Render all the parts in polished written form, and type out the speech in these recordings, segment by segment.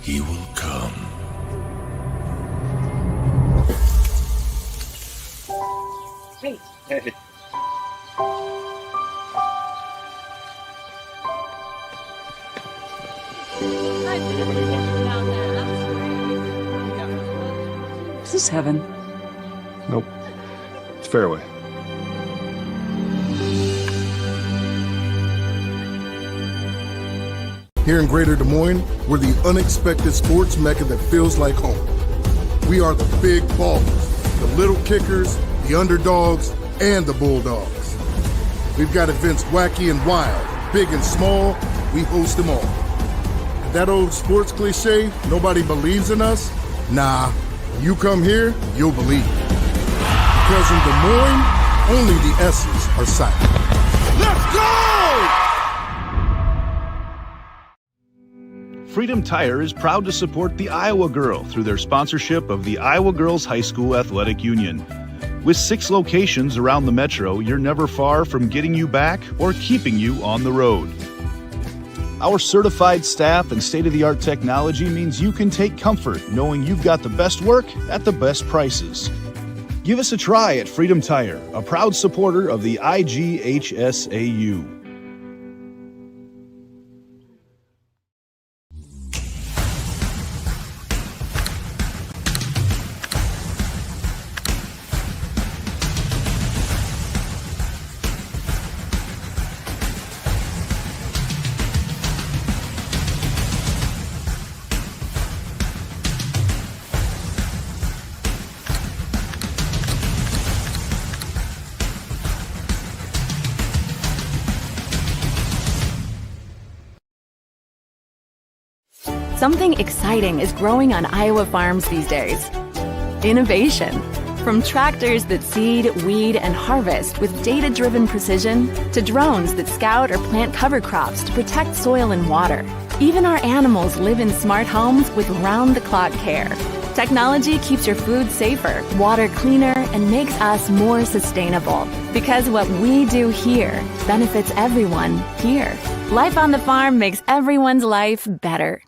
he will come. Hey. Is this heaven? Nope. It's fairway. Here in Greater Des Moines, we're the unexpected sports mecca that feels like home. We are the big ballers, the little kickers, the underdogs, and the bulldogs. We've got events wacky and wild, big and small, we host them all. And that old sports cliche, nobody believes in us? Nah, when you come here, you'll believe. Because in Des Moines, only the S's are silent. Let's go! Freedom Tire is proud to support the Iowa Girl through their sponsorship of the Iowa Girls High School Athletic Union. With 6 locations around the metro, you're never far from getting you back or keeping you on the road. Our certified staff and state-of-the-art technology means you can take comfort knowing you've got the best work at the best prices. Give us a try at Freedom Tire, a proud supporter of the IGHSAU. Something exciting is growing on Iowa farms these days. Innovation. From tractors that seed, weed, and harvest with data-driven precision to drones that scout or plant cover crops to protect soil and water. Even our animals live in smart homes with round-the-clock care. Technology keeps your food safer, water cleaner, and makes us more sustainable. Because what we do here benefits everyone here. Life on the farm makes everyone's life better.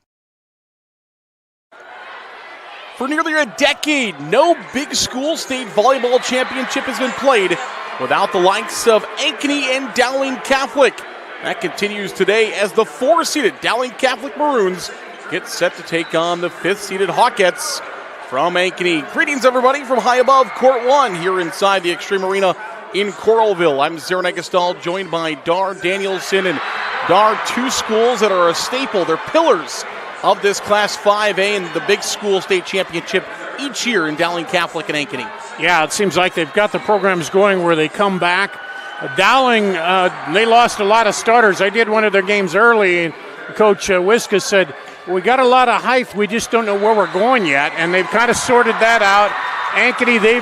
For nearly a decade, no big school state volleyball championship has been played without the likes of Ankeny and Dowling Catholic. That continues today as the 4-seeded Dowling Catholic Maroons get set to take on the 5th-seeded Hawkettes from Ankeny. Greetings, everybody, from high above Court 1 here inside the Extreme Arena in Coralville. I'm Zarin Egestal, joined by Dar Danielson. And Dar, 2 schools that are a staple. They're pillars of this Class 5A and the big school state championship each year in Dowling Catholic and Ankeny. Yeah, it seems like they've got the programs going where they come back. Dowling, they lost a lot of starters. I did one of their games early, and Coach Wiska said, we got a lot of height, we just don't know where we're going yet, and they've kind of sorted that out. Ankeny, they've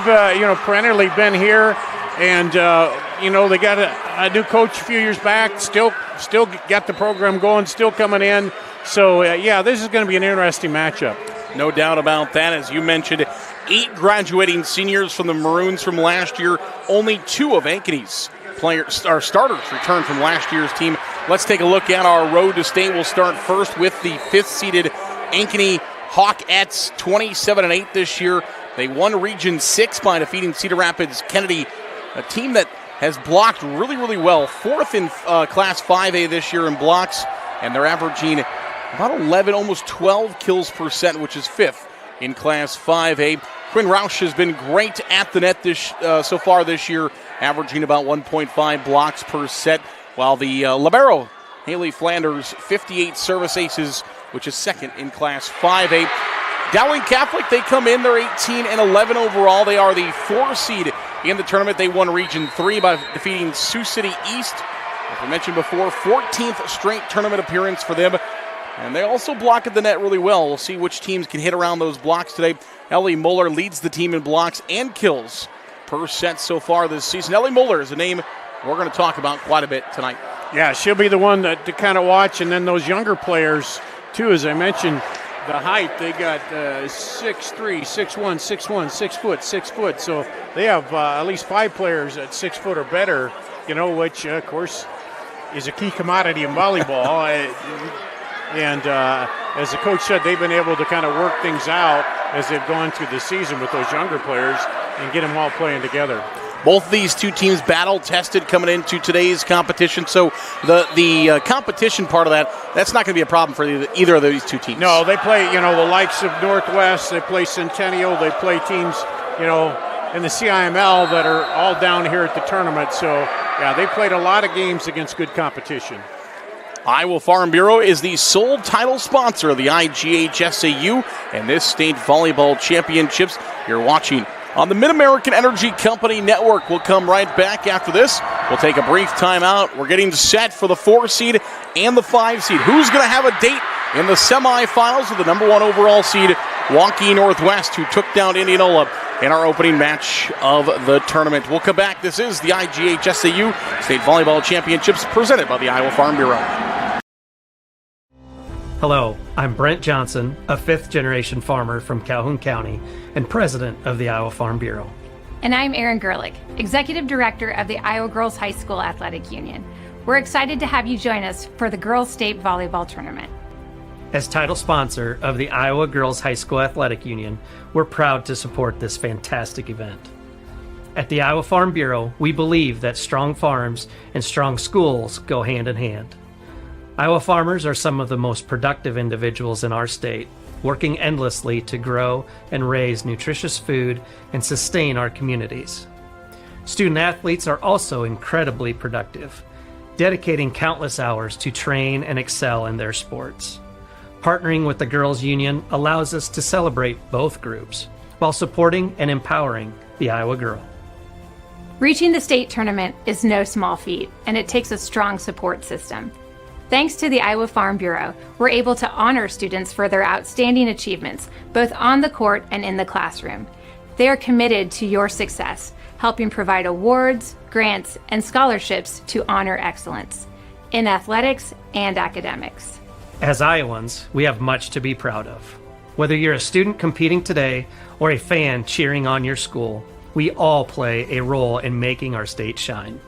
perennially been here, and they got a new coach a few years back, still got the program going, still coming in. So, this is going to be an interesting matchup. No doubt about that. As you mentioned, 8 graduating seniors from the Maroons from last year. Only 2 of Ankeny's starters returned from last year's team. Let's take a look at our road to state. We'll start first with the 5th-seeded Ankeny Hawkettes, 27-8 this year. They won Region 6 by defeating Cedar Rapids Kennedy, a team that has blocked really, really well. 4th in Class 5A this year in blocks, and they're averaging about 11, almost 12 kills per set, which is 5th in Class 5A. Quinn Roush has been great at the net so far this year, averaging about 1.5 blocks per set, while the libero, Haley Flanders, 58 service aces, which is 2nd in Class 5A. Dowling Catholic, they come in, they're 18-11 overall. They are the 4-seed in the tournament. They won Region 3 by defeating Sioux City East. As we mentioned before, 14th straight tournament appearance for them. And they also block at the net really well. We'll see which teams can hit around those blocks today. Ellie Muller leads the team in blocks and kills per set so far this season. Ellie Muller is a name we're going to talk about quite a bit tonight. Yeah, she'll be the one to kind of watch. And then those younger players, too, as I mentioned, the height, they got 6'3", 6'1", 6'1", 6 foot, 6 foot. So they have at least 5 players at 6 foot or better, which, of course, is a key commodity in volleyball. And as the coach said, they've been able to kind of work things out as they've gone through the season with those younger players and get them all playing together. Both of these two teams battle-tested coming into today's competition, so the competition part of that's not going to be a problem for either of these two teams. No, they play, the likes of Northwest, they play Centennial, they play teams, in the CIML that are all down here at the tournament. So, yeah, they played a lot of games against good competition. Iowa Farm Bureau is the sole title sponsor of the IGHSAU and this state volleyball championships. You're watching on the Mid-American Energy Company Network. We'll come right back after this. We'll take a brief timeout. We're getting set for the 4 seed and the 5 seed. Who's going to have a date in the semifinals with the number 1 overall seed, Waukee Northwest, who took down Indianola in our opening match of the tournament. We'll come back. This is the IGHSAU State Volleyball Championships presented by the Iowa Farm Bureau. Hello, I'm Brent Johnson, a 5th-generation farmer from Calhoun County and president of the Iowa Farm Bureau. And I'm Erin Gerlich, executive director of the Iowa Girls High School Athletic Union. We're excited to have you join us for the Girls State Volleyball Tournament. As title sponsor of the Iowa Girls High School Athletic Union, we're proud to support this fantastic event. At the Iowa Farm Bureau, we believe that strong farms and strong schools go hand in hand. Iowa farmers are some of the most productive individuals in our state, working endlessly to grow and raise nutritious food and sustain our communities. Student athletes are also incredibly productive, dedicating countless hours to train and excel in their sports. Partnering with the Girls Union allows us to celebrate both groups while supporting and empowering the Iowa girl. Reaching the state tournament is no small feat, and it takes a strong support system. Thanks to the Iowa Farm Bureau, we're able to honor students for their outstanding achievements, both on the court and in the classroom. They are committed to your success, helping provide awards, grants, and scholarships to honor excellence in athletics and academics. As Iowans, we have much to be proud of. Whether you're a student competing today or a fan cheering on your school, we all play a role in making our state shine.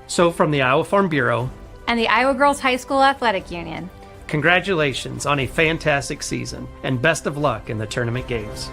So from the Iowa Farm Bureau and the Iowa Girls High School Athletic Union, congratulations on a fantastic season and best of luck in the tournament games.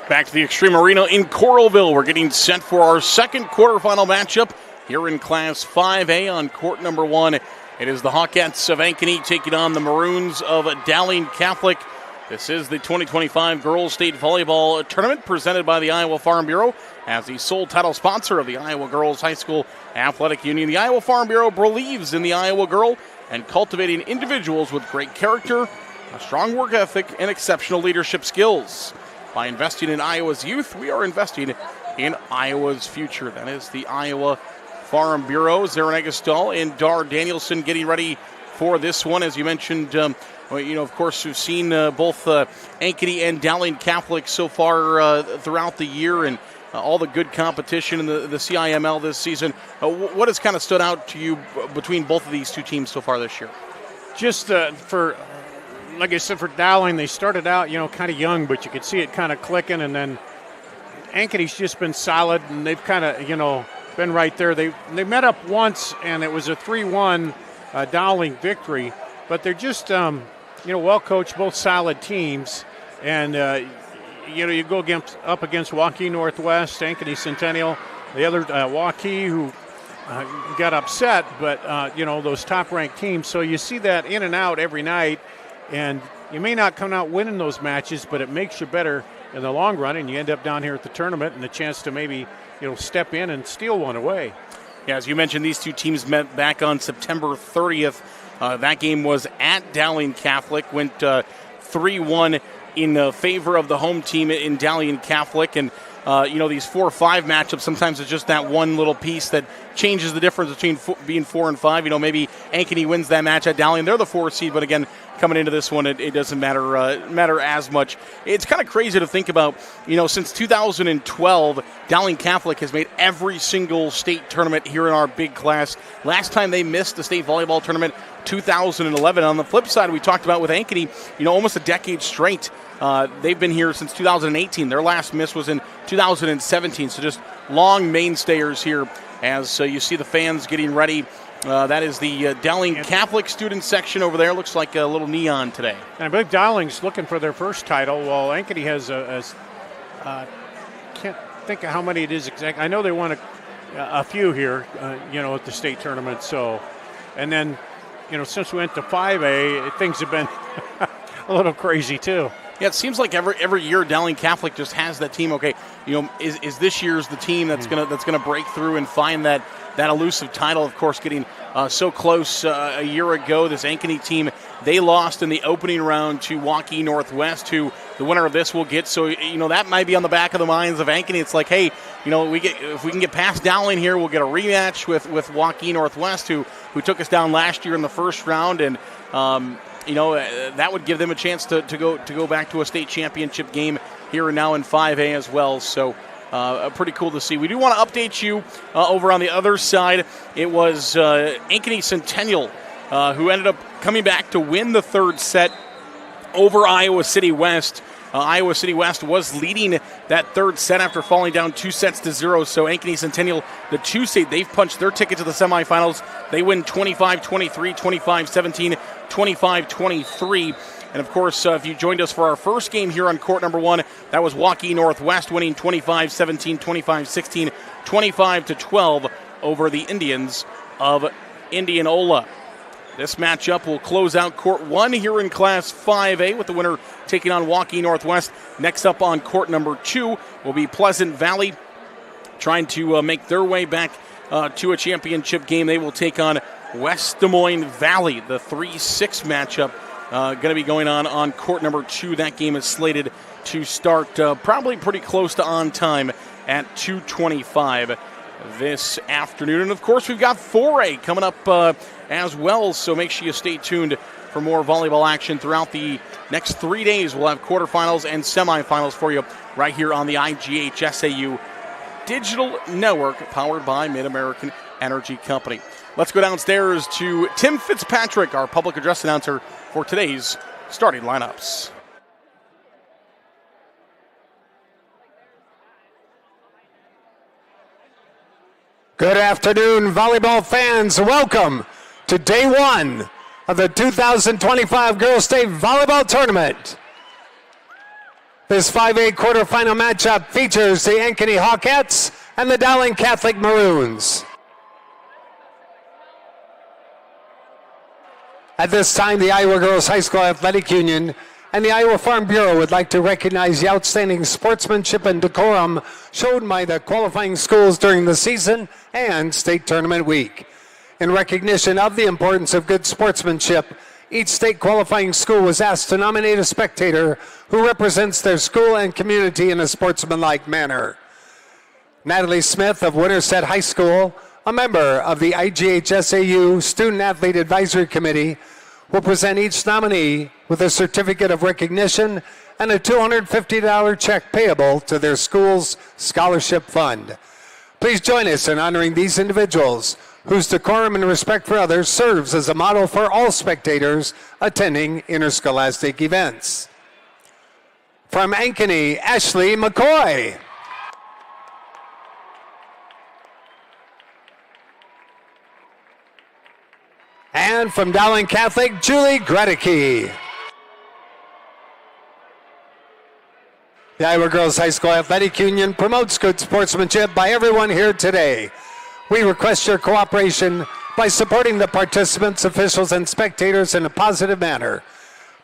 Back to the Extreme Arena in Coralville. We're getting set for our second quarterfinal matchup here in Class 5A on court number 1. It is the Hawkettes of Ankeny taking on the Maroons of Dowling Catholic. This is the 2025 Girls State Volleyball Tournament presented by the Iowa Farm Bureau as the sole title sponsor of the Iowa Girls High School Athletic Union. The Iowa Farm Bureau believes in the Iowa girl and cultivating individuals with great character, a strong work ethic, and exceptional leadership skills. By investing in Iowa's youth, we are investing in Iowa's future. That is the Iowa Farm Bureau. Zarin Egestal and Dar Danielson getting ready for this one. As you mentioned, of course, we've seen both Ankeny and Dowling Catholic so far throughout the year and all the good competition in the CIML this season. What has kind of stood out to you between both of these two teams so far this year? Just like I said, for Dowling, they started out, kind of young, but you could see it kind of clicking, and then Ankeny's just been solid, and they've kind of, been right there. They met up once, and it was a 3-1 Dowling victory. but they're just, well coached, both solid teams. And, you go up against Waukee Northwest, Ankeny Centennial, the other Waukee, who got upset, but, those top-ranked teams. So you see that in and out every night, and you may not come out winning those matches, but it makes you better in the long run, and you end up down here at the tournament and the chance to maybe, step in and steal one away. Yeah, as you mentioned, these two teams met back on September 30th. That game was at Dowling Catholic, went 3-1 in favor of the home team in Dowling Catholic. And, these 4-5 matchups, sometimes it's just that one little piece that changes the difference between being 4 and 5. Maybe Ankeny wins that match at Dowling. They're the 4 seed, but again, coming into this one, it doesn't matter as much. It's kind of crazy to think about, since 2012, Dowling Catholic has made every single state tournament here in our big class. Last time they missed the state volleyball tournament, 2011. On the flip side, we talked about with Ankeny, almost a decade straight. They've been here since 2018. Their last miss was in 2017, so just long mainstayers here as you see the fans getting ready. That is the Dowling Catholic student section over there. Looks like a little neon today. And I believe Dowling's looking for their first title, while Ankeny has can't think of how many it is exactly. I know they won a few here, at the state tournament. So, and then, since we went to 5A, things have been a little crazy too. Yeah, it seems like every year Dowling Catholic just has that team. Okay, is this year's the team that's gonna break through and find that elusive title? Of course, getting so close a year ago. This Ankeny team, they lost in the opening round to Waukee Northwest, who the winner of this will get. So that might be on the back of the minds of Ankeny. It's like, hey, if we can get past Dowling here, we'll get a rematch with Waukee Northwest, who took us down last year in the first round, and that would give them a chance to go back to a state championship game here and now in 5A as well. So pretty cool to see. We do want to update you over on the other side. It was Ankeny Centennial who ended up coming back to win the third set over Iowa City West. Iowa City West was leading that third set after falling down 2-0. So Ankeny Centennial, the 2 seed, they've punched their ticket to the semifinals. They win 25-23, 25-17, 25-23. And, of course, if you joined us for our first game here on court number 1, that was Waukee Northwest winning 25-17, 25-16, 25-12 over the Indians of Indianola. This matchup will close out court 1 here in Class 5A with the winner taking on Waukee Northwest. Next up on court number 2 will be Pleasant Valley, trying to make their way back to a championship game. They will take on West Des Moines Valley, the 3-6 matchup. Going to be going on court number 2. That game is slated to start probably pretty close to on time at 2:25 this afternoon. And, of course, we've got 4A coming up as well, so make sure you stay tuned for more volleyball action throughout the next 3 days. We'll have quarterfinals and semifinals for you right here on the IGHSAU Digital Network, powered by Mid-American Energy Company. Let's go downstairs to Tim Fitzpatrick, our public address announcer, for today's starting lineups. Good afternoon, volleyball fans. Welcome to day 1 of the 2025 Girls State Volleyball Tournament. This 5A quarterfinal matchup features the Ankeny Hawkettes and the Dowling Catholic Maroons. At this time, the Iowa Girls High School Athletic Union and the Iowa Farm Bureau would like to recognize the outstanding sportsmanship and decorum shown by the qualifying schools during the season and state tournament week. In recognition of the importance of good sportsmanship, each state qualifying school was asked to nominate a spectator who represents their school and community in a sportsmanlike manner. Natalie Smith of Winterset High School, a member of the IGHSAU Student Athlete Advisory Committee, will present each nominee with a certificate of recognition and a $250 check payable to their school's scholarship fund. Please join us in honoring these individuals whose decorum and respect for others serves as a model for all spectators attending interscholastic events. From Ankeny, Ashley McCoy. And And from Dowling Catholic, Julie Gredicke. The Iowa Girls High School Athletic Union promotes good sportsmanship by everyone here today. We request your cooperation by supporting the participants, officials, and spectators in a positive manner.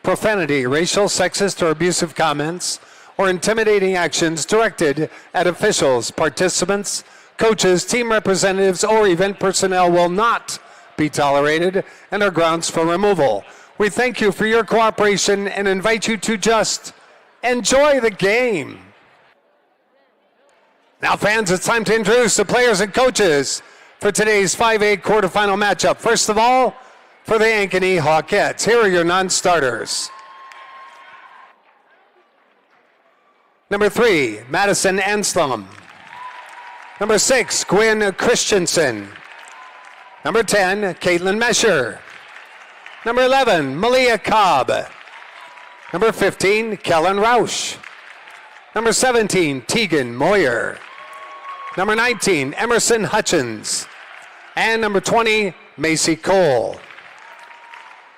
Profanity, racial, sexist, or abusive comments, or intimidating actions directed at officials, participants, coaches, team representatives, or event personnel will not be tolerated and are grounds for removal. We thank you for your cooperation and invite you to just enjoy the game. Now, fans, it's time to introduce the players and coaches for today's 5A quarterfinal matchup. First of all, for the Ankeny Hawkettes, here are your non-starters. Number 3, Madison Anslom. Number 6, Gwyn Christensen. Number 10, Caitlin Mesher. Number 11, Malia Cobb. Number 15, Kellen Roush. Number 17, Tegan Moyer. Number 19, Emerson Hutchins. And number 20, Macy Cole.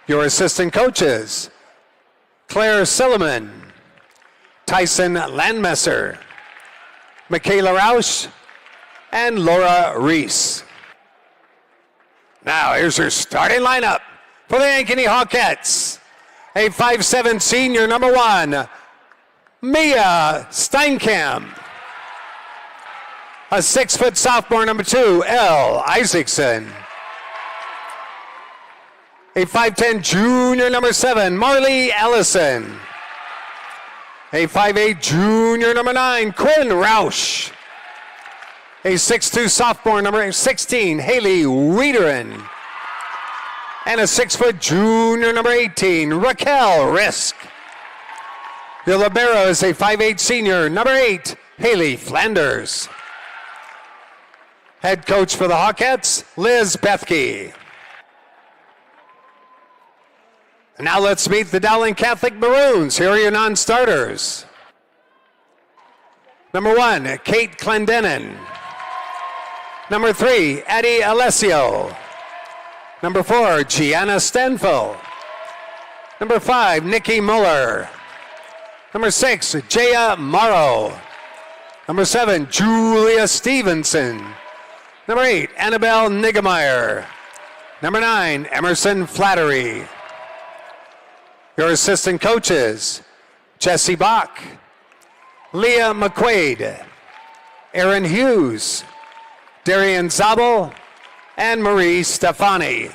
Your assistant coaches, Claire Silliman, Tyson Landmesser, Michaela Roush, and Laura Reese. Now here's your starting lineup for the Ankeny Hawkettes. A 5'7" senior, number 1, Mia Steinkamp. A 6' sophomore, number 2, Elle Isaacson. A 5'10" junior, number 7, Marley Ellison. A 5'8" junior, number 9, Quinn Roush. A 6'2" sophomore, number 16, Haley Wiederen. And a 6' junior, number 18, Raquel Risk. Your libero is a 5'8" senior, number 8, Haley Flanders. Head coach for the Hawkettes, Liz Bethke. And now let's meet the Dowling Catholic Maroons. Here are your non-starters. Number 1, Kate Clendenin. Number 3, Addie Alessio. Number 4, Gianna Stanfill. Number 5, Nikki Muller. Number 6, Jaya Morrow. Number 7, Julia Stevenson. Number 8, Annabelle Niggemeyer. Number 9, Emerson Flattery. Your assistant coaches, Jesse Bach, Leah McQuaid, Aaron Hughes, Darian Zabel, and Marie Stefani.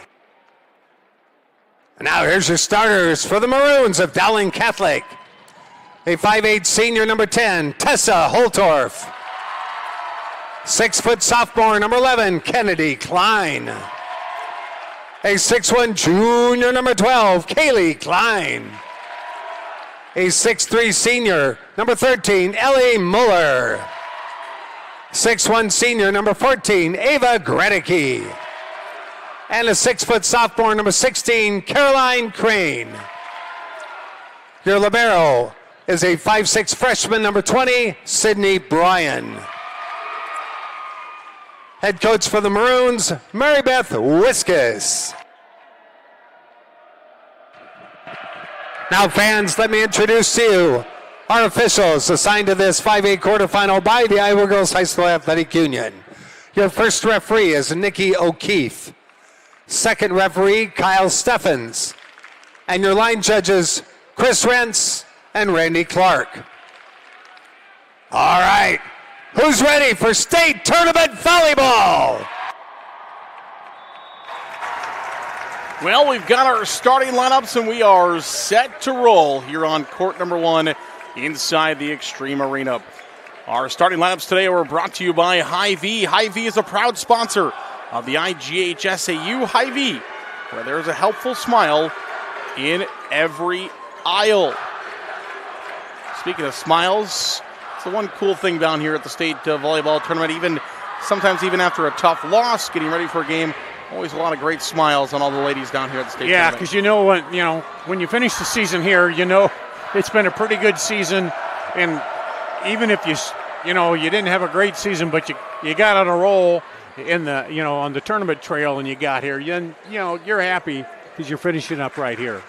And now here's your starters for the Maroons of Dowling Catholic. A 5'8" senior, number 10, Tessa Holtorf. 6' sophomore, number 11, Kennedy Klein. A 6'1" junior, number 12, Kaylee Klein. A 6'3" senior, number 13, Ellie Muller. 6'1" senior, number 14, Ava Gredicke. And a 6' sophomore, number 16, Caroline Crane. Your libero is a 5'6" freshman, number 20, Sydney Bryan. Head coach for the Maroons, Mary Beth Wiskus. Now, fans, let me introduce to you our officials assigned to this 5A quarterfinal by the Iowa Girls High School Athletic Union. Your first referee is Nikki O'Keefe. Second referee, Kyle Steffens. And your line judges, Chris Rentz and Randy Clark. All right, who's ready for state tournament volleyball? Well, we've got our starting lineups and we are set to roll here on court number 1 inside the Extreme Arena. Our starting lineups today were brought to you by Hy-Vee. Hy-Vee is a proud sponsor of the IGHSAU. Hy-Vee, where there's a helpful smile in every aisle. Speaking of smiles, it's the one cool thing down here at the state volleyball tournament, sometimes even after a tough loss, getting ready for a game. Always a lot of great smiles on all the ladies down here at the state tournament. Yeah, because when you finish the season here, it's been a pretty good season, and even if you didn't have a great season, but you got on a roll in the on the tournament trail and you got here, you're happy because you're finishing up right here.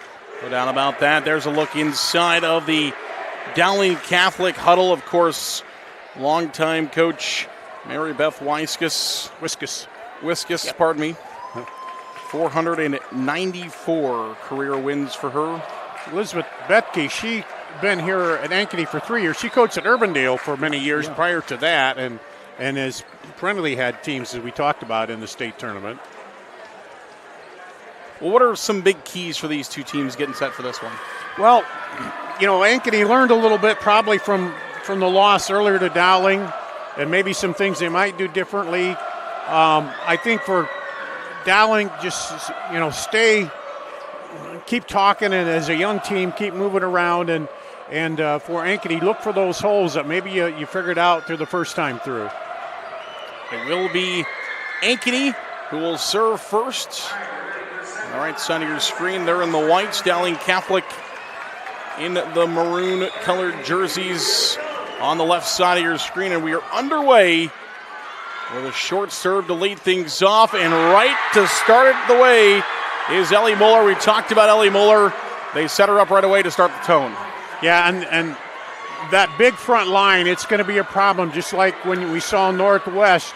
No doubt about that. There's a look inside of the Dowling Catholic huddle. Of course, longtime coach Mary Beth Wiskus, Yep. pardon me. 494 career wins for her. Elizabeth Betke, she been here at Ankeny for 3 years. She coached at Urbandale for many years prior to that, and has perennially had teams, as we talked about, in the state tournament. Well, what are some big keys for these two teams getting set for this one? Well, Ankeny learned a little bit probably from the loss earlier to Dowling, and maybe some things they might do differently. I think for Dowling, just keep talking, and as a young team, keep moving around, and for Ankeny, look for those holes that maybe you figured out through the first time through. It will be Ankeny who will serve first. On the right side of your screen, they're in the whites. Dowling Catholic in the maroon-colored jerseys on the left side of your screen, and we are underway with a short serve to lead things off, and right to start it the way is Ellie Muller. We talked about Ellie Muller. They set her up right away to start the tone. Yeah, and that big front line, it's going to be a problem, just like when we saw Northwest.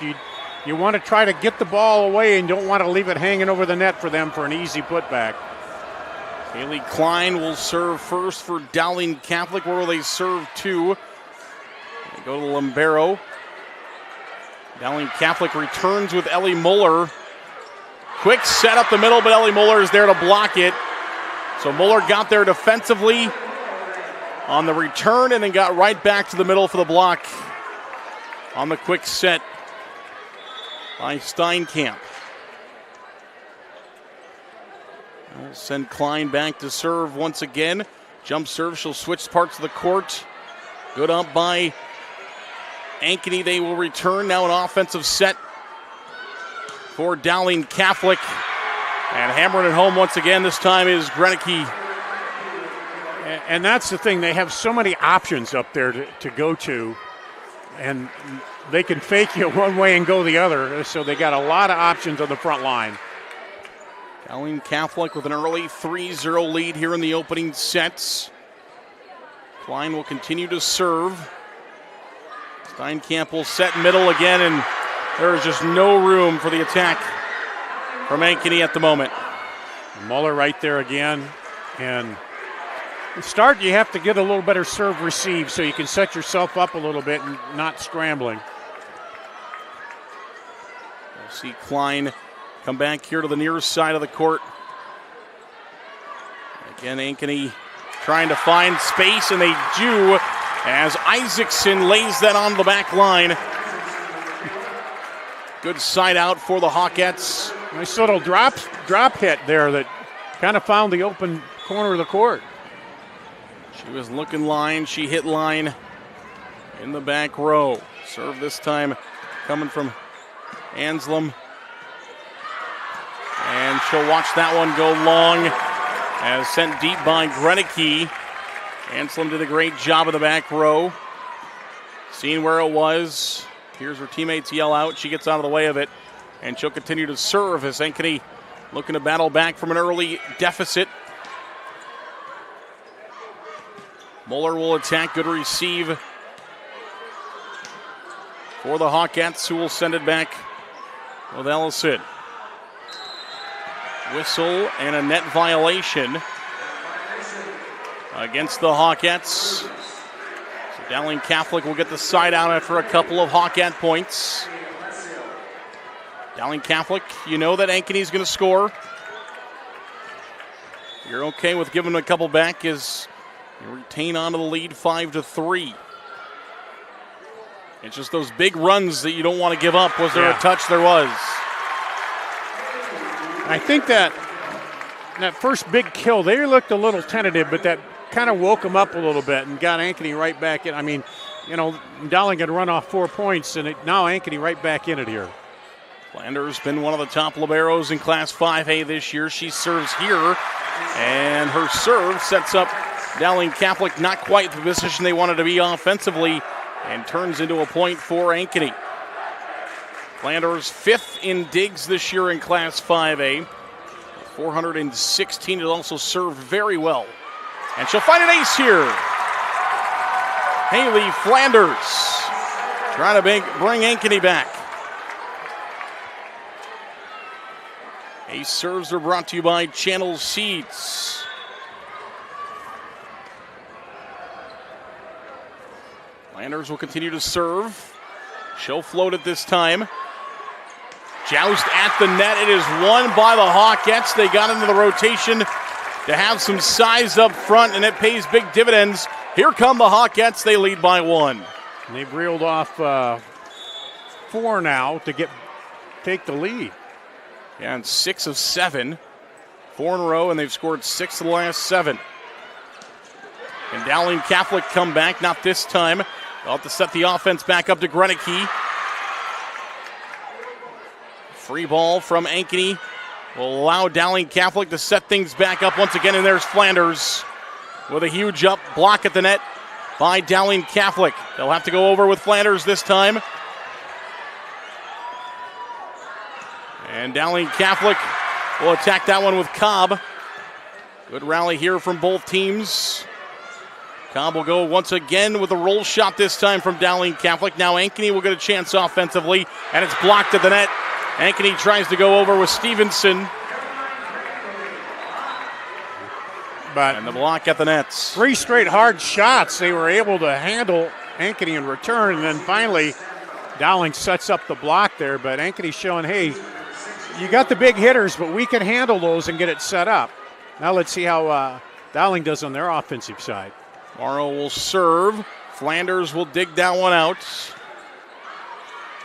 You want to try to get the ball away and don't want to leave it hanging over the net for them for an easy putback. Haley Klein will serve first for Dowling Catholic. Where will they serve to? They go to Lambero. Dowling Catholic returns with Ellie Muller. Quick set up the middle, but Ellie Muller is there to block it. So Muller got there defensively on the return and then got right back to the middle for the block on the quick set by Steinkamp. We'll send Klein back to serve once again. Jump serve, she'll switch parts of the court. Good up by Ankeny. They will return now an offensive set for Dowling Catholic. And hammering it home once again, this time is Grenicky. And that's the thing, they have so many options up there to go to, and they can fake you one way and go the other, so they got a lot of options on the front line. Dowling Catholic with an early 3-0 lead here in the opening sets. Klein will continue to serve. Steinkamp will set middle again, and there is just no room for the attack from Ankeny at the moment. Muller right there again, and to start, you have to get a little better serve receive so you can set yourself up a little bit and not scrambling. We'll see Klein come back here to the near side of the court. Again, Ankeny trying to find space, and they do as Isaacson lays that on the back line. Good side out for the Hawkettes. Nice little drop hit there that kind of found the open corner of the court. She was looking line. She hit line in the back row. Serve this time coming from Anslem. And she'll watch that one go long as sent deep by Grenicky. Anslem did a great job of the back row. Seeing where it was. Here's her teammates yell out. She gets out of the way of it. And she'll continue to serve as Ankeny looking to battle back from an early deficit. Muller will attack. Good receive for the Hawkettes, who will send it back with Ellison. Whistle and a net violation against the Hawkettes. So Dowling Catholic will get the side out after a couple of Hawkette points. Dowling Catholic, you know that Ankeny is going to score. You're okay with giving them a couple back as you retain onto the lead 5-3. It's just those big runs that you don't want to give up. Was there a touch? There was. I think that first big kill, they looked a little tentative, but that kind of woke them up a little bit and got Ankeny right back in. I mean, Dowling had run off 4 points, and now Ankeny right back in it here. Flander's been one of the top liberos in Class 5A this year. She serves here, and her serve sets up Dowling Catholic not quite the position they wanted to be offensively, and turns into a point for Ankeny. Flanders 5th in digs this year in Class 5A, 416. It also served very well. And she'll find an ace here. Haley Flanders trying to bring Ankeny back. Ace serves are brought to you by Channel Seeds. Flanders will continue to serve. She'll float it this time. Joust at the net. It is won by the Hawkettes. They got into the rotation to have some size up front, and it pays big dividends. Here come the Hawkettes. They lead by 1. And they've reeled off 4 now to take the lead. Yeah, and 6 of 7. 4 in a row, and they've scored 6 of the last 7. And Dowling Catholic come back, not this time. They'll have to set the offense back up to Grenicky. Free ball from Ankeny will allow Dowling Catholic to set things back up once again, and there's Flanders with a huge up block at the net by Dowling Catholic. They'll have to go over with Flanders this time. And Dowling Catholic will attack that one with Cobb. Good rally here from both teams. Cobb will go once again with a roll shot this time from Dowling Catholic. Now Ankeny will get a chance offensively, and it's blocked at the net. Ankeny tries to go over with Stevenson. And the block at the nets. 3 straight hard shots they were able to handle Ankeny in return, and then finally Dowling sets up the block there, but Ankeny showing, hey, you got the big hitters, but we can handle those and get it set up. Now let's see how Dowling does on their offensive side. Morrow will serve. Flanders will dig that one out.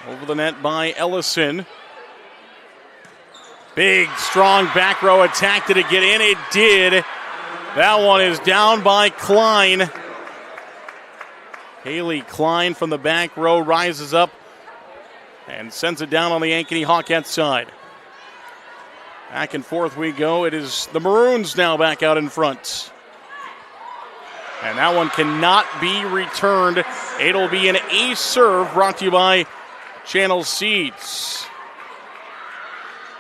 Over the net by Ellison. Big, strong back row attack. Did it get in? It did. That one is down by Klein. Haley Klein from the back row rises up and sends it down on the Ankeny Hawkettes side. Back and forth we go. It is the Maroons now back out in front. And that one cannot be returned. It'll be an ace serve brought to you by Channel Seeds.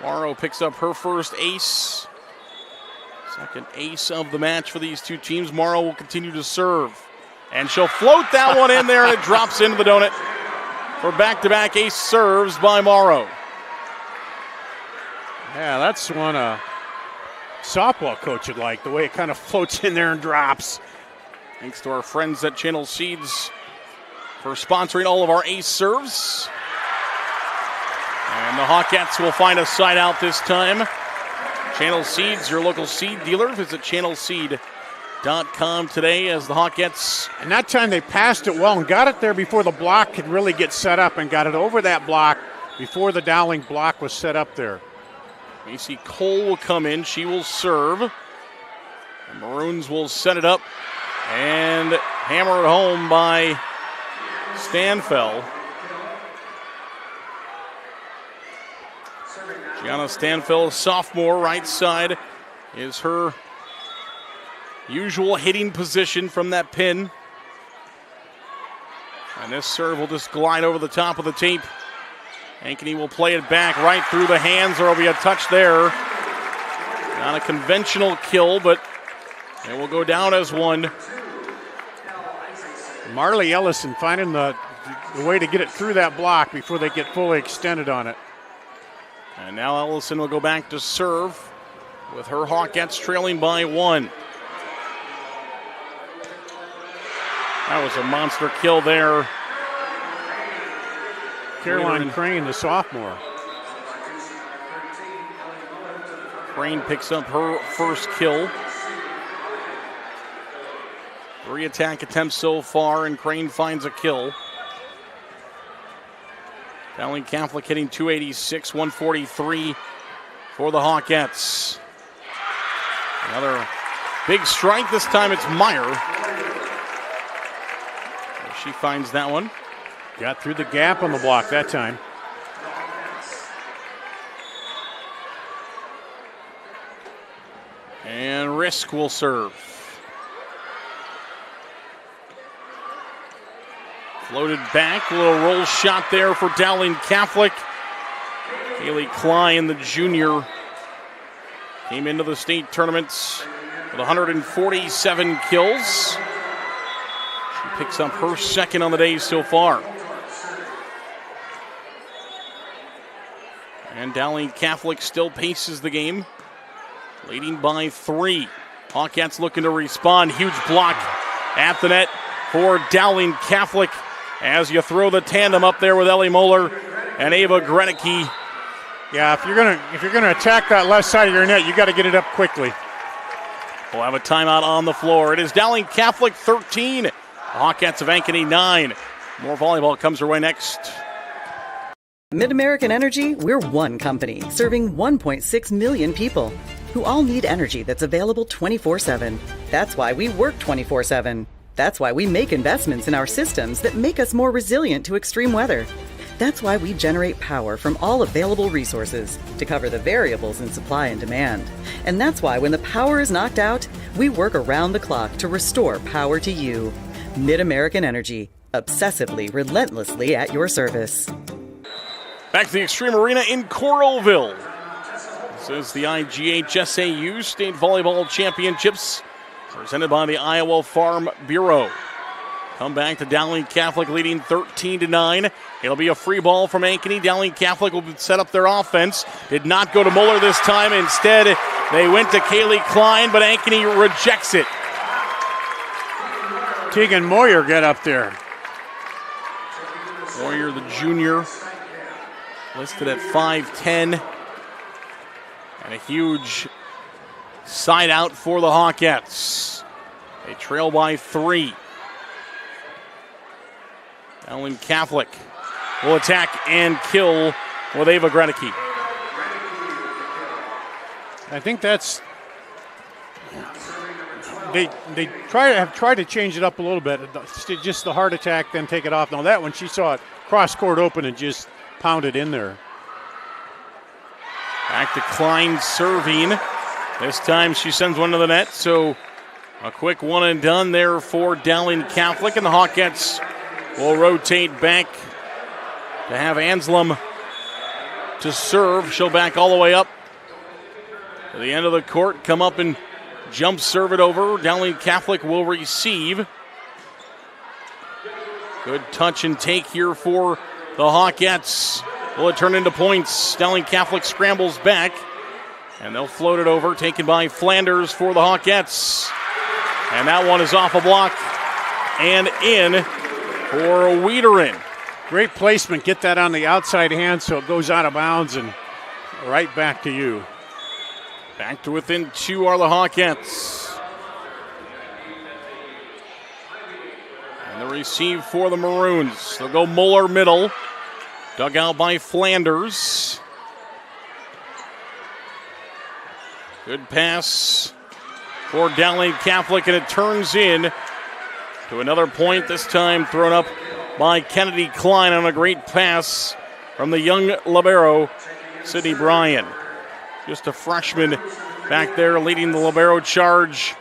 Morrow picks up her first ace. Second ace of the match for these two teams. Morrow will continue to serve. And she'll float that one in there, and it drops into the donut for back-to-back ace serves by Morrow. Yeah, that's one a softball coach would like, the way it kind of floats in there and drops. Thanks to our friends at Channel Seeds for sponsoring all of our ace serves. And the Hawkettes will find a side out this time. Channel Seeds, your local seed dealer. Visit channelseed.com today as the Hawkettes. And that time they passed it well and got it there before the block could really get set up, and got it over that block before the Dowling block was set up there. Macy Cole will come in. She will serve. The Maroons will set it up and hammer it home by Stanfel. Gianna Stanfel, sophomore, right side is her usual hitting position from that pin. And this serve will just glide over the top of the tape. Ankeny will play it back right through the hands. There will be a touch there. Not a conventional kill, but it will go down as one. Marley Ellison finding the way to get it through that block before they get fully extended on it. And now Ellison will go back to serve with her Hawkettes trailing by 1. That was a monster kill there. Caroline Crane, the sophomore. Crane picks up her first kill. 3 attack attempts so far, and Crane finds a kill. Dowling Catholic hitting 286, 143 for the Hawkettes. Another big strike. This time it's Meyer. She finds that one. Got through the gap on the block that time. And Risk will serve. Floated back, a little roll shot there for Dowling Catholic. Haley Klein, the junior, came into the state tournaments with 147 kills. She picks up her second on the day so far. And Dowling Catholic still paces the game, leading by 3. Hawkettes looking to respond. Huge block at the net for Dowling Catholic as you throw the tandem up there with Ellie Moeller and Ava Grenecke. Yeah, if you're gonna attack that left side of your net, you got to get it up quickly. We'll have a timeout on the floor. It is Dowling Catholic 13, the Hawkettes of Ankeny 9. More volleyball comes our way next. Mid-American Energy, we're one company serving 1.6 million people who all need energy that's available 24/7. That's why we work 24/7. That's why we make investments in our systems that make us more resilient to extreme weather. That's why we generate power from all available resources to cover the variables in supply and demand. And that's why when the power is knocked out, we work around the clock to restore power to you. Mid-American Energy, obsessively, relentlessly at your service. Back to the Extreme Arena in Coralville. This is the IGHSAU State Volleyball Championships presented by the Iowa Farm Bureau. Come back to Dowling Catholic leading 13-9. It'll be a free ball from Ankeny. Dowling Catholic will set up their offense. Did not go to Muller this time. Instead, they went to Kaylee Klein, but Ankeny rejects it. Tegan Moyer get up there. Moyer, the junior, listed at 5'10". And a huge side out for the Hawkettes. They trail by 3. Dowling Catholic will attack and kill with Ava Grenecke. I think that's they have tried to change it up a little bit. Just the heart attack, then take it off. Now that one, she saw it cross court open and just pounded in there. Back to Klein serving. This time she sends one to the net, so a quick one and done there for Dowling Catholic, and the Hawkettes will rotate back to have Anslem to serve. She'll back all the way up to the end of the court, come up and jump serve it over. Dowling Catholic will receive. Good touch and take here for the Hawkettes. Will it turn into points? Dowling Catholic scrambles back, and they'll float it over, taken by Flanders for the Hawkettes. And that one is off a block and in for Wiederin. Great placement. Get that on the outside hand so it goes out of bounds and right back to you. Back to within 2 are the Hawkettes. And the receive for the Maroons. They'll go Muller middle. Dug out by Flanders. Good pass for Dowling Catholic, and it turns in to another point, this time thrown up by Kennedy Klein on a great pass from the young libero, Sydney Bryan. Just a freshman back there leading the libero charge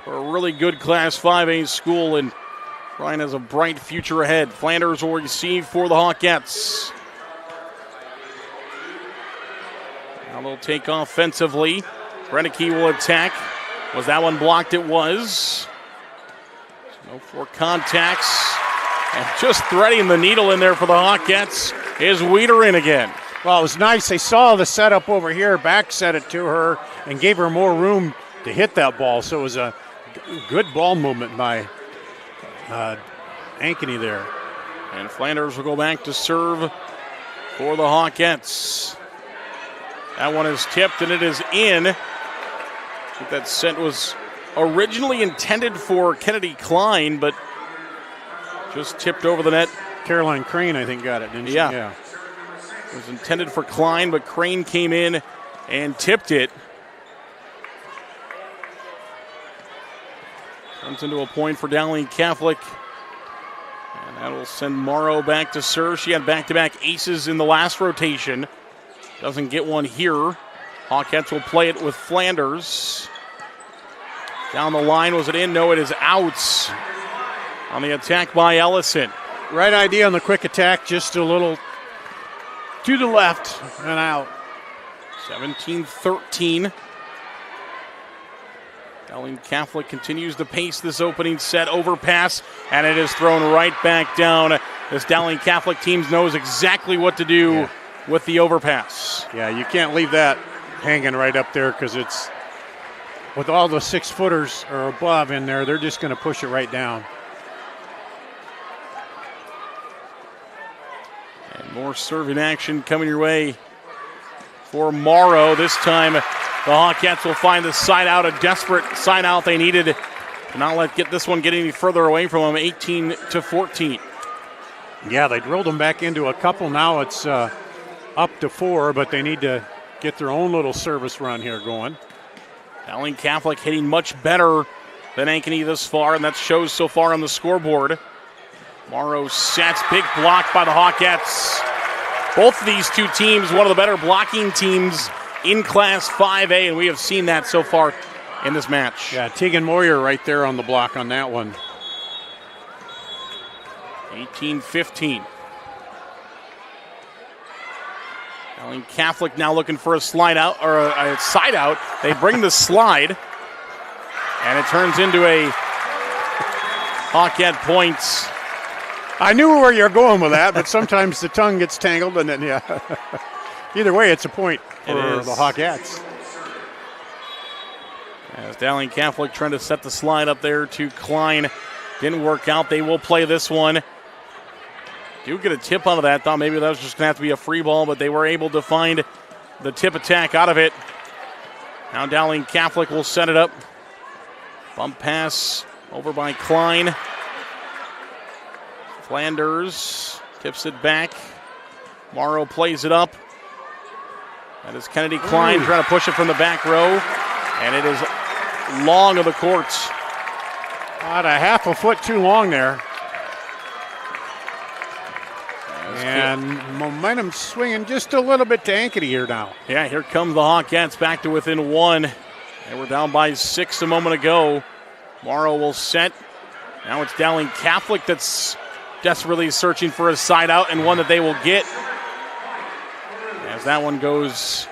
for a really good Class 5A school, and Bryan has a bright future ahead. Flanders will receive for the Hawkettes. Now they'll take offensively. Grenecke will attack. Was that one blocked? It was. No four contacts. And just threading the needle in there for the Hawkettes is Wiederin again. Well, it was nice. They saw the setup over here, back set it to her, and gave her more room to hit that ball. So it was a good ball movement by Ankeny there. And Flanders will go back to serve for the Hawkettes. That one is tipped, and it is in. I think that set was originally intended for Kennedy Klein, but just tipped over the net. Caroline Crane, I think, got it, didn't she? Yeah. It was intended for Klein, but Crane came in and tipped it. Comes into a point for Dowling Catholic. And that will send Morrow back to serve. She had back-to-back aces in the last rotation. Doesn't get one here. Hawkettes will play it with Flanders. Down the line, was it in? No, it is out. On the attack by Ellison. Right idea on the quick attack, just a little to the left and out. 17-13. Dowling Catholic continues to pace this opening set. Overpass, and it is thrown right back down. This Dowling Catholic team knows exactly what to do with the overpass. Yeah, you can't leave that hanging right up there because it's, with all the 6-footers or above in there, they're just going to push it right down. And more serving action coming your way for Morrow. This time, the Hawkettes will find the side out, a desperate side out they needed to not get this one get any further away from them, 18-14. Yeah, they drilled them back into a couple. Now it's up to 4, but they need to get their own little service run here going. Dowling Catholic hitting much better than Ankeny this far, and that shows so far on the scoreboard. Morrow sets, big block by the Hawkettes. Both of these two teams, one of the better blocking teams in Class 5A, and we have seen that so far in this match. Yeah, Tegan Moyer right there on the block on that one. 18-15. Dowling Catholic now looking for a slide out, or a side out. They bring the slide, and it turns into a Hawkette points. I knew where you're going with that, but sometimes the tongue gets tangled, and then, yeah. Either way, it's a point for the Hawkettes. As Dowling Catholic trying to set the slide up there to Klein. Didn't work out. They will play this one. Do get a tip out of that. Thought maybe that was just going to have to be a free ball, but they were able to find the tip attack out of it. Now Dowling Catholic will set it up. Bump pass over by Klein. Flanders tips it back. Morrow plays it up. That is Kennedy Klein trying to push it from the back row. And it is long of the courts. About a half a foot too long there. And momentum swinging just a little bit to Ankeny here now. Yeah, here come the Hawkettes back to within 1. They were down by 6 a moment ago. Morrow will set. Now it's Dowling Catholic that's desperately searching for a side out, and one that they will get. As that one goes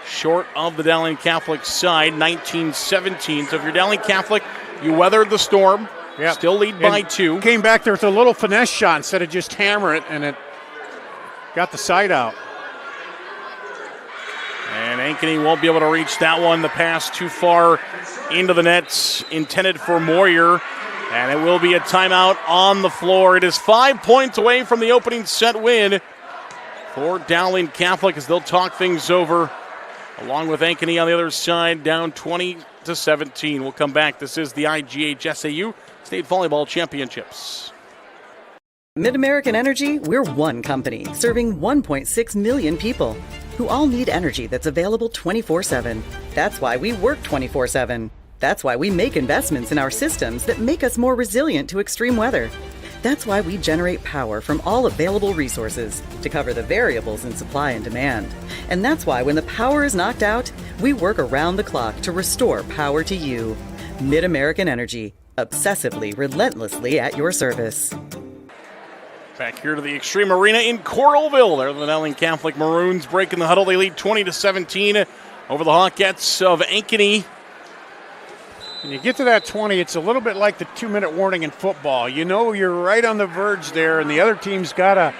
short of the Dowling Catholic side, 19-17. So if you're Dowling Catholic, you weathered the storm. Yep. Still lead by 2. Came back there with a little finesse shot instead of just hammer it, and it got the side out. And Ankeny won't be able to reach that one. The pass too far into the nets, intended for Moyer. And it will be a timeout on the floor. It is 5 points away from the opening set win for Dowling Catholic as they'll talk things over, along with Ankeny on the other side, down 20-17. We'll come back. This is the IGHSAU State Volleyball Championships. Mid-American Energy, we're one company serving 1.6 million people who all need energy that's available 24/7. That's why we work 24/7. That's why we make investments in our systems that make us more resilient to extreme weather. That's why we generate power from all available resources to cover the variables in supply and demand. And that's why when the power is knocked out, we work around the clock to restore power to you. Mid-American Energy, obsessively, relentlessly at your service. Back here to the Extreme Arena in Coralville. They're the Dowling Catholic Maroons breaking the huddle. They lead 20-17 over the Hawkettes of Ankeny. When you get to that 20, it's a little bit like the 2-minute warning in football. You know you're right on the verge there, and the other team's gotta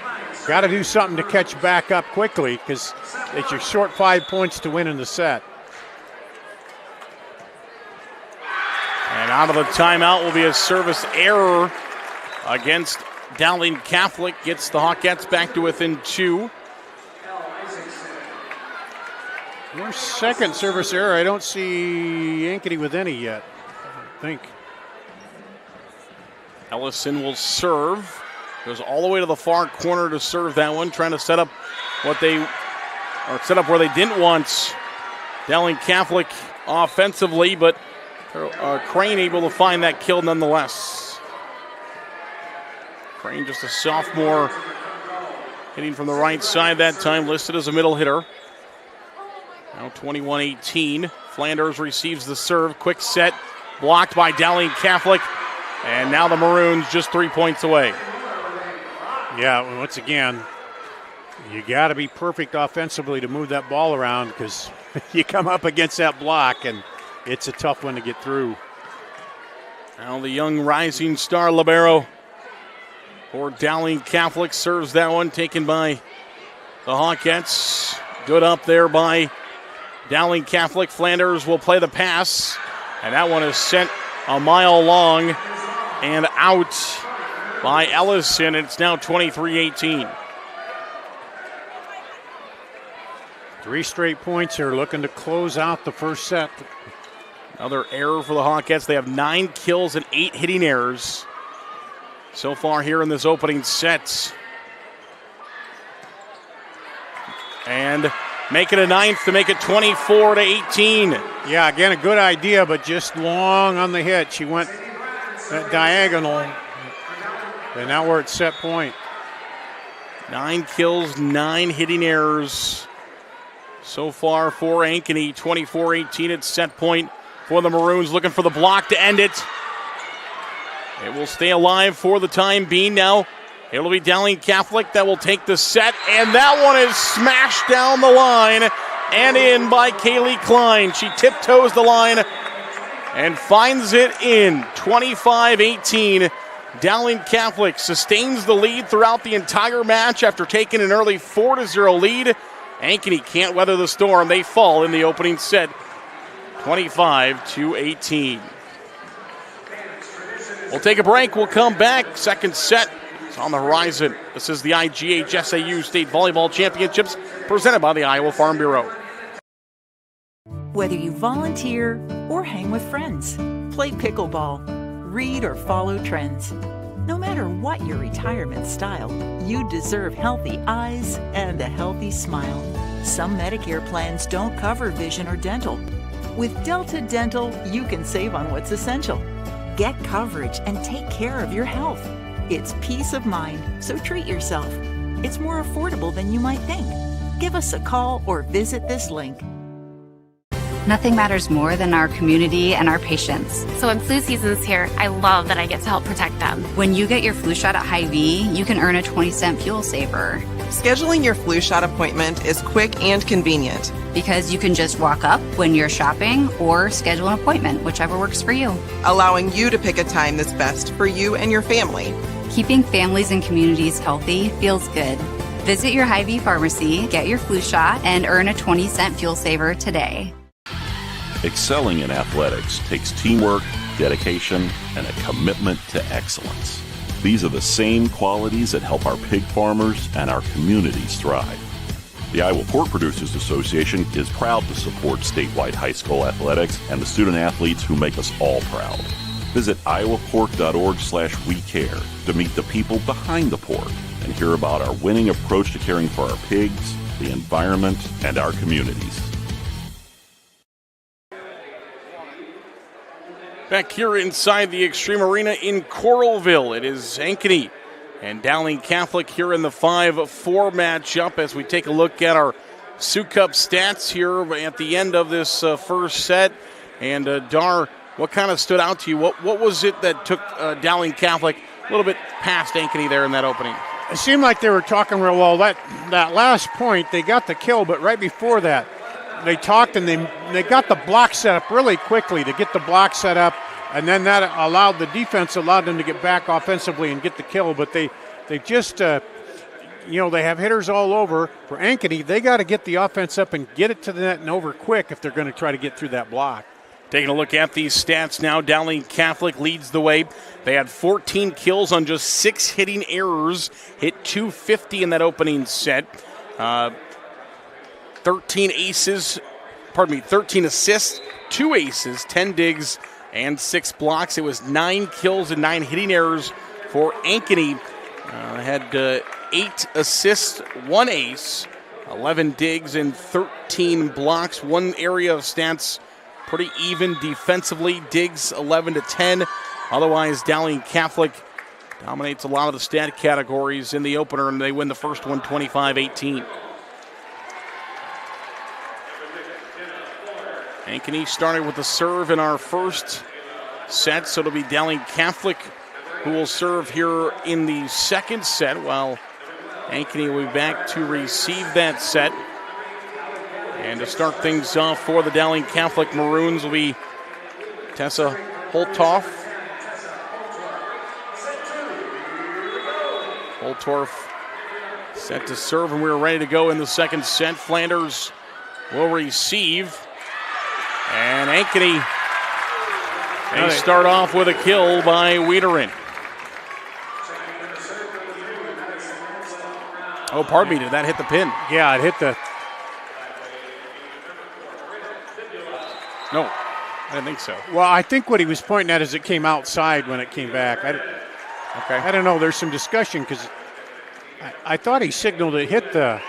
do something to catch back up quickly because it's your short 5 points to win in the set. And out of the timeout will be a service error against Dowling Catholic. Gets the Hawkettes back to within 2. Their second service error. I don't see Ankeny with any yet, I think. Ellison will serve. Goes all the way to the far corner to serve that one, trying to set up where they didn't want Dowling Catholic offensively, but Crane able to find that kill nonetheless. Crane, just a sophomore, hitting from the right side that time, listed as a middle hitter. Now 21-18. Flanders receives the serve. Quick set, blocked by Dowling Catholic. And now the Maroons just 3 points away. Yeah, once again, You got to be perfect offensively to move that ball around because you come up against that block and it's a tough one to get through. Now the young rising star libero for Dowling Catholic serves that one, taken by the Hawkettes. Good up there by Dowling Catholic. Flanders will play the pass, and that one is sent a mile long and out by Ellison. It's now 23-18. 3 straight points here, looking to close out the first set. Another error for the Hawkettes. They have 9 kills and 8 hitting errors so far here in this opening set. And make it a 9th to make it 24-18. Yeah, again, a good idea, but just long on the hit. She went diagonal, and now we're at set point. 9 kills, 9 hitting errors so far for Ankeny. 24-18 at set point for the Maroons, looking for the block to end it. It will stay alive for the time being. Now it'll be Dowling Catholic that will take the set, and that one is smashed down the line and in by Kaylee Klein. She tiptoes the line and finds it in. 25-18. Dowling Catholic sustains the lead throughout the entire match after taking an early 4-0 lead. Ankeny can't weather the storm. They fall in the opening set, 25-18. We'll take a break. We'll come back. Second set is on the horizon. This is the IGHSAU State Volleyball Championships presented by the Iowa Farm Bureau. Whether you volunteer or hang with friends, play pickleball, read or follow trends. No matter what your retirement style, you deserve healthy eyes and a healthy smile. Some Medicare plans don't cover vision or dental. With Delta Dental, you can save on what's essential. Get coverage and take care of your health. It's peace of mind, so treat yourself. It's more affordable than you might think. Give us a call or visit this link. Nothing matters more than our community and our patients. So when flu season's here, I love that I get to help protect them. When you get your flu shot at Hy-Vee, you can earn a 20-cent fuel saver. Scheduling your flu shot appointment is quick and convenient. Because you can just walk up when you're shopping or schedule an appointment, whichever works for you. Allowing you to pick a time that's best for you and your family. Keeping families and communities healthy feels good. Visit your Hy-Vee pharmacy, get your flu shot, and earn a 20-cent fuel saver today. Excelling in athletics takes teamwork, dedication, and a commitment to excellence. These are the same qualities that help our pig farmers and our communities thrive. The Iowa Pork Producers Association is proud to support statewide high school athletics and the student athletes who make us all proud. Visit iowapork.org/wecare to meet the people behind the pork and hear about our winning approach to caring for our pigs, the environment, and our communities. Back here inside the Extreme Arena in Coralville, it is Ankeny and Dowling Catholic here in the 5-4 matchup as we take a look at our Sioux Cup stats here at the end of this first set. And Dar, what kind of stood out to you? What was it that took Dowling Catholic a little bit past Ankeny there in that opening? It seemed like they were talking real well. That last point, they got the kill, but right before that, they talked and they got the block set up really quickly to get the block set up, and then that allowed the defense allowed them to get back offensively and get the kill. But they just they have hitters all over. For Ankeny, they got to get the offense up and get it to the net and over quick if they're going to try to get through that block. Taking a look at these stats now, Dowling Catholic leads the way. They had 14 kills on just 6 hitting errors, hit .250 in that opening set. 13 assists, 2 aces, 10 digs, and 6 blocks. It was 9 kills and 9 hitting errors for Ankeny. Had 8 assists, 1 ace, 11 digs, and 13 blocks. One area of stats pretty even defensively. Digs 11-10. Otherwise, Dowling Catholic dominates a lot of the stat categories in the opener, and they win the first one 25-18. Ankeny started with the serve in our first set, so it'll be Dowling Catholic who will serve here in the second set, while Ankeny will be back to receive that set. And to start things off for the Dowling Catholic Maroons will be Tessa Holtorf. Holtorf set to serve, and we're ready to go in the second set. Flanders will receive. And Ankeny, they start off with a kill by Wiederin. Oh, pardon me, did that hit the pin? Yeah, it hit the... No, I didn't think so. Well, I think what he was pointing at is it came outside when it came back. I don't know. There's some discussion because I thought he signaled it hit the...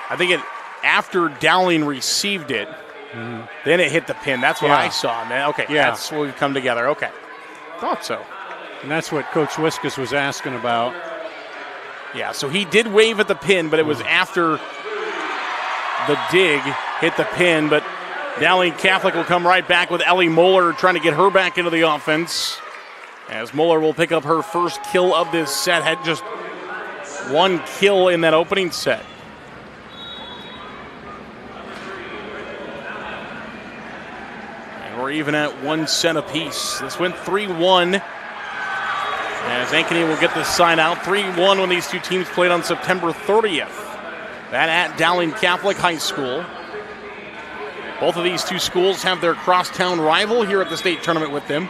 I think it, after Dowling received it, then it hit the pin. That's what I saw. Okay, that's what we've come together. Okay, thought so. And that's what Coach Wiskus was asking about. Yeah, so he did wave at the pin, but it was after the dig hit the pin. But Dowling Catholic will come right back with Ellie Moeller trying to get her back into the offense. As Moeller will pick up her first kill of this set. Had just one kill in that opening set. And we're even at one set apiece. This went 3-1. As Ankeny will get this sign out. 3-1 when these two teams played on September 30th. That at Dowling Catholic High School. Both of these two schools have their crosstown rival here at the state tournament with them.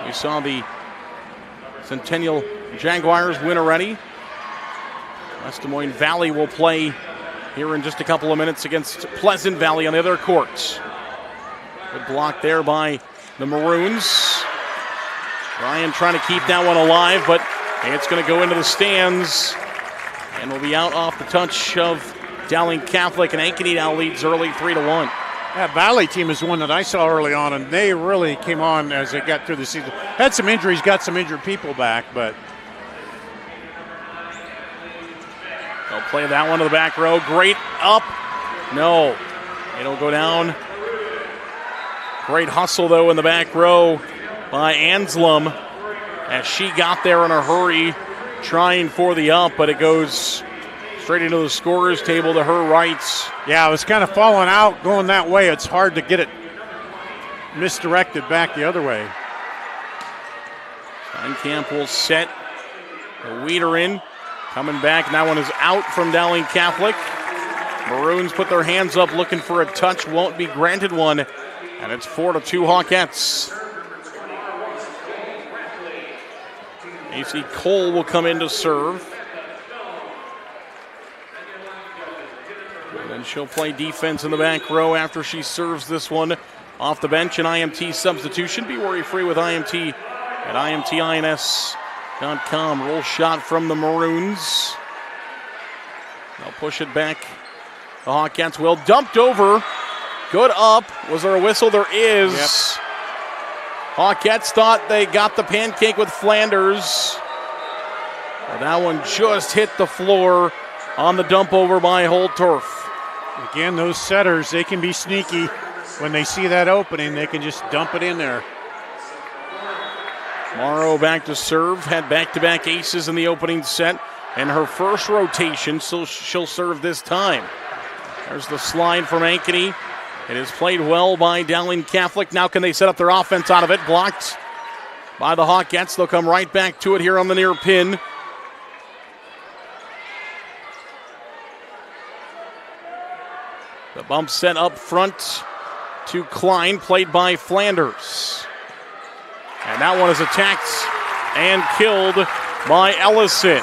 We saw the Centennial Jaguars win already. West Des Moines Valley will play here in just a couple of minutes against Pleasant Valley on the other courts. Good block there by the Maroons. Ryan trying to keep that one alive, but it's going to go into the stands and will be out off the touch of Dowling Catholic, and Ankeny now leads early 3-1. That Valley team is one that I saw early on, and they really came on as they got through the season. Had some injuries, got some injured people back, but... They'll play that one to the back row. Great up. No, it'll go down. Great hustle, though, in the back row by Anslem as she got there in a hurry trying for the up, but it goes straight into the scorer's table to her right. Yeah, it was kind of falling out going that way. It's hard to get it misdirected back the other way. Steinkamp will set the Wiederin coming back, and that one is out from Dowling Catholic. Maroons put their hands up looking for a touch, won't be granted one, and it's 4-2 Hawkettes. AC Cole will come in to serve. And then she'll play defense in the back row after she serves this one off the bench. An IMT substitution. Be worry-free with IMT at IMTINS.com. Roll shot from the Maroons. They'll push it back. The Hawkettes will. Dumped over. Good up. Was there a whistle? There is. Yep. Hawkettes thought they got the pancake with Flanders. Well, that one just hit the floor on the dump over by Holtorf. Again, those setters, they can be sneaky. When they see that opening, they can just dump it in there. Morrow back to serve. Had back-to-back aces in the opening set. And her first rotation, so she'll serve this time. There's the slide from Ankeny. It is played well by Dowling Catholic. Now can they set up their offense out of it? Blocked by the Hawkettes. They'll come right back to it here on the near pin. The bump set up front to Klein, played by Flanders. And that one is attacked and killed by Ellison.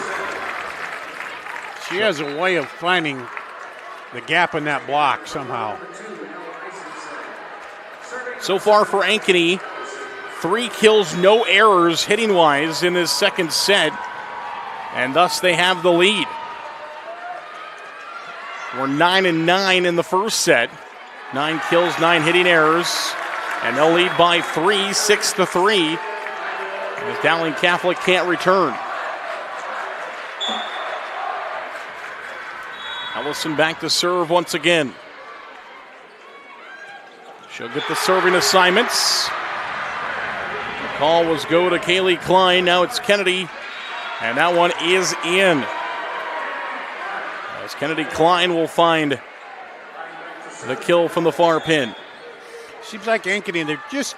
She has a way of finding the gap in that block somehow. So far for Ankeny, 3 kills, no errors hitting-wise in this second set, and thus they have the lead. We're 9-9 in the first set. 9 kills, 9 hitting errors, and they'll lead by 3, 6-3, as Dowling Catholic can't return. Ellison back to serve once again. She'll get the serving assignments. The call was go to Kaylee Klein. Now it's Kennedy, and that one is in. As Kennedy Klein will find the kill from the far pin. Seems like Ankeny, they just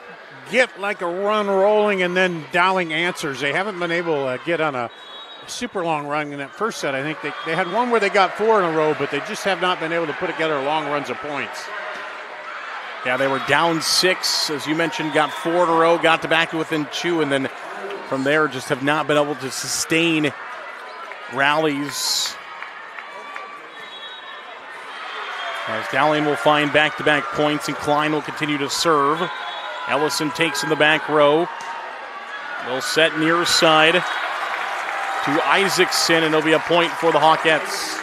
get like a run rolling and then Dowling answers. They haven't been able to get on a super long run in that first set. I think they had one where they got 4 in a row, but they just have not been able to put together long runs of points. Yeah, they were down 6, as you mentioned, got 4 in a row, got to back within 2, and then from there just have not been able to sustain rallies. As Dowling will find back-to-back points, and Klein will continue to serve. Ellison takes in the back row. They'll set near side to Isaacson, and it'll be a point for the Hawkettes.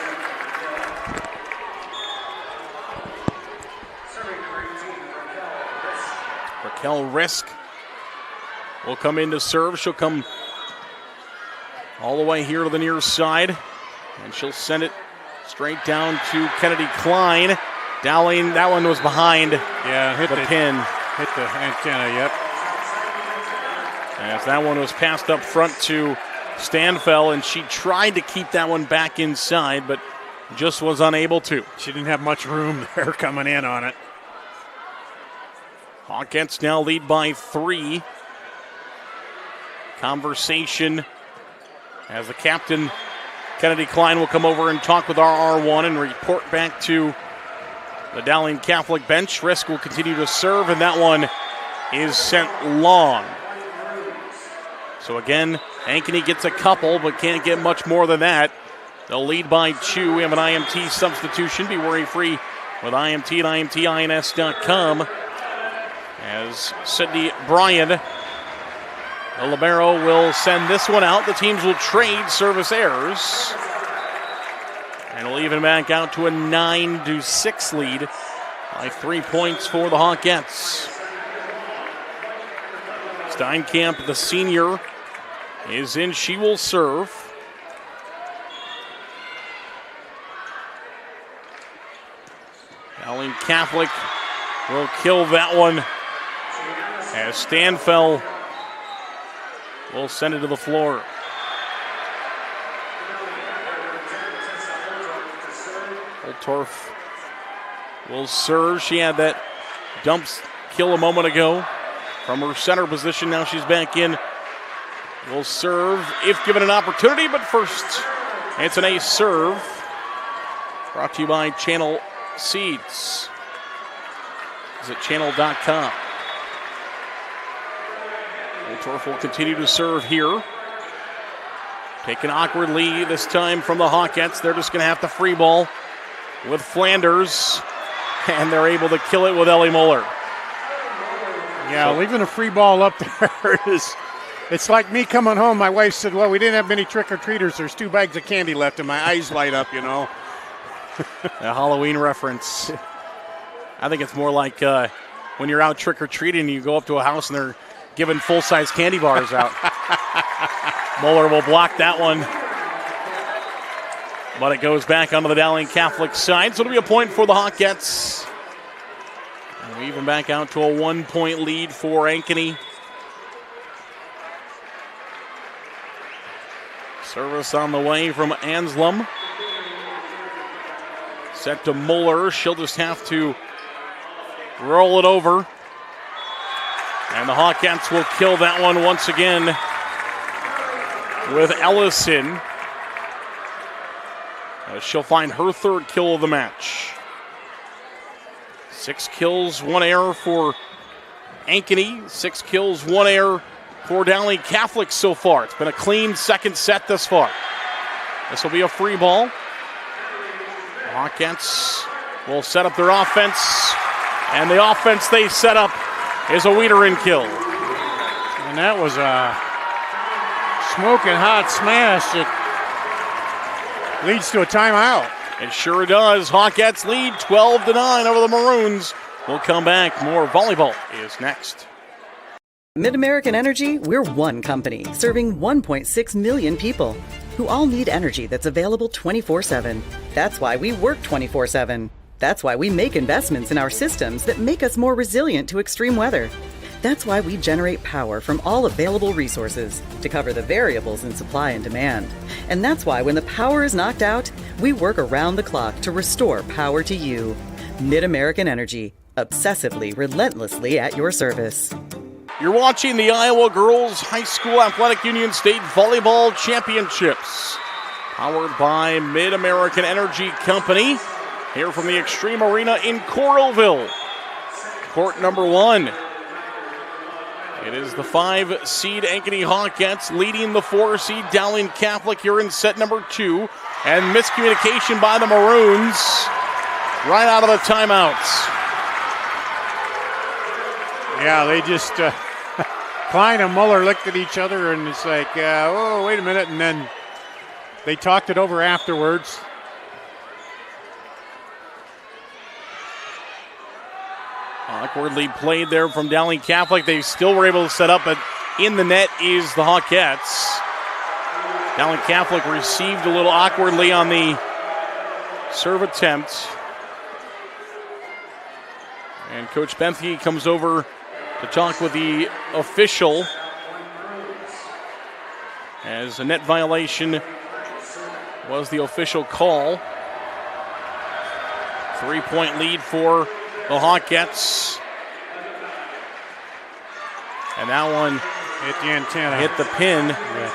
Raquel Risk will come in to serve. She'll come all the way here to the near side, and she'll send it straight down to Kennedy Klein. Dowling, that one was behind hit the pin. Hit the antenna, yep. As that one was passed up front to Stanfell, and she tried to keep that one back inside, but just was unable to. She didn't have much room there coming in on it. Hawkettes now lead by 3. Conversation as the captain, Kennedy Klein, will come over and talk with our R1 and report back to the Dowling Catholic bench. Risk will continue to serve, and that one is sent long. So again, Ankeny gets a couple, but can't get much more than that. They'll lead by 2. We have an IMT substitution. Be worry-free with IMT at IMTINS.com. As Sydney Bryan, the libero, will send this one out. The teams will trade service errors. And we'll even back out to a 9-6 lead by 3 points for the Hawkettes. Steinkamp, the senior, is in. She will serve. Dowling Catholic will kill that one as Stanfell will send it to the floor. Oltorf will serve. She had that dump kill a moment ago from her center position. Now she's back in. Will serve if given an opportunity, but first it's an ace serve. Brought to you by Channel Seeds. Visit channel.com. Oltorf will continue to serve here. Taken awkwardly this time from the Hawkettes. They're just going to have to free ball with Flanders, and they're able to kill it with Ellie Muller. Yeah, leaving a free ball up there it's like me coming home. My wife said, well, we didn't have many trick-or-treaters. There's 2 bags of candy left, and my eyes light up, you know. A Halloween reference. I think it's more like when you're out trick-or-treating, you go up to a house and they're giving full-size candy bars out. Muller will block that one. But it goes back onto the Dowling Catholic side, so it'll be a point for the Hawkettes. And we even back out to a 1-point lead for Ankeny. Service on the way from Anslem. Set to Muller. She'll just have to roll it over. And the Hawkettes will kill that one once again with Ellison. She'll find her 3rd kill of the match. 6 kills, 1 error for Ankeny. 6 kills, 1 error for Dowling Catholic so far. It's been a clean second set thus far. This will be a free ball. The Hawkettes will set up their offense. And the offense they set up is a Wiederin kill. And that was a smoking hot smash that leads to a timeout. It sure does. Hawkettes lead 12-9 over the Maroons. We'll come back. More volleyball is next. Mid-American Energy, we're one company serving 1.6 million people who all need energy that's available 24/7. That's why we work 24/7. That's why we make investments in our systems that make us more resilient to extreme weather. That's why we generate power from all available resources to cover the variables in supply and demand. And that's why when the power is knocked out, we work around the clock to restore power to you. Mid-American Energy, obsessively, relentlessly at your service. You're watching the Iowa Girls High School Athletic Union State Volleyball Championships, powered by Mid-American Energy Company, here from the Extreme Arena in Coralville. Court number 1. It is the 5-seed Ankeny Hawkettes leading the 4-seed Dowling Catholic here in set number 2. And miscommunication by the Maroons right out of the timeouts. Yeah, they just, Klein and Muller looked at each other and it's like, oh, wait a minute. And then they talked it over afterwards. Awkwardly played there from Dowling Catholic. They still were able to set up, but in the net is the Hawkettes. Dowling Catholic received a little awkwardly on the serve attempt. And Coach Bentke comes over to talk with the official as a net violation was the official call. 3-point lead for the Hawkettes. And that one hit the antenna. Hit the pin. Yeah.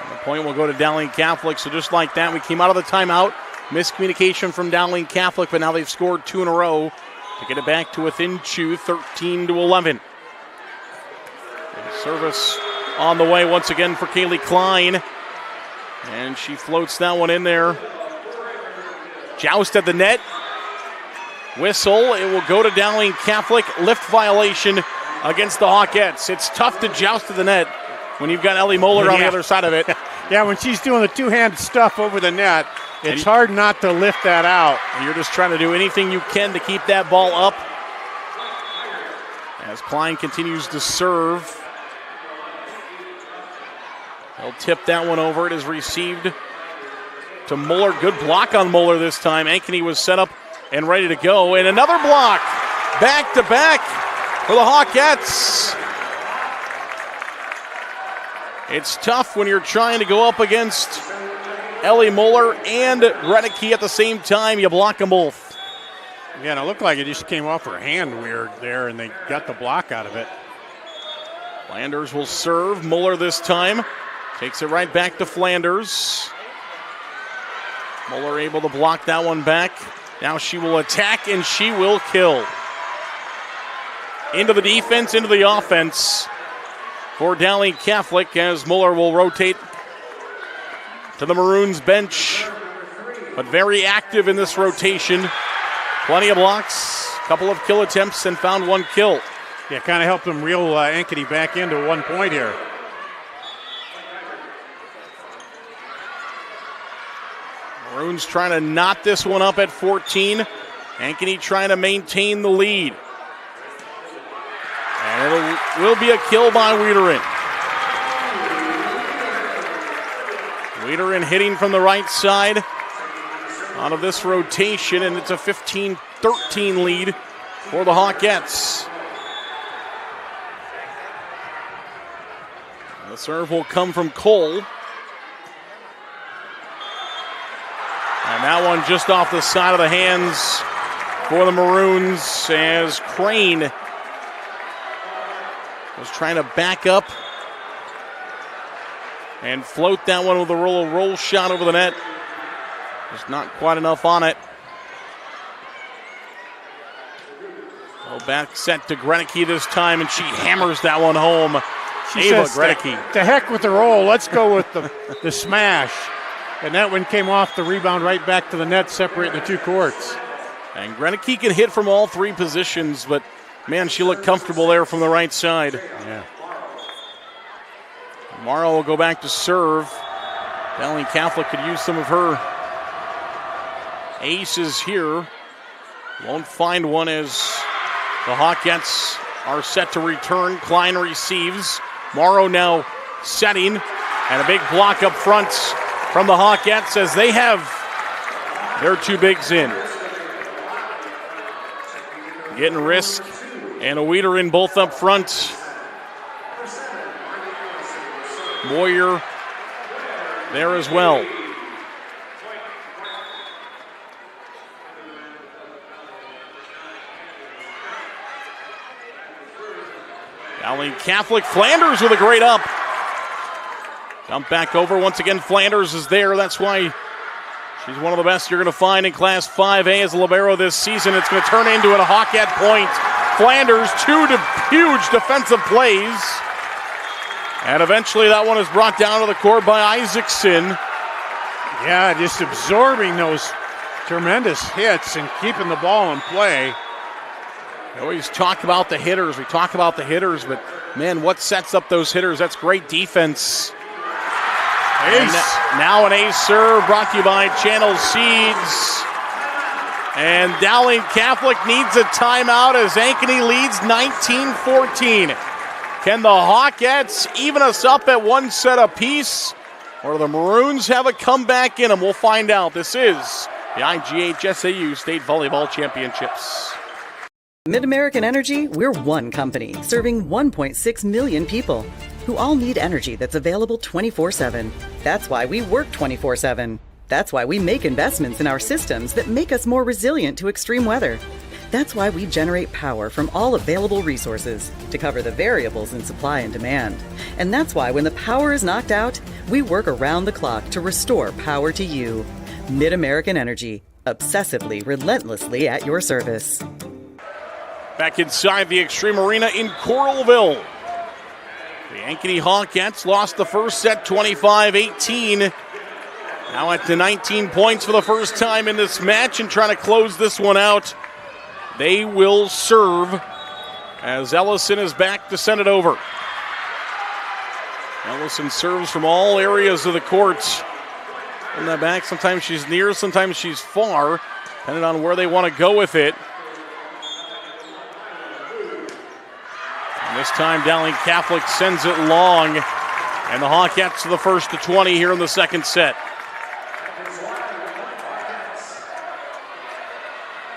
And the point will go to Dowling Catholic. So just like that, we came out of the timeout. Miscommunication from Dowling Catholic, but now they've scored 2 in a row to get it back to within 2, 13-11. Service on the way once again for Kaylee Klein. And she floats that one in there. Joust at the net. Whistle. It will go to Dowling Catholic. Lift violation against the Hawkettes. It's tough to joust to the net when you've got Ellie Moeller on the other side of it. Yeah, when she's doing the two-hand stuff over the net, it's hard not to lift that out. And you're just trying to do anything you can to keep that ball up. As Klein continues to serve. He'll tip that one over. It is received to Mueller. Good block on Mueller this time. Ankeny was set up and ready to go. And another block. Back to back for the Hawkettes. It's tough when you're trying to go up against Ellie Mueller and Redicke at the same time. You block them both. Yeah, and it looked like it just came off her hand weird there, and they got the block out of it. Flanders will serve. Mueller this time. Takes it right back to Flanders. Mueller able to block that one back. Now she will attack, and she will kill. Into the defense, into the offense for Dowling Catholic as Mueller will rotate to the Maroons bench. But very active in this rotation. Plenty of blocks, couple of kill attempts, and found one kill. Yeah, kind of helped them reel Ankeny back into 1 point here. Maroons trying to knot this one up at 14. Ankeny trying to maintain the lead. And it will be a kill by Wiederin. Wiederin hitting from the right side out of this rotation, and it's a 15-13 lead for the Hawkettes. The serve will come from Cole. And that one just off the side of the hands for the Maroons as Crane was trying to back up and float that one with a roll shot over the net. Just not quite enough on it. Oh, back set to Redicke this time, and she hammers that one home. She Ava says, Redicke. to heck with the roll. Let's go with the smash. And that one came off the rebound right back to the net, separating the two courts. And Redicke can hit from all three positions, but man, she looked comfortable there from the right side. Yeah. Morrow will go back to serve. Dowling Catholic could use some of her aces here. Won't find one as the Hawkettes are set to return. Klein receives. Morrow now setting. And a big block up front from the Hawkettes as they have their two bigs in. Getting risk And a Weeder in both up front. Moyer there as well. Dowling Catholic, Flanders with a great up. Dump back over. Once again, Flanders is there. That's why she's one of the best you're going to find in Class 5A as a libero this season. It's going to turn into a Hawkette point. Flanders, huge defensive plays. And eventually that one is brought down to the court by Isaacson. Yeah, just absorbing those tremendous hits and keeping the ball in play. We always talk about the hitters. We talk about the hitters, but man, what sets up those hitters? That's great defense. Ace. Now an ace serve brought to you by Channel Seeds. And Dowling Catholic needs a timeout as Ankeny leads 19-14. Can the Hawkettes even us up at one set apiece? Or do the Maroons have a comeback in them? We'll find out. This is the IGHSAU State Volleyball Championships. Mid-American Energy, we're one company serving 1.6 million people who all need energy that's available 24/7. That's why we work 24/7. That's why we make investments in our systems that make us more resilient to extreme weather. That's why we generate power from all available resources to cover the variables in supply and demand. And that's why when the power is knocked out, we work around the clock to restore power to you. Mid-American Energy, obsessively, relentlessly at your service. Back inside the Extreme Arena in Coralville. The Ankeny Hawkettes lost the first set 25-18. Now at the 19 points for the first time in this match and trying to close this one out. They will serve as Ellison is back to send it over. Ellison serves from all areas of the court. In the back, sometimes she's near, sometimes she's far, depending on where they want to go with it. And this time, Dowling Catholic sends it long, and the Hawkettes to the first to 20 here in the second set.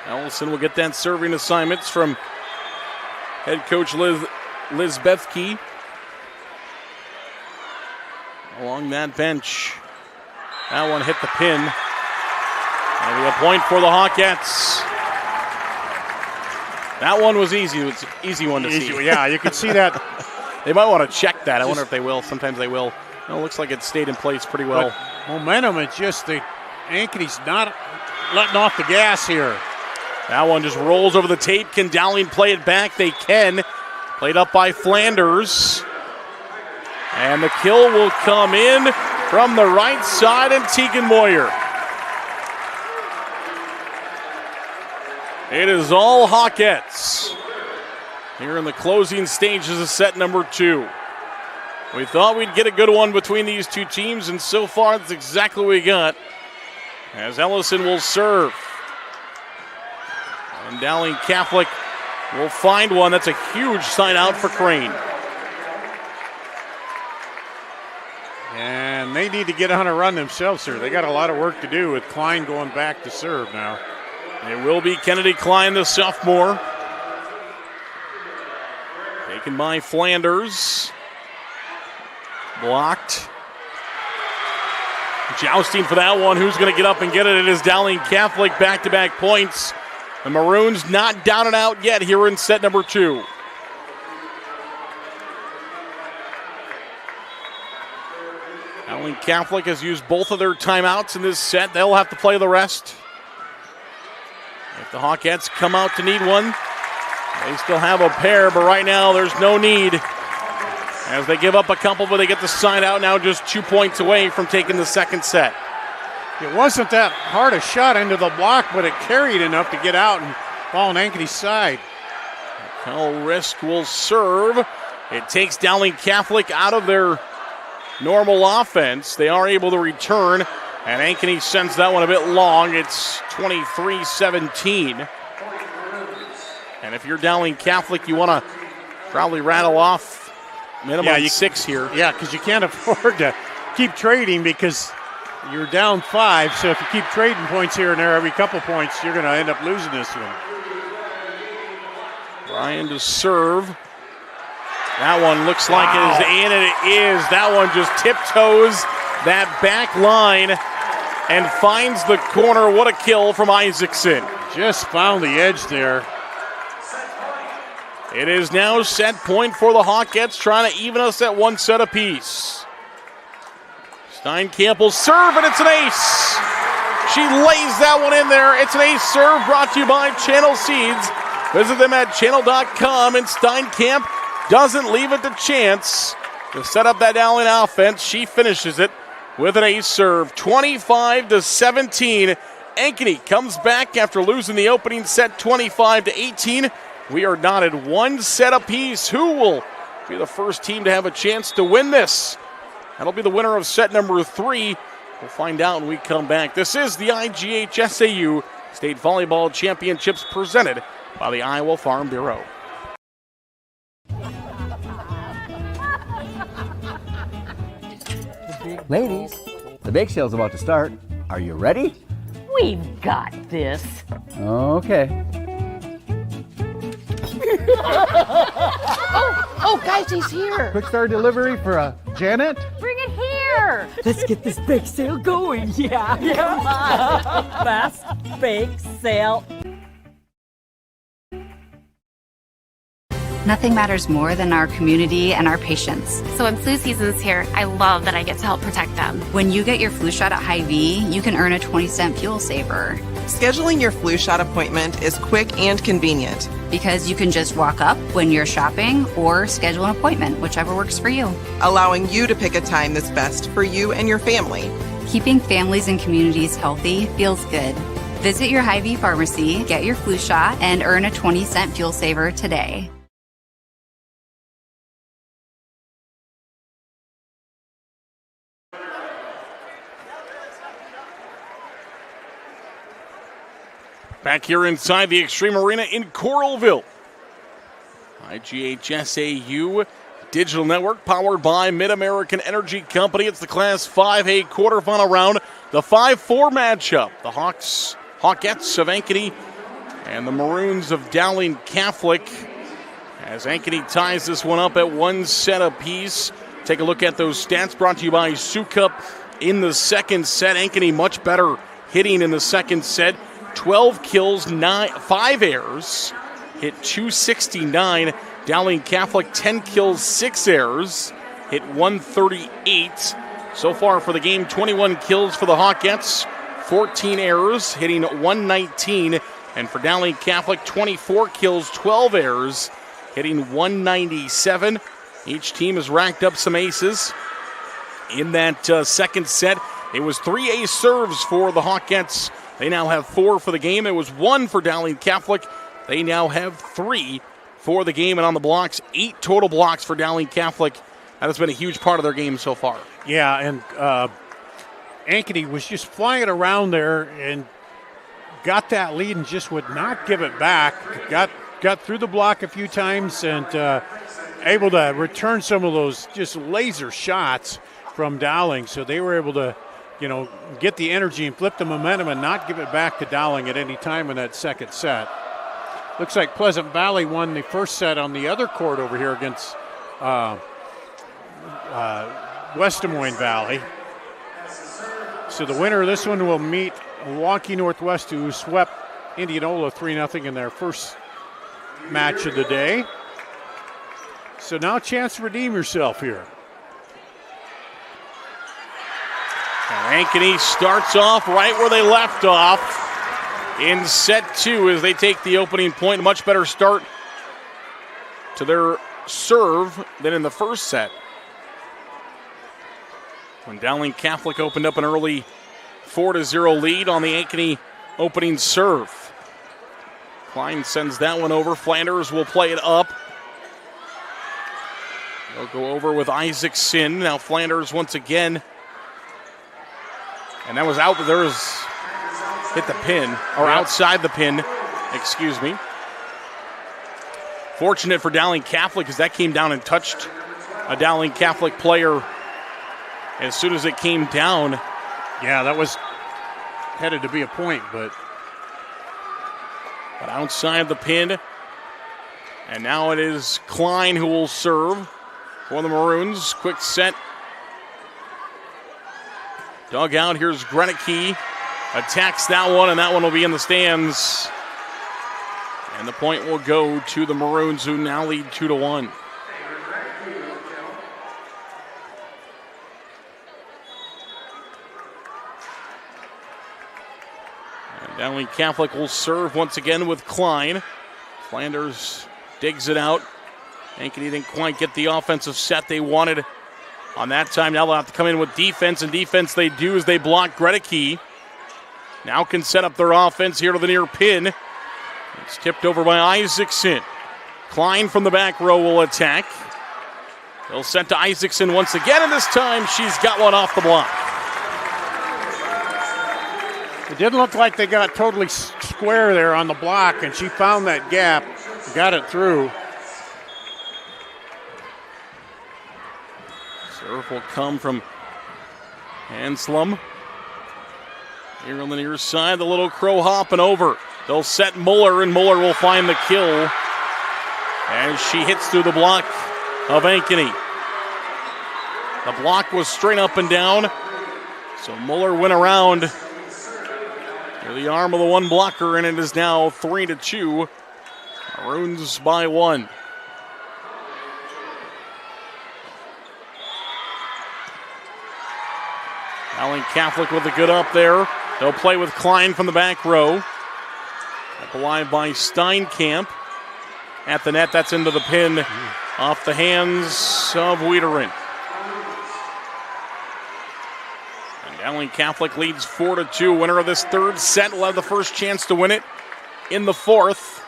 Ellison will get that serving assignments from head coach Liz Bethke. Along that bench. That one hit the pin. That'll be a point for the Hawkettes. That one was easy. It's an easy one to see. Yeah, you can see that. They might want to check that. I wonder if they will. Sometimes they will. No, it looks like it stayed in place pretty well. But momentum, it's just the Ankeny's not letting off the gas here. That one just rolls over the tape. Can Dowling play it back? They can. Played up by Flanders. And the kill will come in from the right side, and Tegan Moyer. It is all Hawkettes here in the closing stages of set number 2. We thought we'd get a good one between these two teams, and so far that's exactly what we got. As Ellison will serve. And Dowling Catholic will find one. That's a huge sign out for Crane. And they need to get on a run themselves here. They got a lot of work to do with Klein going back to serve now. It will be Kennedy Klein, the sophomore. Taken by Flanders. Blocked. Jousting for that one. Who's going to get up and get it? It is Dowling Catholic, back-to-back points. The Maroons not down and out yet here in set number 2. Dowling Catholic has used both of their timeouts in this set. They'll have to play the rest. If the Hawkettes come out to need one, they still have a pair, but right now there's no need. As they give up a couple, but they get the side out now, just 2 points away from taking the second set. It wasn't that hard a shot into the block, but it carried enough to get out and fall on Ankeny's side. Cal Risk will serve. It takes Dowling Catholic out of their normal offense. They are able to return, and Ankeny sends that one a bit long. It's 23-17. And if you're Dowling Catholic, you want to probably rattle off minimum 6 here. Yeah, because you can't afford to keep trading because you're down 5. So if you keep trading points here and there every couple points, you're going to end up losing this one. Trying to serve. That one looks like it is in, and it is. That one just tiptoes that back line and finds the corner. What a kill from Isaacson. Just found the edge there. It is now set point for the Hawkettes, trying to even us at 1 set apiece. Steinkamp will serve, and it's an ace. She lays that one in there. It's an ace serve brought to you by Channel Seeds. Visit them at channel.com, and Steinkamp doesn't leave it to chance to set up that Dowling offense. She finishes it with an ace serve. 25-17. Ankeny comes back after losing the opening set 25-18. We are knotted 1 set apiece. Who will be the first team to have a chance to win this? That'll be the winner of set number 3. We'll find out when we come back. This is the IGHSAU State Volleyball Championships presented by the Iowa Farm Bureau. Ladies, the bake sale's about to start. Are you ready? We've got this. Okay. Oh, guys, he's here. Quick start delivery for Janet. Bring it here. Let's get this bake sale going. Yeah. Come on. Best bake sale. Nothing matters more than our community and our patients. So when flu season's here, I love that I get to help protect them. When you get your flu shot at Hy-Vee, you can earn a 20-cent fuel saver. Scheduling your flu shot appointment is quick and convenient. Because you can just walk up when you're shopping or schedule an appointment, whichever works for you. Allowing you to pick a time that's best for you and your family. Keeping families and communities healthy feels good. Visit your Hy-Vee pharmacy, get your flu shot, and earn a 20-cent fuel saver today. Back here inside the Extreme Arena in Coralville. IGHSAU Digital Network powered by Mid-American Energy Company. It's the Class 5A quarterfinal round. The 5-4 matchup. The Hawkettes of Ankeny and the Maroons of Dowling Catholic. As Ankeny ties this one up at 1 set apiece. Take a look at those stats brought to you by Sukup in the second set. Ankeny much better hitting in the second set. 12 kills, 5 errors, hit 269. Dowling Catholic, 10 kills, 6 errors, hit 138. So far for the game, 21 kills for the Hawkettes, 14 errors, hitting 119. And for Dowling Catholic, 24 kills, 12 errors, hitting 197. Each team has racked up some aces. In that second set, it was 3 ace serves for the Hawkettes. They now have 4 for the game. It was 1 for Dowling Catholic. They now have 3 for the game. And on the blocks, 8 total blocks for Dowling Catholic. That has been a huge part of their game so far. Yeah, and Ankeny was just flying it around there and got that lead and just would not give it back. Got through the block a few times and able to return some of those just laser shots from Dowling. So they were able to get the energy and flip the momentum and not give it back to Dowling at any time in that second set. Looks like Pleasant Valley won the first set on the other court over here against West Des Moines Valley. So the winner of this one will meet Milwaukee Northwest, who swept Indianola 3-0 in their first match of the day. So now a chance to redeem yourself here. And Ankeny starts off right where they left off in set 2 as they take the opening point. A much better start to their serve than in the first set, when Dowling Catholic opened up an early 4-0 lead on the Ankeny opening serve. Klein sends that one over. Flanders will play it up. They'll go over with Isaacson. Now Flanders once again. And that was out. There's hit the pin, or outside the pin, excuse me. Fortunate for Dowling Catholic, because that came down and touched a Dowling Catholic player as soon as it came down. Yeah, that was headed to be a point, but outside the pin. And now it is Klein who will serve for the Maroons. Quick set. Dug out. Here's Greneke. Attacks that one, and that one will be in the stands. And the point will go to the Maroons, who now lead 2-1. And Dowling Catholic will serve once again with Klein. Flanders digs it out. Ankeny didn't quite get the offensive set they wanted on that time. Now they'll have to come in with defense, and defense they do as they block Greneke. Now can set up their offense here to the near pin. It's tipped over by Isaacson. Klein from the back row will attack. They'll send to Isaacson once again, and this time she's got one off the block. It didn't look like they got totally square there on the block, and she found that gap, got it through. Serve will come from Hanslem. Here on the near side, the little crow hopping over. They'll set Muller, and Muller will find the kill as she hits through the block of Ankeny. The block was straight up and down, so Muller went around to the arm of the one blocker, and it is now 3-2. Maroons by 1. Dowling Catholic with a good up there. They'll play with Klein from the back row. Up alive by Steinkamp. At the net, that's into the pin off the hands of Wiederin. And Dowling Catholic leads 4-2. Winner of this third set will have the first chance to win it in the fourth.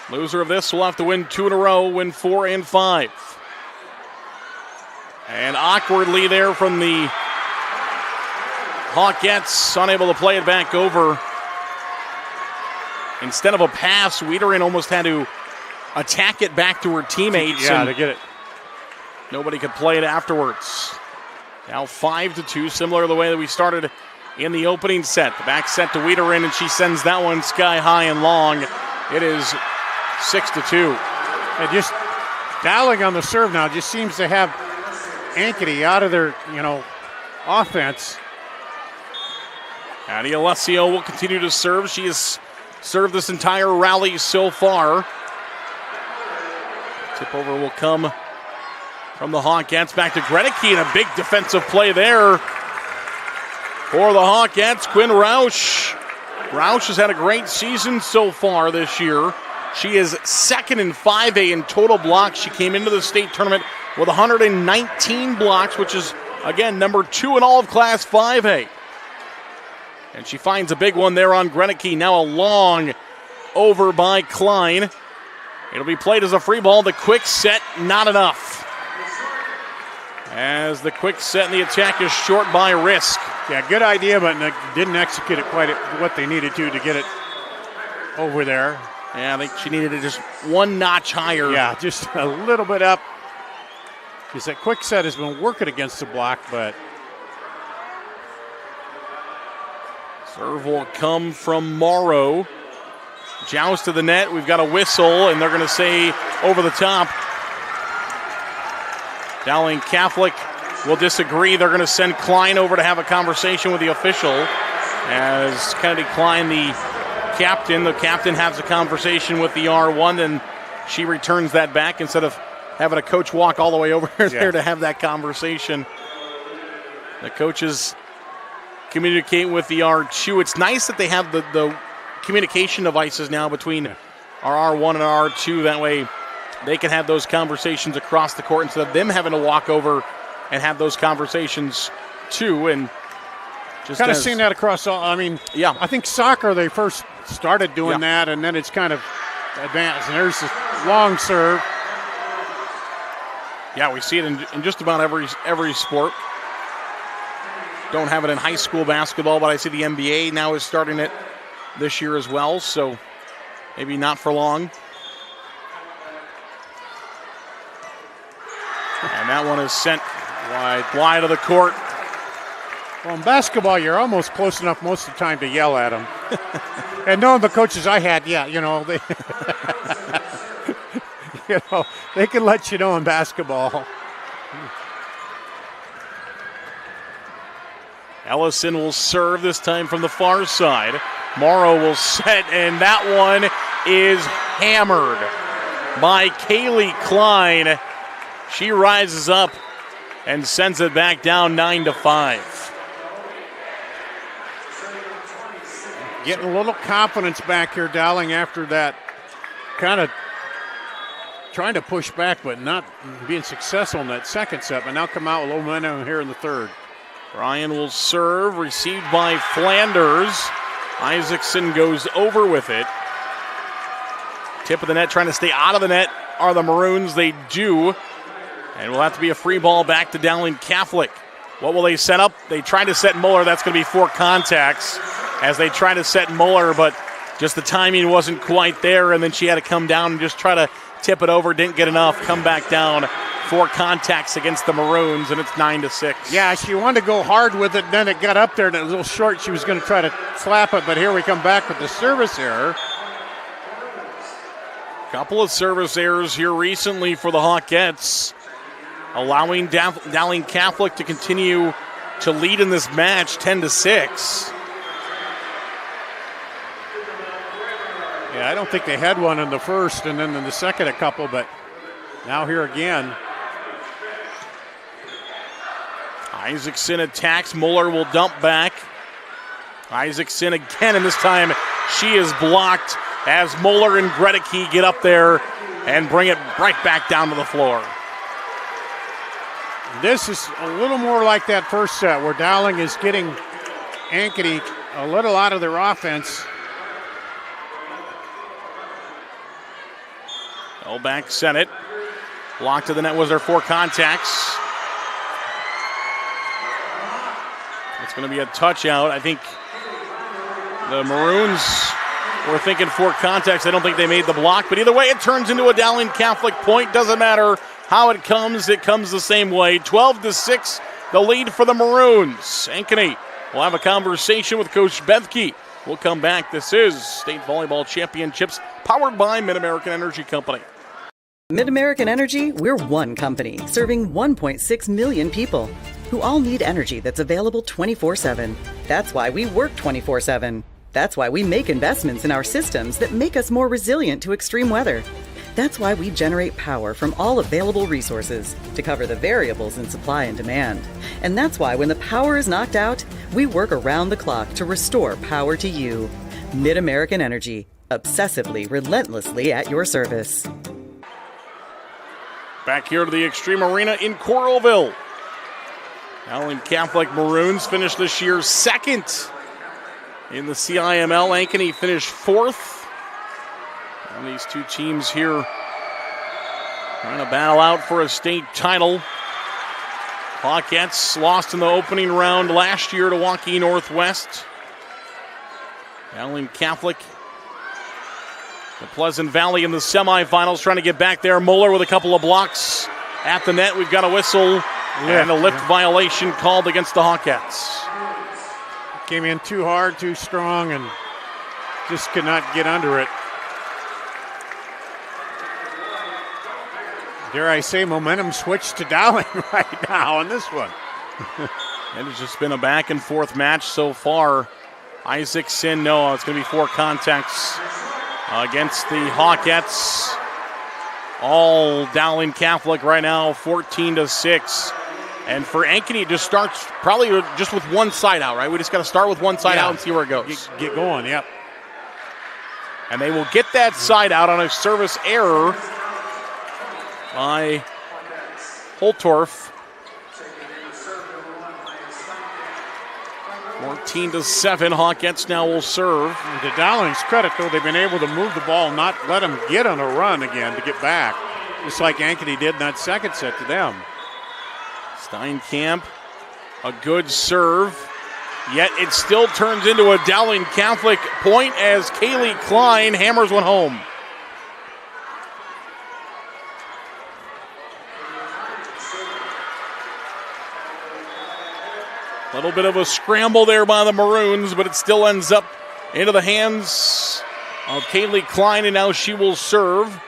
Loser of this will have to win 2 in a row, win 4 and 5. And awkwardly there from the Hawkettes, unable to play it back over. Instead of a pass, Wiederin almost had to attack it back to her teammates. Yeah, to get it. Nobody could play it afterwards. Now 5-2, similar to the way that we started in the opening set. The back set to Wiederin, and she sends that one sky high and long. It is 6-2. And just Dowling on the serve now just seems to have Ankeny out of their, offense. IGHSAU will continue to serve. She has served this entire rally so far. Tip over will come from the Hawkettes. Back to Greneke, and a big defensive play there for the Hawkettes. Quinn Rausch. Rausch has had a great season so far this year. She is second in 5A in total blocks. She came into the state tournament with 119 blocks, which is, again, number 2 in all of Class 5A. And she finds a big one there on Greneke. Now a long over by Klein. It'll be played as a free ball. The quick set, not enough. As the quick set and the attack is short by Risk. Yeah, good idea, but didn't execute it quite what they needed to get it over there. Yeah, I think she needed it just one notch higher. Yeah, just a little bit up. Because that quick set has been working against the block, but... Serve will come from Morrow. Joust to the net. We've got a whistle, and they're going to say over the top. Dowling Catholic will disagree. They're going to send Klein over to have a conversation with the official. As Kennedy Klein, the captain has a conversation with the R1, and she returns that back instead of having a coach walk all the way over there to have that conversation. The coaches communicate with the R2. It's nice that they have the communication devices now between our R1 and our R2. That way they can have those conversations across the court instead of them having to walk over and have those conversations too. And just kind of seen that across all. I mean, yeah, I think soccer they first started doing that, and then it's kind of advanced. And there's this long serve. Yeah, we see it in just about every sport. Don't have it in high school basketball, but I see the NBA now is starting it this year as well, so maybe not for long. And that one is sent wide of the court. Well, in basketball, you're almost close enough most of the time to yell at them. And knowing the coaches I had, they You know, they can let you know in basketball. Ellison will serve this time from the far side. Morrow will set, and that one is hammered by Kaylee Klein. She rises up and sends it back down 9-5. Getting a little confidence back here, Dowling, after that kind of trying to push back but not being successful in that second set, but now come out with a little momentum here in the third. Ryan will serve, received by Flanders. Isaacson goes over with it. Tip of the net, trying to stay out of the net are the Maroons. They do. And will have to be a free ball back to Dowling Catholic. What will they set up? They try to set Muller. That's going to be 4 contacts as they try to set Muller, but just the timing wasn't quite there, and then she had to come down and just try to tip it over. Didn't get enough. Come back down. 4 contacts against the Maroons, and it's 9-6. Yeah, she wanted to go hard with it, and then it got up there, and it was a little short. She was going to try to slap it, but here we come back with the service error. Couple of service errors here recently for the Hawkettes, allowing Dowling Catholic to continue to lead in this match 10-6. Yeah, I don't think they had one in the first, and then in the second a couple, but now here again. Isaacson attacks. Muller will dump back. Isaacson again, and this time she is blocked as Muller and Gredeke get up there and bring it right back down to the floor. This is a little more like that first set where Dowling is getting Ankeny a little out of their offense. Back sent it. Blocked to the net was their 4 contacts. It's going to be a touch out. I think the Maroons were thinking 4 contacts. I don't think they made the block, but either way, it turns into a Dowling Catholic point. Doesn't matter how it comes the same way. 12-6, the lead for the Maroons. Ankeny will have a conversation with Coach Bethke. We'll come back. This is State Volleyball Championships, powered by Mid-American Energy Company. Mid-American Energy, we're one company serving 1.6 million people who all need energy that's available 24/7. That's why we work 24/7. That's why we make investments in our systems that make us more resilient to extreme weather. That's why we generate power from all available resources to cover the variables in supply and demand. And that's why when the power is knocked out, we work around the clock to restore power to you. Mid-American Energy, obsessively, relentlessly at your service. Back here to the Extreme Arena in Coralville. Dowling Catholic Maroons finished this year 2nd in the CIML. Ankeny finished 4th. And these two teams here trying to battle out for a state title. Hawkettes lost in the opening round last year to Waukee Northwest. Dowling Catholic, the Pleasant Valley in the semifinals, trying to get back there. Muller with a couple of blocks at the net. We've got a whistle and a lift violation called against the Hawkettes. Came in too hard, too strong, and just could not get under it. Dare I say, momentum switched to Dowling right now on this one. It has just been a back and forth match so far. Isaacson, no, it's going to be 4 contacts against the Hawkettes. All Dowling Catholic right now, 14-6. And for Ankeny, it just starts probably just with one side out, right? We just got to start with one side out and see where it goes. Get going, yep. And they will get that side out on a service error by Holtorf. 14-7, Hawkettes now will serve. And to Dowling's credit, though, they've been able to move the ball, not let them get on a run again to get back, just like Ankeny did in that second set to them. Steinkamp, a good serve, yet it still turns into a Dowling Catholic point as Kaylee Klein hammers one home. A little bit of a scramble there by the Maroons, but it still ends up into the hands of Kaylee Klein, and now she will serve.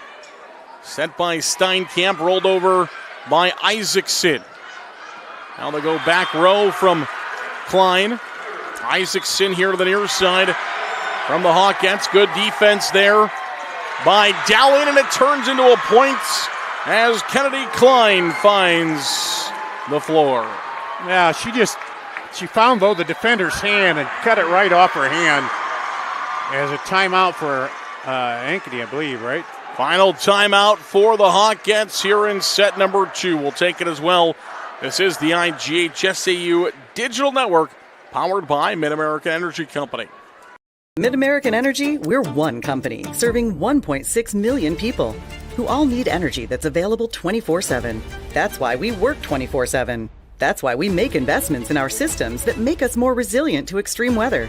Set by Steinkamp, rolled over by Isaacson. Now they go back row from Klein. Isaacson here to the near side from the Hawkettes. Good defense there by Dowling, and it turns into a point as Kennedy Klein finds the floor. Yeah, she found, though, the defender's hand and cut it right off her hand as a timeout for Ankeny, I believe, right? Final timeout for the Hawkettes here in set number 2. We'll take it as well. This is the IGHSAU Digital Network, powered by Mid-American Energy Company. Mid-American Energy, we're one company serving 1.6 million people who all need energy that's available 24/7. That's why we work 24/7. That's why we make investments in our systems that make us more resilient to extreme weather.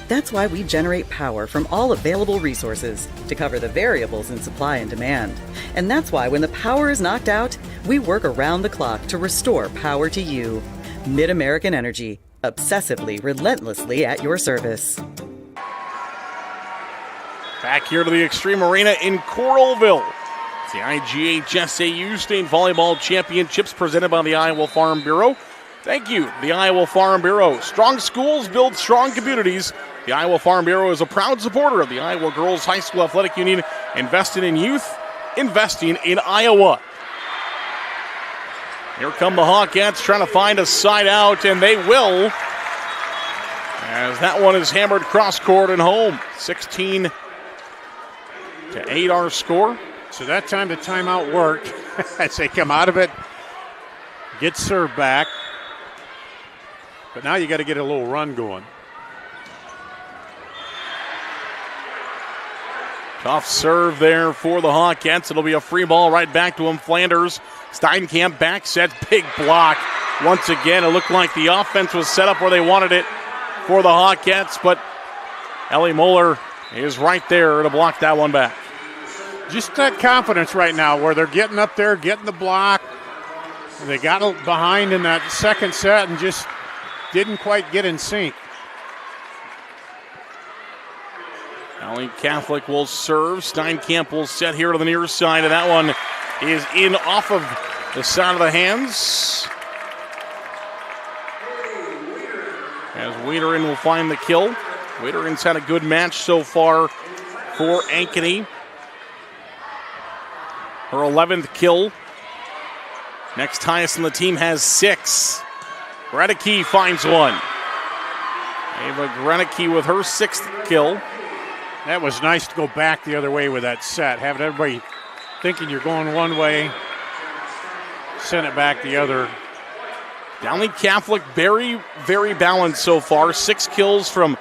That's why we generate power from all available resources to cover the variables in supply and demand. And that's why when the power is knocked out, we work around the clock to restore power to you. Mid-American Energy, obsessively, relentlessly at your service. Back here to the Extreme Arena in Coralville. It's the IGHSAU State Volleyball Championships presented by the Iowa Farm Bureau. Thank you, the Iowa Farm Bureau. Strong schools build strong communities. The Iowa Farm Bureau is a proud supporter of the Iowa Girls High School Athletic Union, investing in youth, investing in Iowa. Here come the Hawkettes trying to find a side out, and they will, as that one is hammered cross court and home. 16-8 our score. So that time the timeout worked as they come out of it, get served back. But now you got to get a little run going. Tough serve there for the Hawkettes. It'll be a free ball right back to him. Flanders. Steinkamp back sets. Big block. Once again, it looked like the offense was set up where they wanted it for the Hawkettes, but Ellie Moeller is right there to block that one back. Just that confidence right now where they're getting up there, getting the block. They got behind in that second set and just didn't quite get in sync. Dowling Catholic will serve. Steinkamp will set here to the near side, and that one is in off of the side of the hands. As Wiederin will find the kill. Wiederin's had a good match so far for Ankeny. Her 11th kill. Next highest on the team has 6. Gredicke finds one. Ava Gredicke with her 6th kill. That was nice to go back the other way with that set. Having everybody thinking you're going one way, send it back the other. Dowling Catholic very, very balanced so far. 6 kills from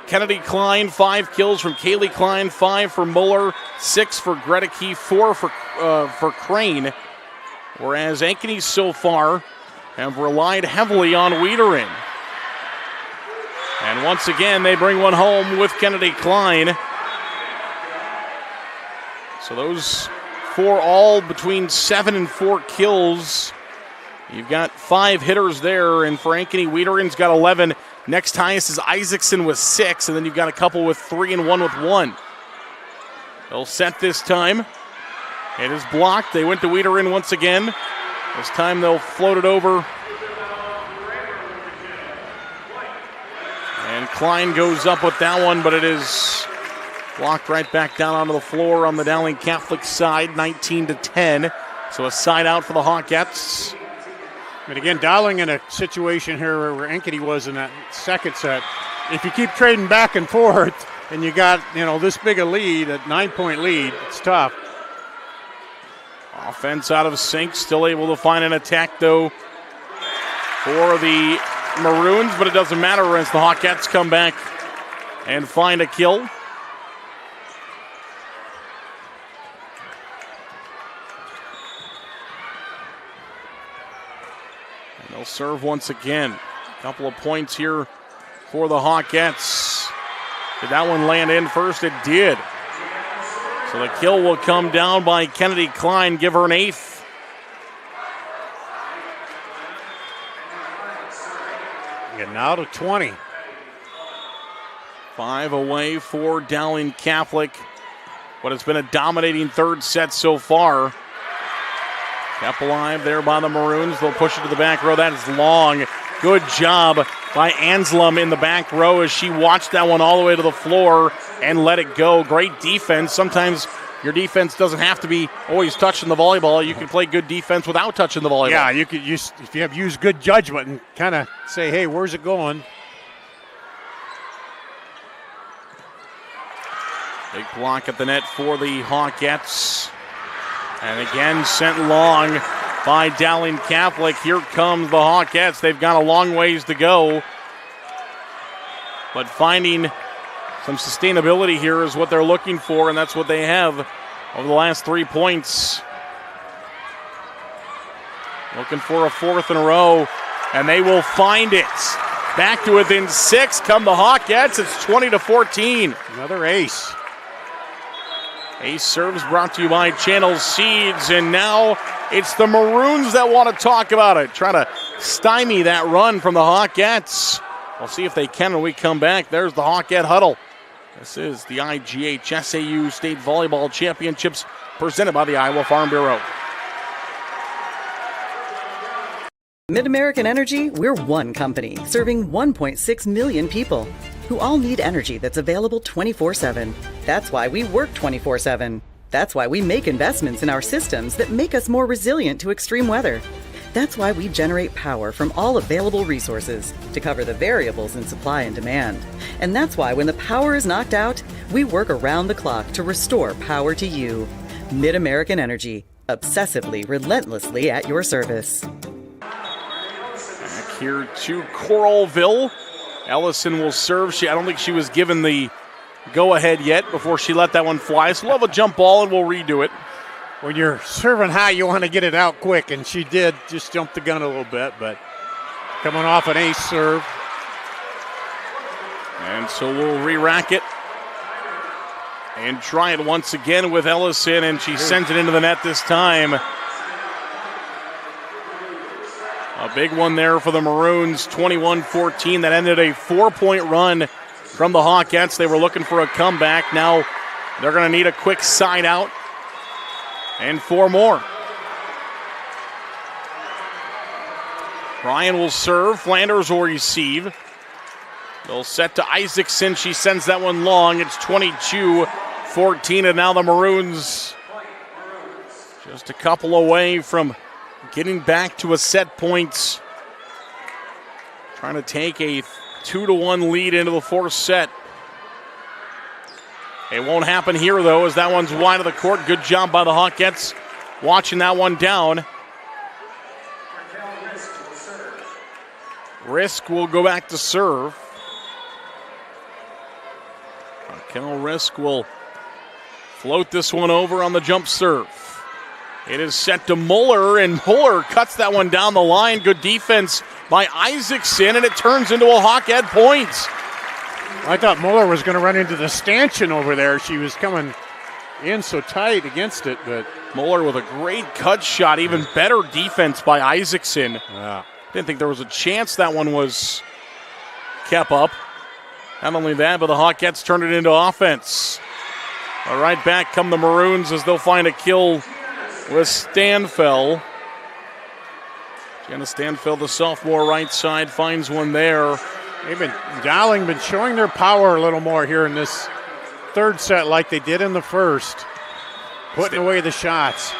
Kennedy Klein, 5 kills from Kaylee Klein, 5 for Muller, 6 for Gredicke, 4 for Crane. Whereas Ankeny so far have relied heavily on Wiederin. And once again, they bring one home with Kennedy Klein. So those 4 all between 7 and 4 kills. You've got 5 hitters there, and for Ankeny, Wiederin's got 11. Next highest is Isaacson with 6, and then you've got a couple with 3 and 1 with 1. They'll set this time. It is blocked. They went to Wiederin once again. This time they'll float it over. And Klein goes up with that one, but it is blocked right back down onto the floor on the Dowling Catholic side, 19-10. So a side out for the Hawkettes. But again, Dowling in a situation here where Ankeny was in that second set. If you keep trading back and forth and you got, this big a lead, a 9-point lead, it's tough. Offense out of sync, still able to find an attack, though, for the Maroons, but it doesn't matter as the Hawkettes come back and find a kill. And they'll serve once again. A couple of points here for the Hawkettes. Did that one land in first? It did. So the kill will come down by Kennedy Klein, give her an 8th. And now to 20. 5 away for Dowling Catholic. what has been a dominating third set so far. Kept alive there by the Maroons. They'll push it to the back row. That is long. Good job by Anslem in the back row as she watched that one all the way to the floor and let it go. Great defense. Sometimes your defense doesn't have to be always touching the volleyball. You can play good defense without touching the volleyball. Yeah, you could use, if you have used good judgment and kind of say, hey, where's it going? Big block at the net for the Hawkettes. And again, sent long by Dowling Catholic. Here comes the Hawkettes. They've got a long ways to go. But finding some sustainability here is what they're looking for, and that's what they have over the last 3 points. Looking for a fourth in a row, and they will find it. Back to within 6 come the Hawkettes. It's 20-14. Another ace. Ace serves brought to you by Channel Seeds, and now it's the Maroons that want to talk about it, trying to stymie that run from the Hawkettes. We'll see if they can when we come back. There's the Hawkette huddle. This is the IGHSAU State Volleyball Championships presented by the Iowa Farm Bureau. Mid-American Energy, we're one company serving 1.6 million people who all need energy that's available 24/7. That's why we work 24/7. That's why we make investments in our systems that make us more resilient to extreme weather. That's why we generate power from all available resources to cover the variables in supply and demand. And that's why when the power is knocked out, we work around the clock to restore power to you. Mid-American Energy, obsessively, relentlessly at your service. Back here to Coralville. Ellison will serve. I don't think she was given the go-ahead yet before she let that one fly. So we'll have a jump ball and we'll redo it. When you're serving high, you want to get it out quick, and she did just jump the gun a little bit, but coming off an ace serve. And so we'll re-rack it and try it once again with Ellison, and she sends it into the net this time. A big one there for the Maroons, 21-14. That ended a 4-point run from the Hawkettes. They were looking for a comeback. Now they're going to need a quick side out and 4 more. Ryan will serve. Flanders will receive. They'll set to Isaacson. She sends that one long. It's 22-14, and now the Maroons just a couple away from getting back to a set point. Trying to take a 2-1 lead into the fourth set. It won't happen here, though, as that one's wide of the court. Good job by the Hawkettes watching that one down. Risk will go back to serve. Raquel Risk will float this one over on the jump serve. It is set to Muller, and Muller cuts that one down the line. Good defense by Isaacson, and it turns into a Hawkette point. I thought Muller was going to run into the stanchion over there. She was coming in so tight against it, but Muller with a great cut shot. Even better defense by Isaacson. Yeah. Didn't think there was a chance that one was kept up. Not only that, but the Hawkettes turned it into offense. All right, back come the Maroons as they'll find a kill with Stanfell. Jenna Stanfell, the sophomore right side, finds one there. Dowling been showing their power a little more here in this third set like they did in the first. Putting away the shots.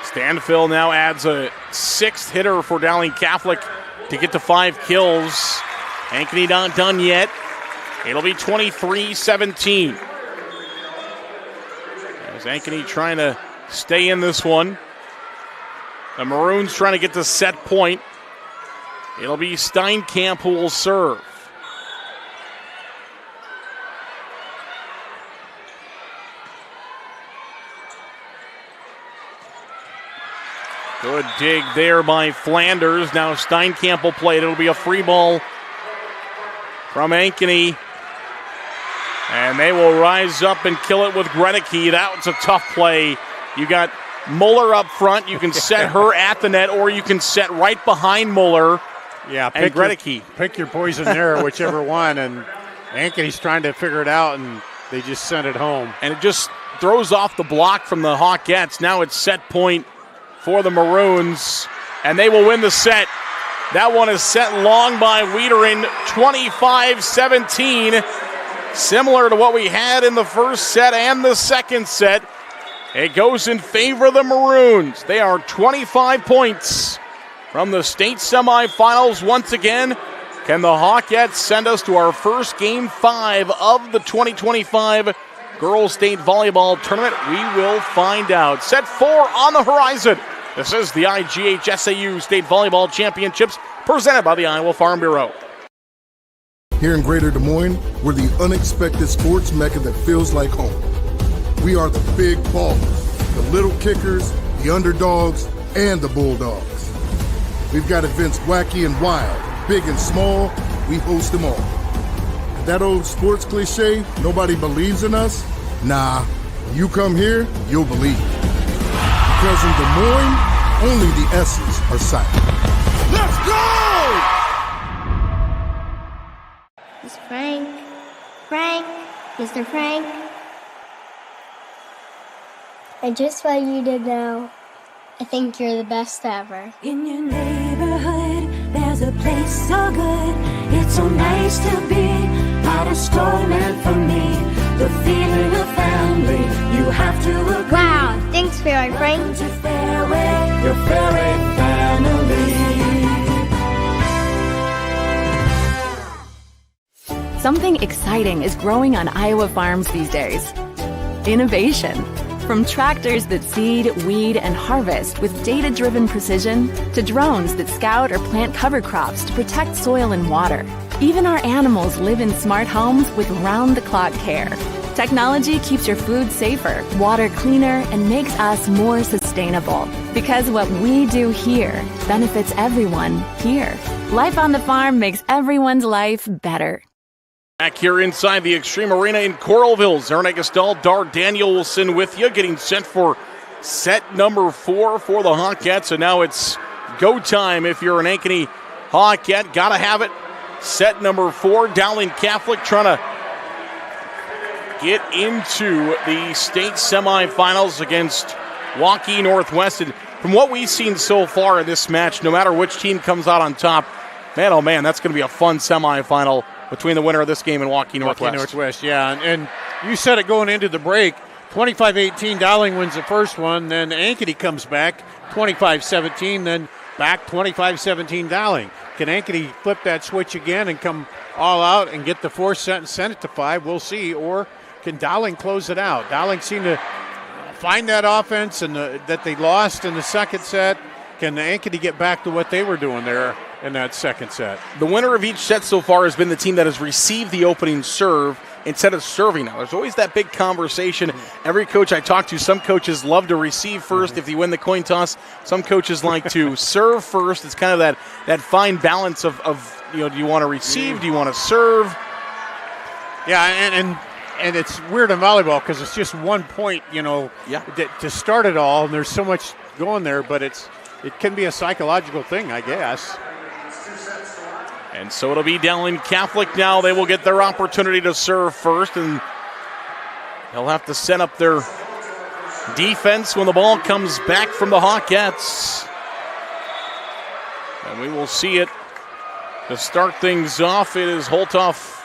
Stanfell now adds a 6th hitter for Dowling Catholic to get to 5 kills. Ankeny not done yet. It'll be 23-17. As Ankeny trying to stay in this one. The Maroons trying to get to set point. It'll be Steinkamp who will serve. Good dig there by Flanders. Now Steinkamp will play it. It'll be a free ball from Ankeny. And they will rise up and kill it with Gredicke. That was a tough play. You got Muller up front. You can set her at the net, or you can set right behind Muller. Yeah, and Gredicke. Pick your poison there, whichever one. And Ankeny's trying to figure it out, and they just sent it home. And it just throws off the block from the Hawkettes. Now it's set point for the Maroons, and they will win the set. That one is set long by Wiedering, 25-17. Similar to what we had in the first set and the second set. It goes in favor of the Maroons. They are 25 points from the state semifinals once again. Can the Hawkettes send us to our first Game 5 of the 2025 Girls State Volleyball Tournament? We will find out. Set 4 on the horizon. This is the IGHSAU State Volleyball Championships presented by the Iowa Farm Bureau. Here in Greater Des Moines, we're the unexpected sports mecca that feels like home. We are the big ballers, the little kickers, the underdogs, and the bulldogs. We've got events wacky and wild, big and small, we host them all. That old sports cliche, nobody believes in us? Nah, when you come here, you'll believe. Because in Des Moines, only the S's are silent. Let's go! It's Frank. Frank, Mr. Frank. I just want you to know, I think you're the best ever. In your neighborhood, there's a place so good. It's so nice to be part of storm and for me. The feeling of family, you have to agree. Wow, thanks, Fairway Frank. Welcome to Fairway, your Fairway family. Something exciting is growing on Iowa farms these days. Innovation. From tractors that seed, weed, and harvest with data-driven precision to drones that scout or plant cover crops to protect soil and water. Even our animals live in smart homes with round-the-clock care. Technology keeps your food safer, water cleaner, and makes us more sustainable. Because what we do here benefits everyone here. Life on the farm makes everyone's life better. Back here inside the Extreme Arena in Coralville, Zerna Gastal, Dar Danielson with you, getting set for set number 4 for the Hawkettes. And now it's go time if you're an Ankeny Hawkette. Gotta have it. Set number 4, Dowling Catholic trying to get into the state semifinals against Waukee Northwest. And from what we've seen so far in this match, no matter which team comes out on top, man, oh man, that's going to be a fun semifinal between the winner of this game and Waukee Northwest. Waukee Northwest, yeah. And you said it going into the break. 25-18, Dowling wins the first one. Then Ankeny comes back, 25-17. Then back 25-17 Dowling. Can Ankeny flip that switch again and come all out and get the fourth set and send it to 5? We'll see. Or can Dowling close it out? Dowling seemed to find that offense and that they lost in the second set. Can Ankeny get back to what they were doing there in that second set? The winner of each set so far has been the team that has received the opening serve instead of serving. Now, there's always that big conversation. Every coach I talk to, some coaches love to receive first if you win the coin toss. Some coaches like to serve first. It's kind of that fine balance of do you want to receive? Do you want to serve? Yeah, and it's weird in volleyball because it's just 1 point, to start it all, and there's so much going there, but it can be a psychological thing, I guess. And so it'll be Dowling Catholic now. They will get their opportunity to serve first, and they'll have to set up their defense when the ball comes back from the Hawkettes. And we will see it to start things off. It is Holtoff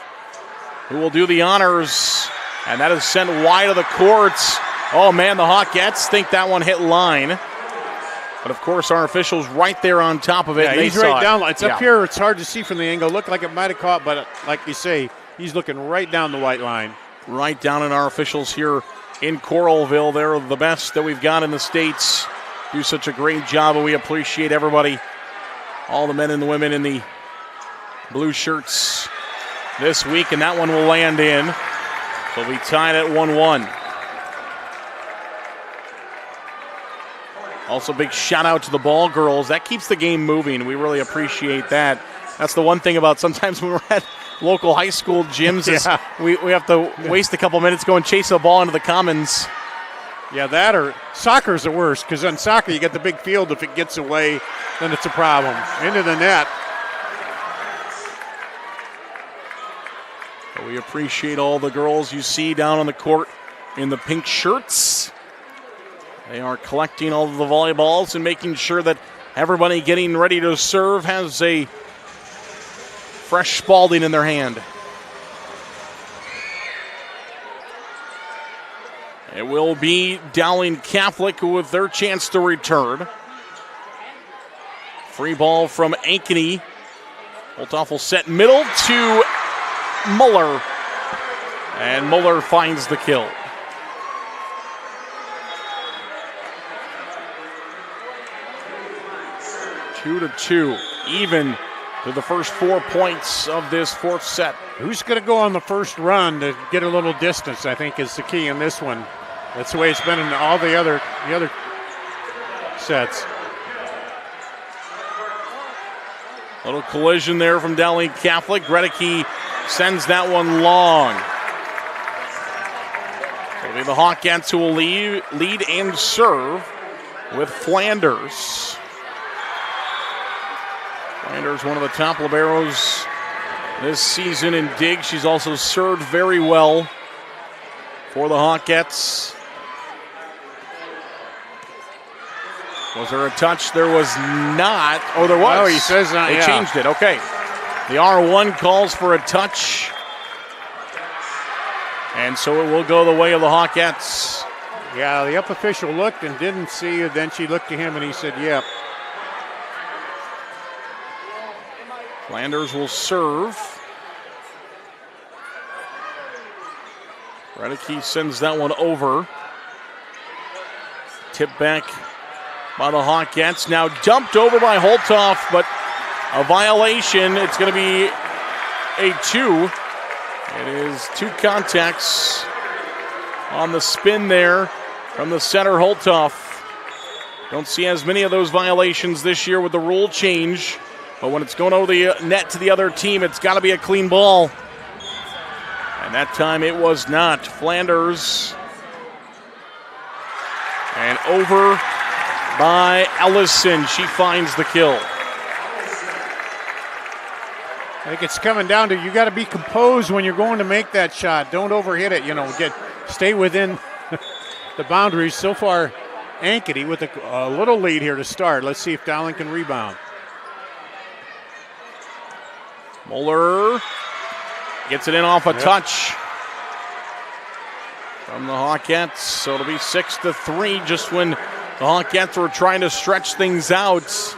who will do the honors, and that is sent wide of the courts. Oh man, the Hawkettes think that one hit line. But, of course, our officials right there on top of it. Yeah, and he's right down. It's up here. It's hard to see from the angle. Looked like it might have caught, but like you say, he's looking right down the white line. Right down in our officials here in Coralville. They're the best that we've got in the States. Do such a great job, and we appreciate everybody, all the men and the women in the blue shirts this week. And that one will land in. So we'll be tied at 1-1. Also, big shout out to the ball girls. That keeps the game moving. We really appreciate that. That's the one thing about sometimes when we're at local high school gyms is we have to waste a couple minutes going chase the ball into the commons. Yeah, that or soccer's the worst because on soccer you get the big field. If it gets away, then it's a problem. Into the net. We appreciate all the girls you see down on the court in the pink shirts. They are collecting all of the volleyballs and making sure that everybody getting ready to serve has a fresh Spalding in their hand. It will be Dowling Catholic with their chance to return. Free ball from Ankeny. Holtoff will set middle to Muller. And Muller finds the kill. Two to two, even to the first 4 points of this fourth set. Who's going to go on the first run to get a little distance, I think, is the key in this one. That's the way it's been in all the other sets. Little collision there from Dowling Catholic. Gredicke sends that one long. It'll be the Hawkettes who will lead and serve with Flanders. Flanders, one of the top liberos this season in dig. She's also served very well for the Hawkettes. Was there a touch? There was not. Oh, there was. Oh, he says not. They changed it. Okay. The R1 calls for a touch. And so it will go the way of the Hawkettes. Yeah, the up official looked and didn't see it. Then she looked to him and he said, yep. Flanders will serve. Gredicke sends that one over. Tip back by the Hawkettes. Now dumped over by Holtoff, but a violation. It's going to be a 2. It is 2 contacts on the spin there from the center, Holtoff. Don't see as many of those violations this year with the rule change, but when it's going over the net to the other team, it's got to be a clean ball. And that time it was not. Flanders. And over by Ellison. She finds the kill. I think it's coming down to you got to be composed when you're going to make that shot. Don't overhit it. Stay within the boundaries. So far, Ankeny with a little lead here to start. Let's see if Dowling can rebound. Muller gets it in off a touch from the Hawkettes. So it'll be 6-3 just when the Hawkettes were trying to stretch things out.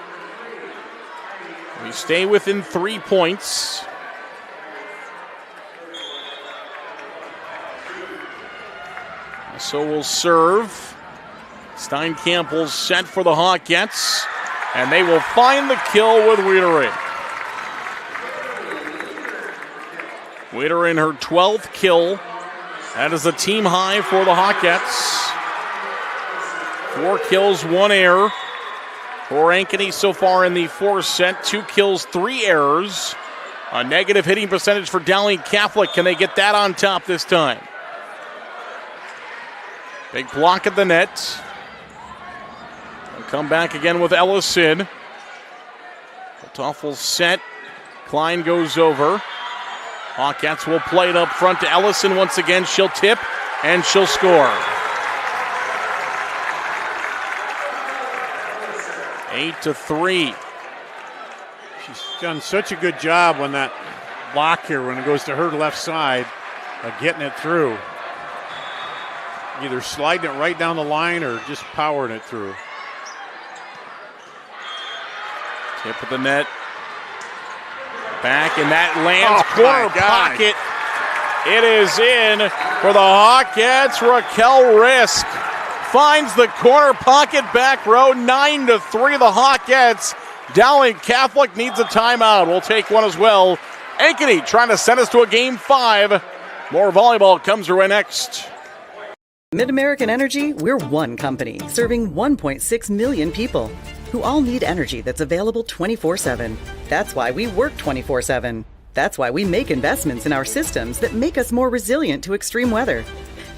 We stay within 3 points. So we'll serve. Steinkamp will set for the Hawkettes, and they will find the kill with Wiedering. Wiedering, her 12th kill. That is a team high for the Hawkettes. 4 kills, 1 error. For Ankeny so far in the fourth set, 2 kills, 3 errors. A negative hitting percentage for Dowling Catholic. Can they get that on top this time? Big block at the net. They'll come back again with Ellison. Toffel set. Klein goes over. Hawkettes will play it up front to Ellison once again. She'll tip and she'll score. 8-3. She's done such a good job on that block here when it goes to her left side of getting it through. Either sliding it right down the line or just powering it through. Tip of the net. Back, and that lands corner pocket. It is in for the Hawkettes. Raquel Risk finds the corner pocket back row. 9-3 the Hawkettes. Dowling Catholic needs a timeout. We'll take one as well. Ankeny trying to send us to a game 5. More volleyball comes your way next. Mid-American Energy, we're one company serving 1.6 million people who all need energy that's available 24/7. That's why we work 24/7. That's why we make investments in our systems that make us more resilient to extreme weather.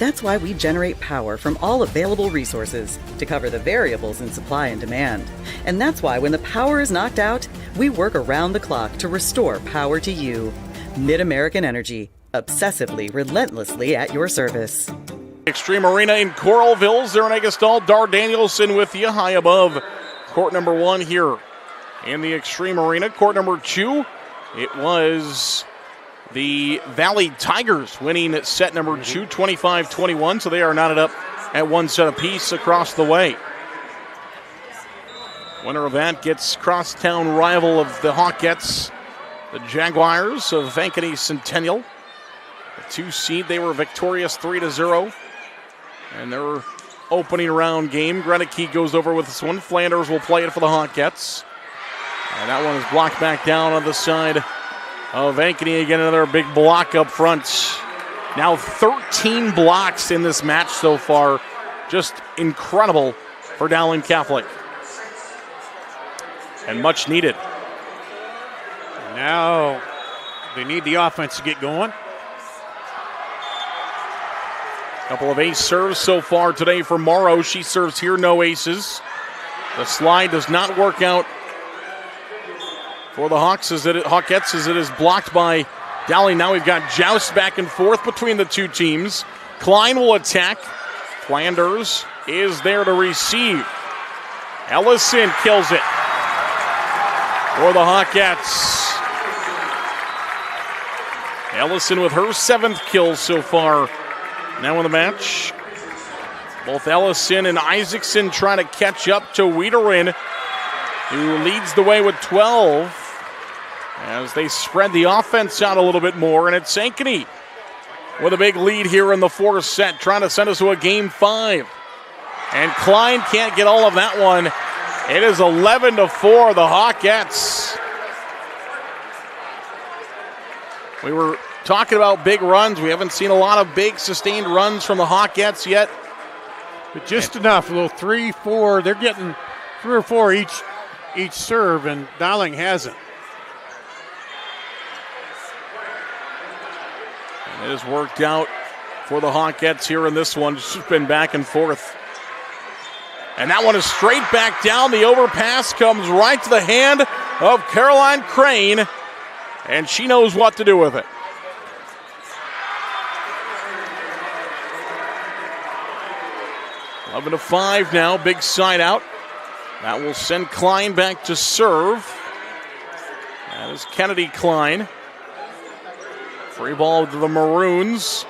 That's why we generate power from all available resources to cover the variables in supply and demand. And that's why when the power is knocked out, we work around the clock to restore power to you. Mid-American Energy, obsessively, relentlessly at your service. Extreme Arena in Coralville. Zaron Egestal, Dar Danielson with you high above court number 1 here in the Extreme Arena. Court number 2, it was the Valley Tigers winning set number 2, 25-21, so they are knotted up at 1 set apiece across the way. Winner of that gets crosstown rival of the Hawkettes, the Jaguars of Ankeny Centennial. The 2 seed, they were victorious 3-0. And their opening round game, Greneke goes over with this one. Flanders will play it for the Hawkettes. And that one is blocked back down on the side of Ankeny. Again, another big block up front. Now 13 blocks in this match so far. Just incredible for Dowling Catholic. And much needed. Now they need the offense to get going. Couple of ace serves so far today for Morrow. She serves here, no aces. The slide does not work out for the Hawkettes as it is blocked by Dowling. Now we've got joust back and forth between the 2 teams. Klein will attack. Flanders is there to receive. Ellison kills it for the Hawkettes. Ellison with her 7th kill so far now in the match. Both Ellison and Isaacson trying to catch up to Wiederin, who leads the way with 12 as they spread the offense out a little bit more. And it's Ankeny with a big lead here in the 4th set, trying to send us to a game 5. And Klein can't get all of that one. It is 11-4, the Hawkettes. We were talking about big runs. We haven't seen a lot of big sustained runs from the Hawkettes yet. But just enough, a little 3, 4. They're getting 3 or 4 each serve, and Dowling hasn't. And it has worked out for the Hawkettes here in this one. It's just been back and forth. And that one is straight back down. The overpass comes right to the hand of Caroline Crane, and she knows what to do with it. Up to 5 now, big side out. That will send Klein back to serve. That is Kennedy Klein. Free ball to the Maroons.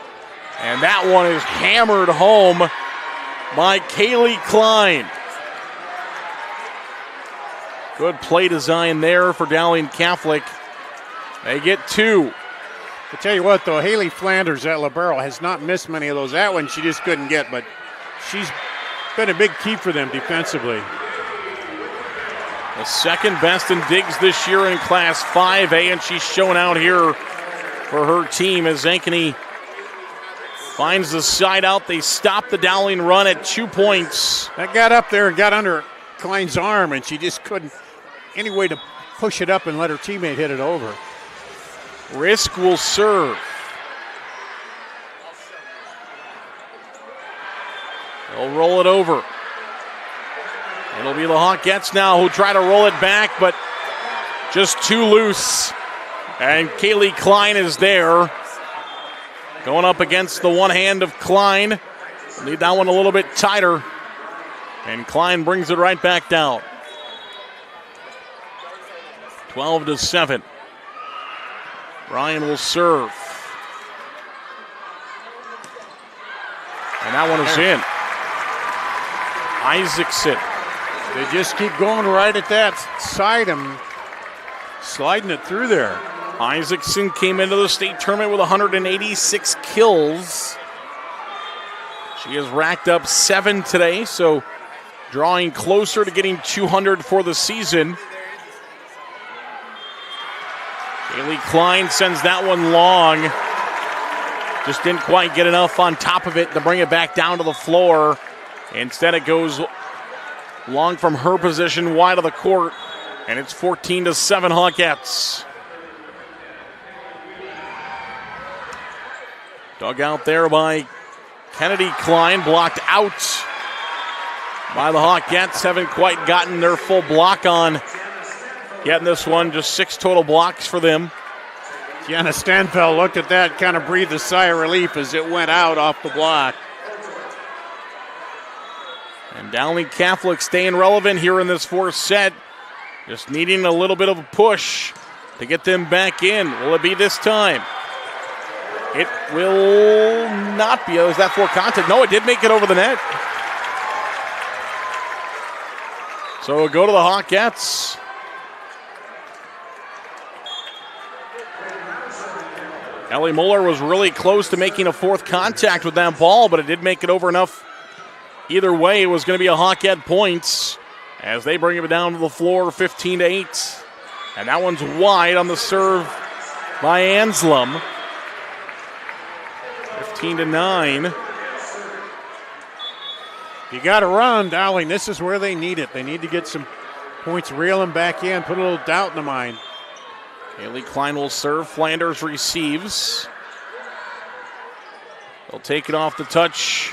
And that one is hammered home by Kaylee Klein. Good play design there for Dowling Catholic. They get 2. I tell you what, though, Haley Flanders at libero has not missed many of those. That one she just couldn't get, but she's been a big key for them defensively. The second best in digs this year in Class 5A, and she's shown out here for her team as Ankeny finds the side out. They stop the Dowling run at 2 points. That got up there and got under Klein's arm, and she just couldn't any way to push it up and let her teammate hit it over. Risk will serve. They'll roll it over. It'll be the Hawkettes now who try to roll it back, but just too loose. And Kaylee Klein is there. Going up against the one hand of Klein. Need that one a little bit tighter. And Klein brings it right back down. 12-7. Ryan will serve. And that one is in. Isaacson. They just keep going right at that side and sliding it through there. Isaacson came into the state tournament with 186 kills. She has racked up 7 today, so drawing closer to getting 200 for the season. Kaylee Klein sends that one long. Just didn't quite get enough on top of it to bring it back down to the floor. Instead, it goes long from her position, wide of the court, and it's 14-7 Hawkettes. Dug out there by Kennedy Klein, blocked out by the Hawkettes. Haven't quite gotten their full block on yet in this one. Just 6 total blocks for them. Gianna Stanfeld looked at that, kind of breathed a sigh of relief as it went out off the block. Dowling Catholic staying relevant here in this fourth set. Just needing a little bit of a push to get them back in. Will it be this time? It will not be. Is that for contact? No, it did make it over the net. So we'll go to the Hawkettes. Ellie Muller was really close to making a fourth contact with that ball, but it did make it over enough. Either way, it was going to be a Hawkette points as they bring it down to the floor 15-8. And that one's wide on the serve by Anslem. 15-9. You got to run, Dowling. This is where they need it. They need to get some points reeling back in, put a little doubt in the mind. Kaylee Klein will serve. Flanders receives. They'll take it off the touch.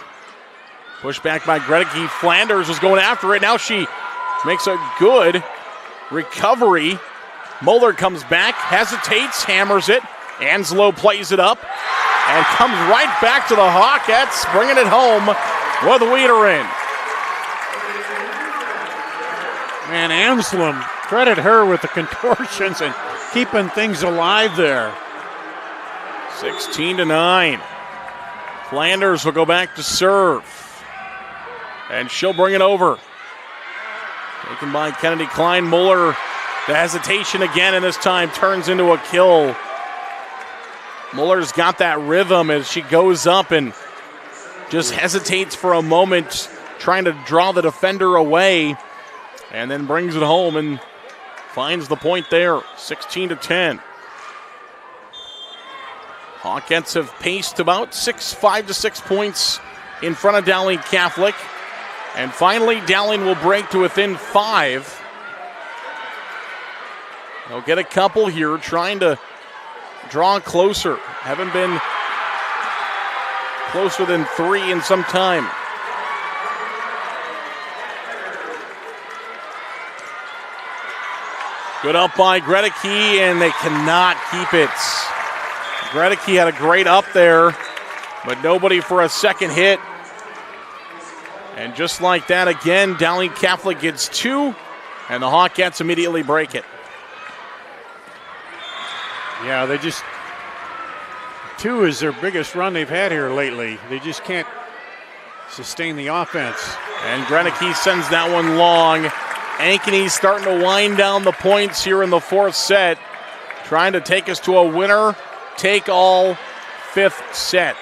Pushed back by Gredeke. Flanders was going after it. Now she makes a good recovery. Muller comes back, hesitates, hammers it. Anslow plays it up and comes right back to the Hawkettes, bringing it home with Weeder in. Man, Anslem, credit her with the contortions and keeping things alive there. 16-9. Flanders will go back to serve. And she'll bring it over. Taken by Kennedy Klein. Muller, the hesitation again, and this time turns into a kill. Muller's got that rhythm as she goes up and just hesitates for a moment, trying to draw the defender away, and then brings it home and finds the point there, 16-10. Hawkettes have paced about 5 to 6 points in front of Dowling Catholic. And finally, Dowling will break to within 5. They'll get a couple here, trying to draw closer. Haven't been closer than 3 in some time. Good up by Gredeke, and they cannot keep it. Gredeke had a great up there, but nobody for a second hit. And just like that, again, Dowling Catholic gets 2, and the Hawkettes immediately break it. Yeah, they just, 2 is their biggest run they've had here lately. They just can't sustain the offense. And Gredeke sends that one long. Ankeny's starting to wind down the points here in the fourth set, trying to take us to a winner-take-all fifth set.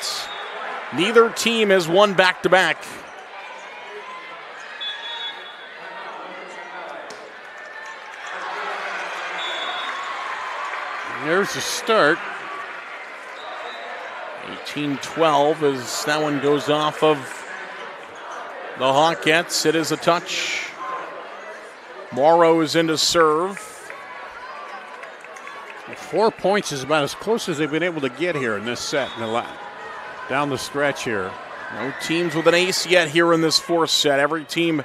Neither team has won back-to-back. There's the start. 18-12 as that one goes off of the Hawkettes. It is a touch. Morrow is in to serve. 4 points is about as close as they've been able to get here in this set down the stretch here. No teams with an ace yet here in this fourth set. Every team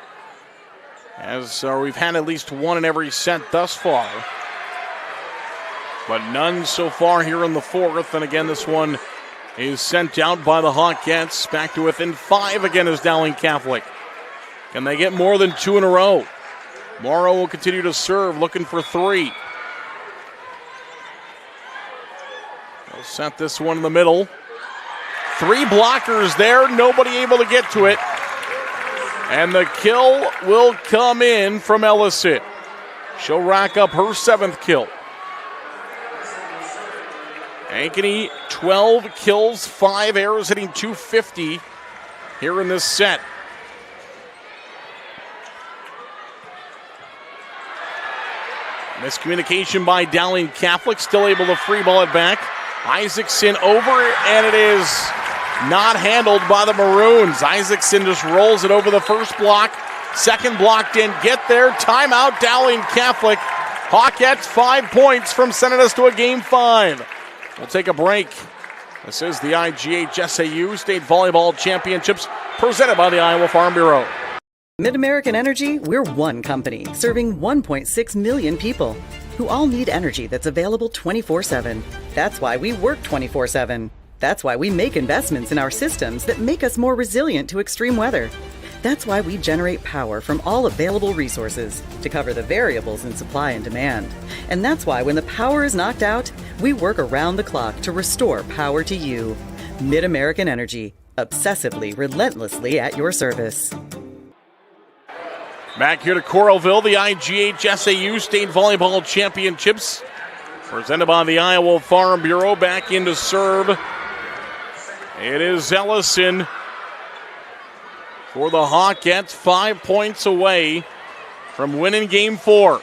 we've had at least one in every set thus far. But none so far here in the fourth. And again, this one is sent out by the Hawkettes. Back to within 5 again is Dowling Catholic. Can they get more than 2 in a row? Morrow will continue to serve, looking for 3. They'll set this one in the middle. 3 blockers there, nobody able to get to it. And the kill will come in from Ellison. She'll rack up her 7th kill. Ankeny, 12 kills, 5 errors, hitting .250 here in this set. Miscommunication by Dowling Catholic, still able to free ball it back. Isaacson over, and it is not handled by the Maroons. Isaacson just rolls it over the first block. Second block didn't get there. Timeout, Dowling Catholic. Hawkettes 5 points from sending us to a game 5. We'll take a break. This is the IGHSAU State Volleyball Championships presented by the Iowa Farm Bureau. Mid-American Energy, we're one company serving 1.6 million people who all need energy that's available 24/7. That's why we work 24/7. That's why we make investments in our systems that make us more resilient to extreme weather. That's why we generate power from all available resources to cover the variables in supply and demand. And that's why when the power is knocked out, we work around the clock to restore power to you. Mid-American Energy, obsessively, relentlessly at your service. Back here to Coralville, the IGHSAU State Volleyball Championships, presented by the Iowa Farm Bureau. Back into serve. It is Ellison for the Hawkettes, 5 points away from winning game 4.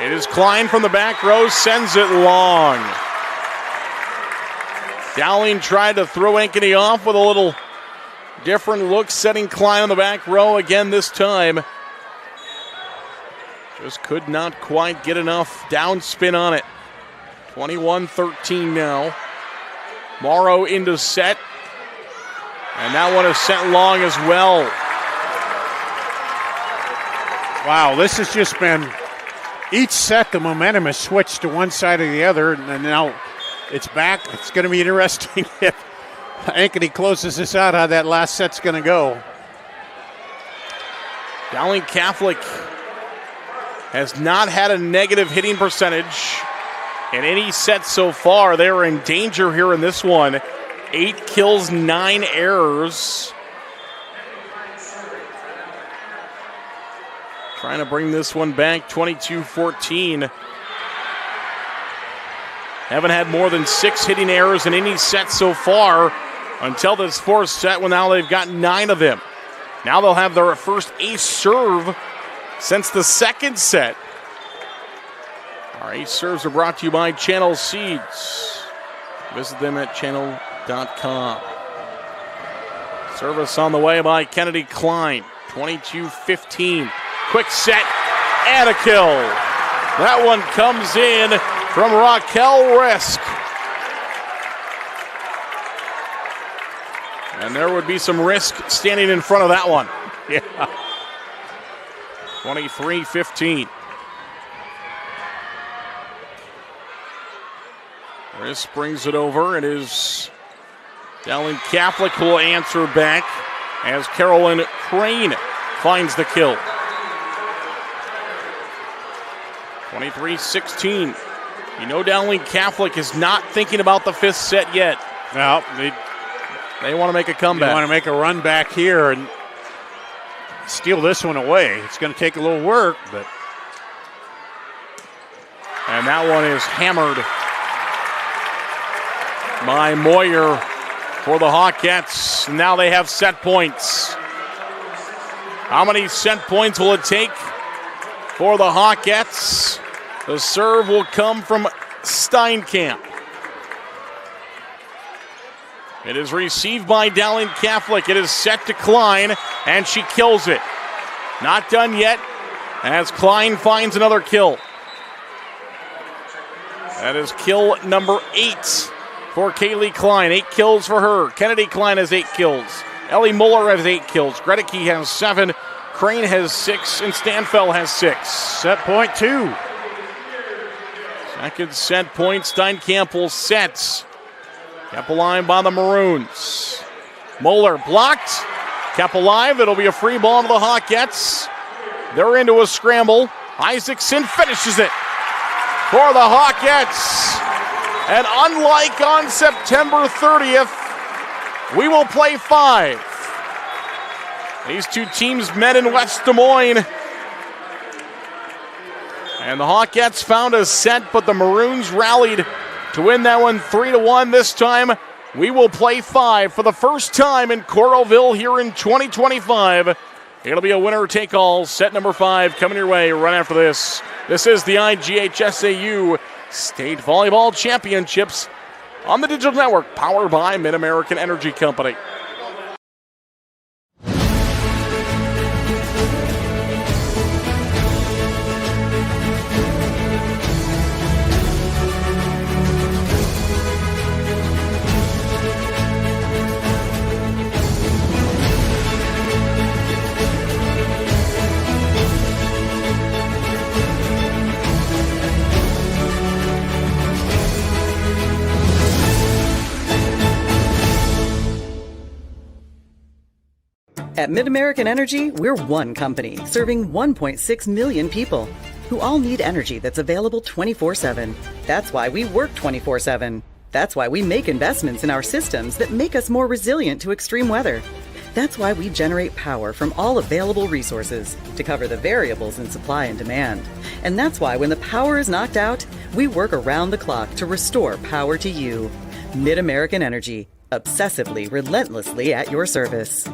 It is Klein from the back row, sends it long. Dowling tried to throw Ankeny off with a little different look, setting Klein on the back row again this time. Just could not quite get enough downspin on it. 21-13 now. Morrow into set. And that one is sent long as well. Wow, this has just been, each set the momentum has switched to one side or the other, and now it's back. It's going to be interesting if Ankeny closes this out, how that last set's going to go. Dowling Catholic has not had a negative hitting percentage in any set so far. They are in danger here in this one. 8 kills, 9 errors. Trying to bring this one back, 22-14. Haven't had more than 6 hitting errors in any set so far until this 4th set, when now they've got 9 of them. Now they'll have their first ace serve since the 2nd set. Our ace serves are brought to you by Channel Seeds. Visit them at channel.com. Service on the way by Kennedy Klein. 22-15. Quick set and a kill. That one comes in from Raquel Risk. And there would be some risk standing in front of that one. Yeah. 23-15. Risk brings it over. It is Dowling Catholic who will answer back as Carolyn Crane finds the kill. 23-16. You know Dowling Catholic is not thinking about the 5th set yet. No, they want to make a comeback. They want to make a run back here and steal this one away. It's going to take a little work, but. And that one is hammered by Moyer for the Hawkettes. Now they have set points. How many set points will it take for the Hawkettes? The serve will come from Steinkamp. It is received by Dowling Catholic. It is set to Klein, and she kills it. Not done yet, as Klein finds another kill. That is kill number 8 for Kaylee Klein. 8 kills for her. Kennedy Klein has 8 kills. Ellie Muller has 8 kills. Gredicke has 7. Crane has 6, and Stanfeld has 6. Set point 2. Second set point, Steinkamp will set. Kept alive by the Maroons. Moeller blocked. Kept alive. It'll be a free ball to the Hawkettes. They're into a scramble. Isaacson finishes it for the Hawkettes. And unlike on September 30th, we will play 5. These two teams met in West Des Moines. And the Hawkettes found a set, but the Maroons rallied to win that one 3-1. This time, we will play 5 for the first time in Coralville here in 2025. It'll be a winner-take-all. Set number 5 coming your way right after this. This is the IGHSAU State Volleyball Championships on the Digital Network, powered by Mid-American Energy Company. At MidAmerican Energy, we're one company serving 1.6 million people who all need energy that's available 24/7. That's why we work 24/7. That's why we make investments in our systems that make us more resilient to extreme weather. That's why we generate power from all available resources to cover the variables in supply and demand. And that's why when the power is knocked out, we work around the clock to restore power to you. MidAmerican Energy, obsessively, relentlessly at your service.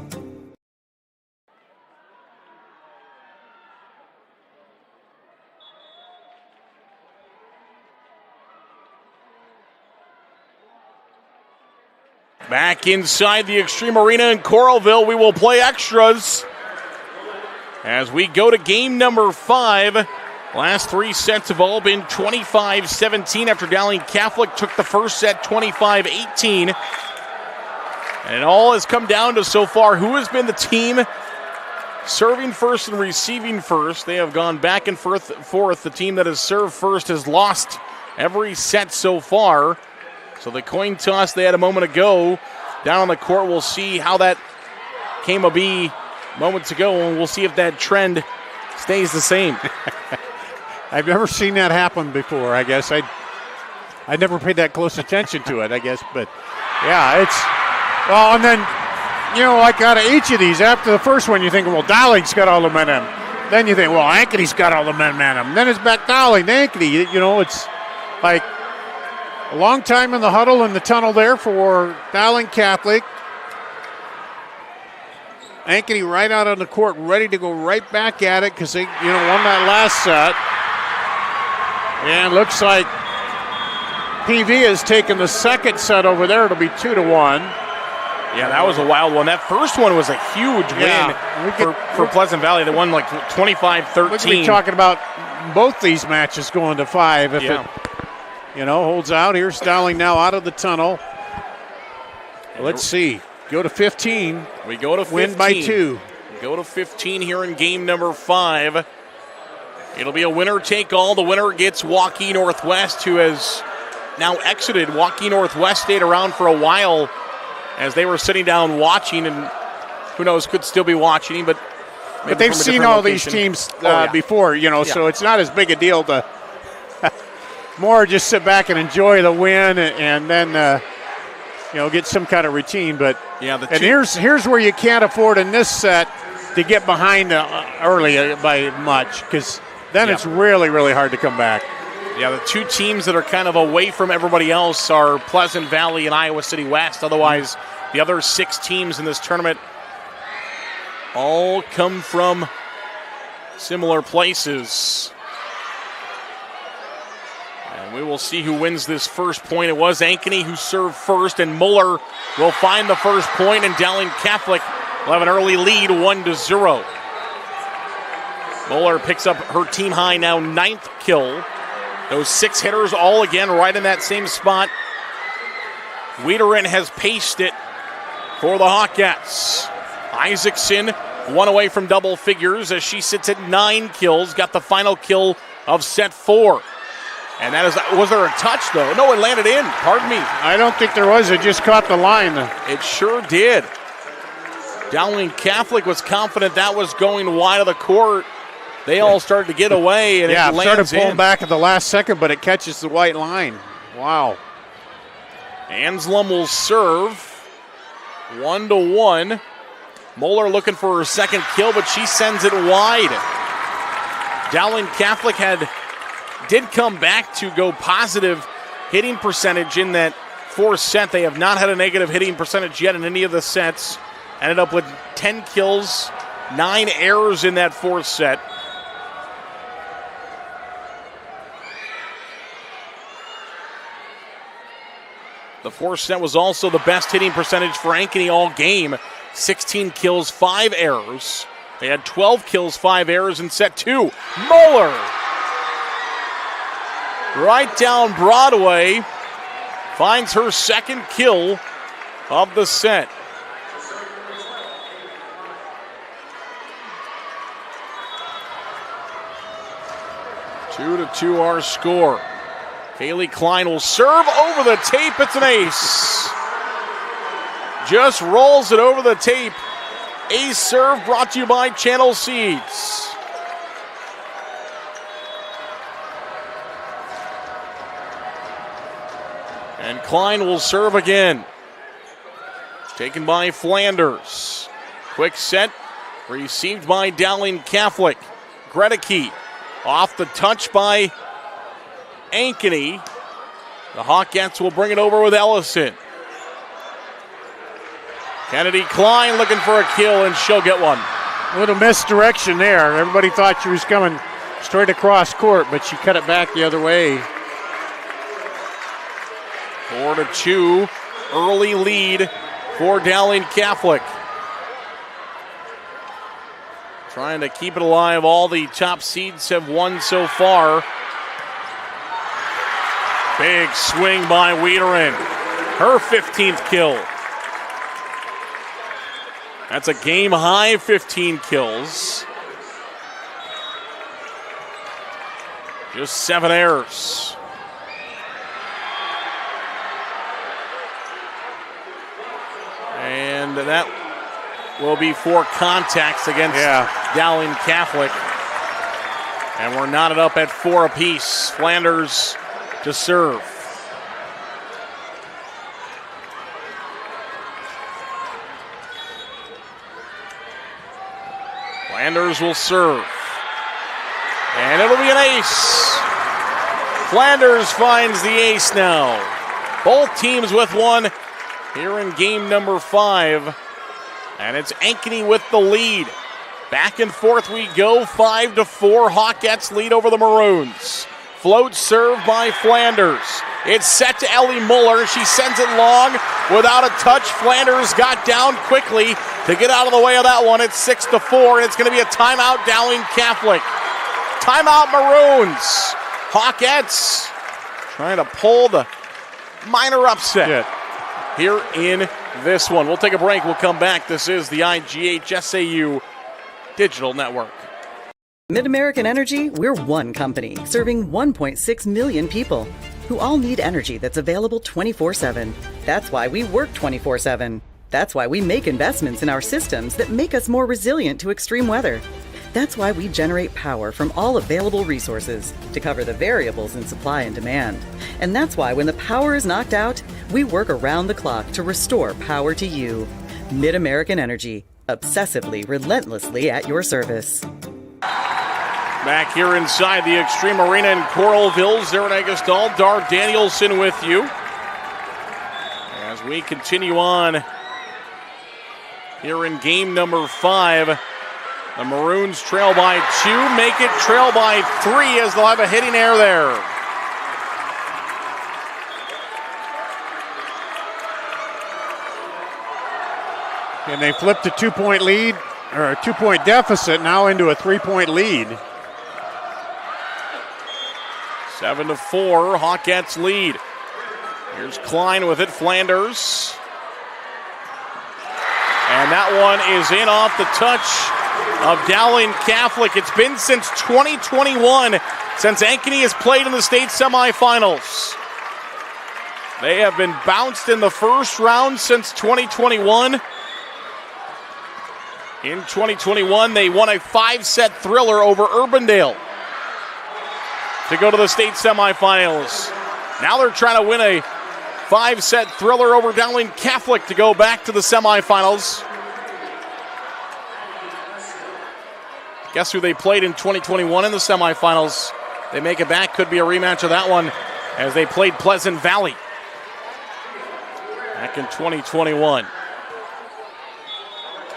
Back inside the Extreme Arena in Coralville, we will play extras as we go to game number 5. Last 3 sets have all been 25-17 after Dowling Catholic took the first set 25-18. And it all has come down to so far who has been the team serving first and receiving first. They have gone back and forth. The team that has served first has lost every set so far. So the coin toss they had a moment ago down on the court, we'll see how that came to be moments ago, and we'll see if that trend stays the same. I've never seen that happen before, I guess. I never paid that close attention to it, I guess. But, yeah, it's – well, and then, you know, like out of each of these, after the first one, you think, well, Dowling's got all the momentum. Then you think, well, Ankeny's got all the momentum. Then it's back Dowling, Ankeny. You know, it's like – a long time in the huddle in the tunnel there for Dowling Catholic. Ankeny right out on the court, ready to go right back at it because they, won that last set. And looks like PV has taken the second set over there. It'll be 2-1. Yeah, that was a wild one. That first one was a huge win for Pleasant Valley. They won like 25-13. We could be talking about both these matches going to 5 if it holds out. Here's Dowling now out of the tunnel. Let's see. Go to 15. We go to 15. Win by 2. Go to 15 here in game number 5. It'll be a winner take all. The winner gets Waukee Northwest, who has now exited. Waukee Northwest stayed around for a while as they were sitting down watching, and who knows, could still be watching. But they've seen all these teams before, so it's not as big a deal to more just sit back and enjoy the win and then, get some kind of routine. But here's where you can't afford in this set to get behind early by much, because then it's really, really hard to come back. Yeah, the two teams that are kind of away from everybody else are Pleasant Valley and Iowa City West. Otherwise, the other 6 teams in this tournament all come from similar places. And we will see who wins this first point. It was Ankeny who served first, and Muller will find the first point, and Dowling Catholic will have an early lead, 1-0. Muller picks up her team high now 9th kill. Those 6 hitters all again right in that same spot. Wiederin has paced it for the Hawkettes. Isaacson, 1 away from double figures as she sits at 9 kills, got the final kill of set 4. And that is, was there a touch though? No, it landed in, pardon me. I don't think there was, it just caught the line. It sure did. Dowling Catholic was confident that was going wide of the court. They all started to get away, and it lands started pulling in. Back at the last second, but it catches the white line. Wow. Anslem will serve 1-1. Moeller looking for her second kill, but she sends it wide. Dowling Catholic did come back to go positive hitting percentage in that 4th set. They have not had a negative hitting percentage yet in any of the sets. Ended up with 10 kills, 9 errors in that 4th set. The 4th set was also the best hitting percentage for Ankeny all game. 16 kills, 5 errors. They had 12 kills, 5 errors in set 2. Muller! Right down Broadway. Finds her second kill of the set. Two to 2 our score. Kaylee Klein will serve over the tape. It's an ace. Just rolls it over the tape. Ace serve brought to you by Channel Seeds. And Klein will serve again. Taken by Flanders. Quick set, received by Dowling Catholic. Gredeke off the touch by Ankeny. The Hawkettes will bring it over with Ellison. Kennedy Klein looking for a kill, and she'll get one. A little misdirection there. Everybody thought she was coming straight across court, but she cut it back the other way. 4-2, early lead for Dowling Catholic. Trying to keep it alive. All the top seeds have won so far. Big swing by Wiederin. Her 15th kill. That's a game high 15 kills. Just 7 errors. And that will be 4 contacts against Dowling Catholic. And we're knotted up at 4 apiece. Flanders to serve. Flanders will serve. And it'll be an ace. Flanders finds the ace now. Both teams with one here in game number 5. And it's Ankeny with the lead. Back and forth we go, 5-4. Hawkettes lead over the Maroons. Float serve by Flanders. It's set to Ellie Muller. She sends it long without a touch. Flanders got down quickly to get out of the way of that one. It's 6-4, and it's going to be a timeout, Dowling Catholic. Timeout, Maroons. Hawkettes trying to pull the minor upset here in this one. We'll take a break. We'll come back. This is the IGHSAU Digital Network. Mid-American Energy, we're one company serving 1.6 million people who all need energy that's available 24/7. That's why we work 24/7. That's why we make investments in our systems that make us more resilient to extreme weather. That's why we generate power from all available resources to cover the variables in supply and demand. And that's why when the power is knocked out, we work around the clock to restore power to you. Mid-American Energy, obsessively, relentlessly at your service. Back here inside the Extreme Arena in Coralville, Zarin Egestal, Dar Danielson with you. As we continue on here in game number 5, the Maroons trail by 2, make it trail by 3 as they'll have a hitting error there. And they flipped a 2-point lead, or a 2-point deficit, now into a 3-point lead. 7-4, Hawkettes lead. Here's Klein with it, Flanders. And that one is in off the touch of Dowling Catholic. It's been since 2021 since Ankeny has played in the state semifinals. They have been bounced in the first round since 2021. In 2021, they won a 5-set thriller over Urbandale to go to the state semifinals. Now they're trying to win a 5-set thriller over Dowling Catholic to go back to the semifinals. Guess who they played in 2021 in the semifinals? They make it back, could be a rematch of that one as they played Pleasant Valley back in 2021.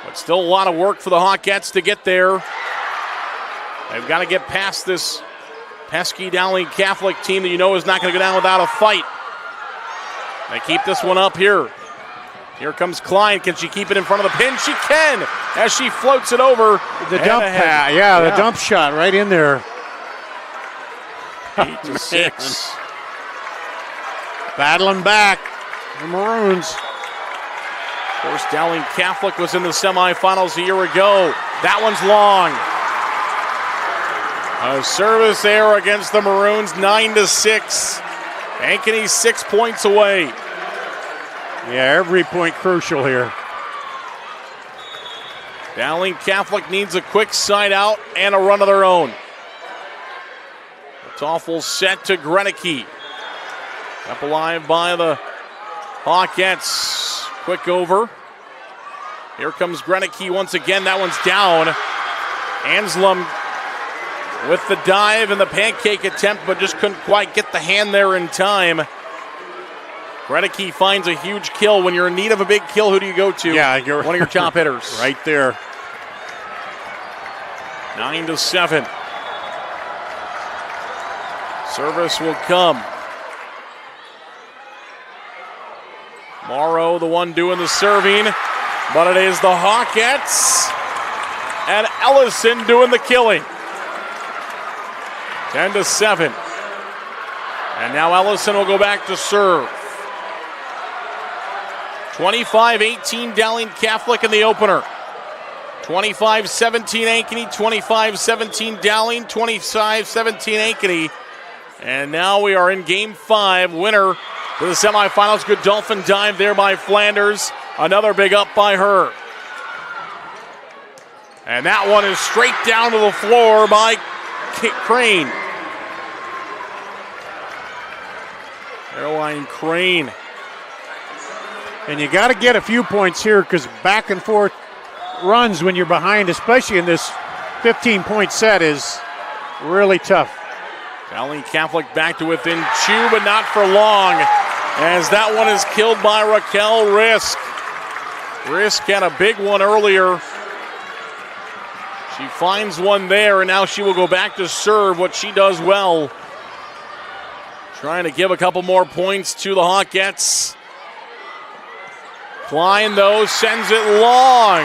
But still a lot of work for the Hawkettes to get there. They've got to get past this pesky Dowling Catholic team that you know is not going to go down without a fight. They keep this one up here. Here comes Klein. Can she keep it in front of the pin? She can, as she floats it over. The dump pass, the dump shot right in there. 8-6. Battling back, the Maroons. Of course, Dowling Catholic was in the semifinals a year ago. That one's long. A service error against the Maroons, 9-6. Ankeny 6 points away. Yeah, every point crucial here. Dowling Catholic needs a quick side out and a run of their own. Toffel set to Grenicky. Up alive by the Hawkettes. Quick over. Here comes Grenicky once again. That one's down. Anslem with the dive and the pancake attempt, but just couldn't quite get the hand there in time. Grenicky finds a huge kill. When you're in need of a big kill, who do you go to? Yeah, you're one of your top hitters. Right there. 9-7. Service will come. Morrow, the one doing the serving, but it is the Hawkettes and Ellison doing the killing. 10-7. And now Ellison will go back to serve. 25-18 Dowling Catholic in the opener. 25-17 Ankeny, 25-17 Dowling, 25-17 Ankeny. And now we are in Game 5. Winner for the semifinals. Good Dolphin dive there by Flanders. Another big up by her. And that one is straight down to the floor by Crane. Caroline Crane. And you got to get a few points here because back and forth runs when you're behind, especially in this 15-point set, is really tough. Dowling Catholic back to within 2, but not for long, as that one is killed by Raquel Risk. Risk had a big one earlier. She finds one there, and now she will go back to serve, what she does well. Trying to give a couple more points to the Hawkettes. Klein, though, sends it long.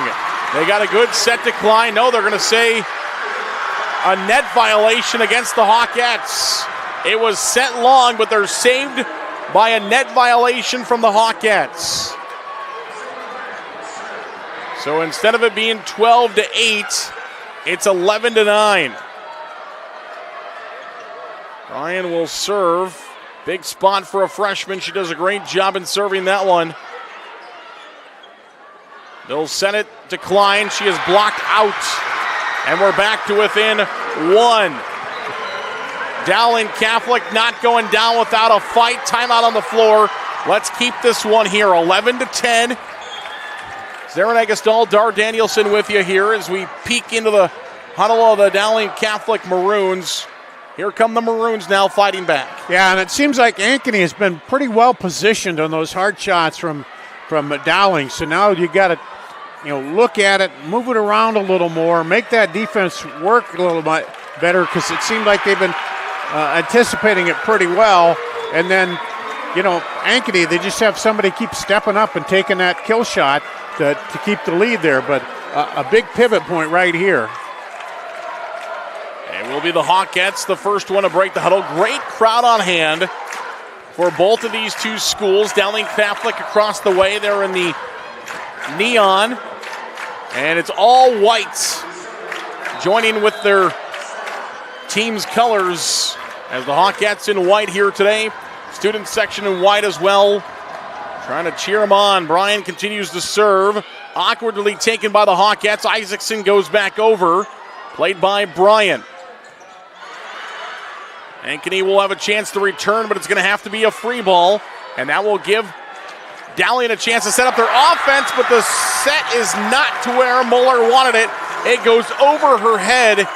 They got a good set to Klein. No, they're going to say a net violation against the Hawkettes. It was set long, but they're saved by a net violation from the Hawkettes. So instead of it being 12-8, it's 11-9. Ryan will serve. Big spot for a freshman. She does a great job in serving that one. They'll send it to Klein. She is blocked out. And we're back to within 1. Dowling Catholic not going down without a fight. Timeout on the floor. Let's keep this one here. 11-10. Zarin Egestal, Dar Danielson with you here as we peek into the huddle of the Dowling Catholic Maroons. Here come the Maroons now fighting back. Yeah, and it seems like Ankeny has been pretty well positioned on those hard shots from Dowling. So now you got to look at it, move it around a little more, make that defense work a little bit better, because it seemed like they've been anticipating it pretty well. And then, Ankeny, they just have somebody keep stepping up and taking that kill shot to keep the lead there. But a big pivot point right here. It will be the Hawkettes, the first one to break the huddle. Great crowd on hand for both of these two schools. Dowling Catholic across the way. They're in the neon, and it's all whites joining with their team's colors as the Hawkettes in white here today. Student section in white as well. Trying to cheer them on. Bryan continues to serve. Awkwardly taken by the Hawkettes. Isaacson goes back over. Played by Bryan. Ankeny will have a chance to return, but it's going to have to be a free ball, and that will give Dowling a chance to set up their offense, but the set is not to where Muller wanted it. It goes over her head,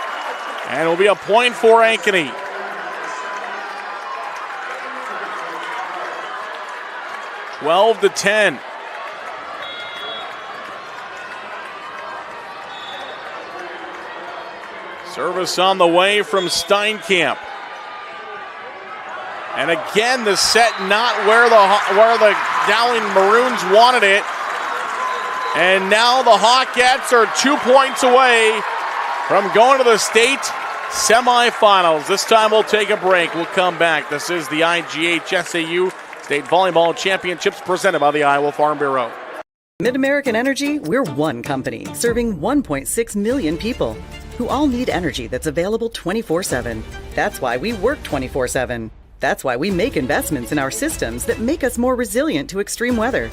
and it will be a point for Ankeny. 12-10. Service on the way from Steinkamp. And again, the set not where the Dowling Maroons wanted it. And now the Hawkettes are 2 points away from going to the state semifinals. This time we'll take a break. We'll come back. This is the IGHSAU State Volleyball Championships presented by the Iowa Farm Bureau. Mid-American Energy, we're one company serving 1.6 million people who all need energy that's available 24/7. That's why we work 24/7. That's why we make investments in our systems that make us more resilient to extreme weather.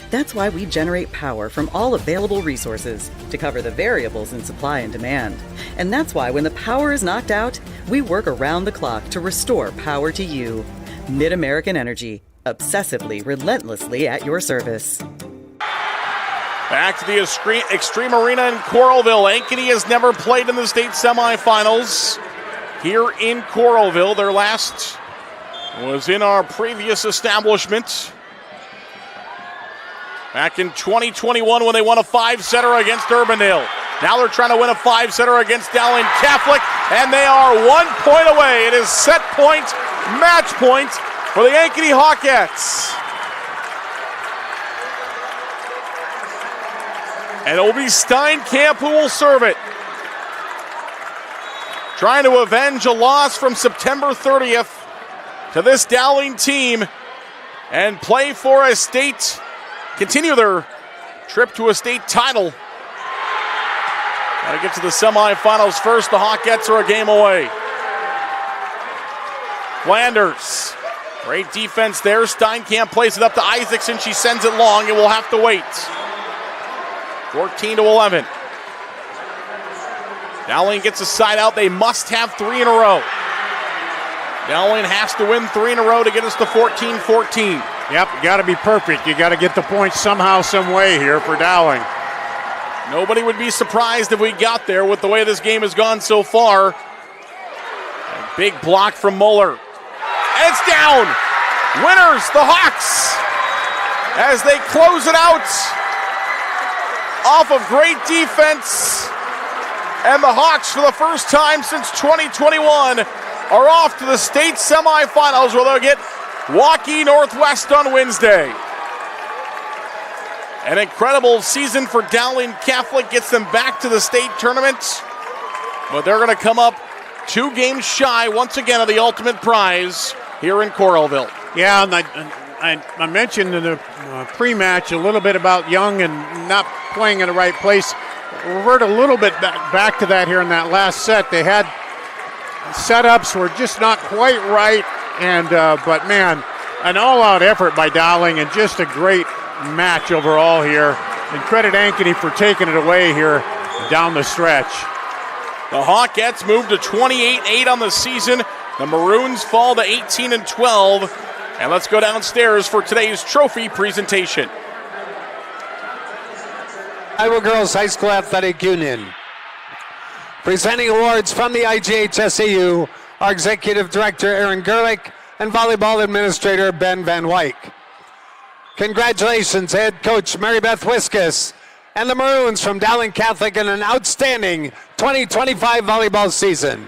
That's why we generate power from all available resources to cover the variables in supply and demand. And that's why when the power is knocked out, we work around the clock to restore power to you. Mid-American Energy, obsessively, relentlessly at your service. Back to the Extreme Arena in Coralville. Ankeny has never played in the state semifinals here in Coralville. Their last was in our previous establishment back in 2021 when they won a 5-setter against Urbandale. Now they're trying to win a 5-setter against Dowling Catholic, and they are 1 point away. It is set point, match point for the Ankeny Hawkettes. And it will be Steinkamp who will serve it. Trying to avenge a loss from September 30th to this Dowling team and play for a state, continue their trip to a state title. Got to get to the semifinals first. The Hawkettes are a game away. Flanders, great defense there. Steinkamp plays it up to Isaacson. She sends it long and will have to wait. 14-11. Dowling gets a side out. They must have 3 in a row. Dowling has to win 3 in a row to get us to 14-14. Yep, you got to be perfect. You got to get the points somehow, some way here for Dowling. Nobody would be surprised if we got there with the way this game has gone so far. A big block from Muller. And it's down. Winners, the Hawks, as they close it out off of great defense. And the Hawks, for the first time since 2021, are off to the state semifinals where they'll get Waukee Northwest on Wednesday. An incredible season for Dowling Catholic, gets them back to the state tournament, but they're going to come up 2 games shy once again of the ultimate prize here in Coralville. Yeah, and I mentioned in the pre-match a little bit about Young and not playing in the right place. Revert a little bit back to that here in that last set. They had setups were just not quite right, and but man, an all-out effort by Dowling and just a great match overall here. And credit Ankeny for taking it away here down the stretch. The Hawkettes move to 28-8 on the season. The Maroons fall to 18-12. And let's go downstairs for today's trophy presentation. Iowa Girls High School Athletic Union. Presenting awards from the IGHSAU, our Executive Director Aaron Gerlich and Volleyball Administrator Ben Van Wyk. Congratulations, Head Coach Mary Beth Wiskus and the Maroons from Dowling Catholic in an outstanding 2025 volleyball season.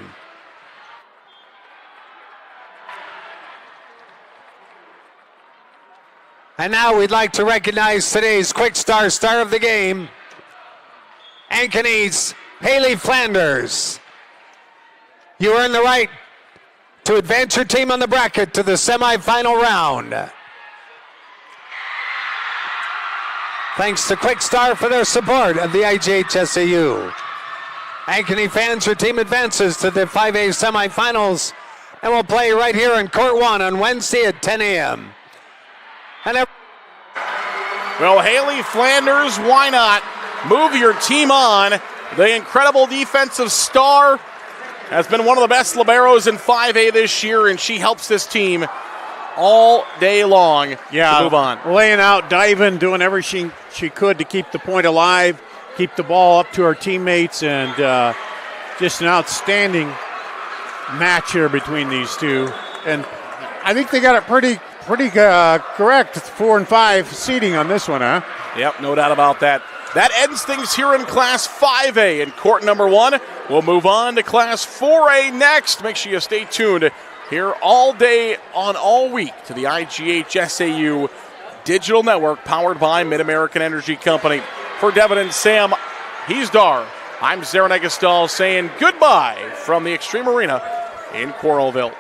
And now we'd like to recognize today's Quick Star of the game, Ankeny's Haley Flanders. You earn the right to advance your team on the bracket to the semifinal round. Thanks to Quick Star for their support of the IGHSAU. Ankeny fans, your team advances to the 5A semifinals and will play right here in Court 1 on Wednesday at 10 a.m. Well, Haley Flanders, why not? Move your team on. The incredible defensive star has been one of the best liberos in 5A this year, and she helps this team all day long to move on. Laying out, diving, doing everything she could to keep the point alive, keep the ball up to her teammates, and just an outstanding match here between these two. And I think they got it pretty correct, 4 and 5 seeding on this one, huh? Yep, no doubt about that. That ends things here in Class 5A in court number 1. We'll move on to Class 4A next. Make sure you stay tuned here all day on all week to the IGHSAU Digital Network powered by Mid-American Energy Company. For Devin and Sam, he's Dar. I'm Zaron Egestal saying goodbye from the Extreme Arena in Coralville.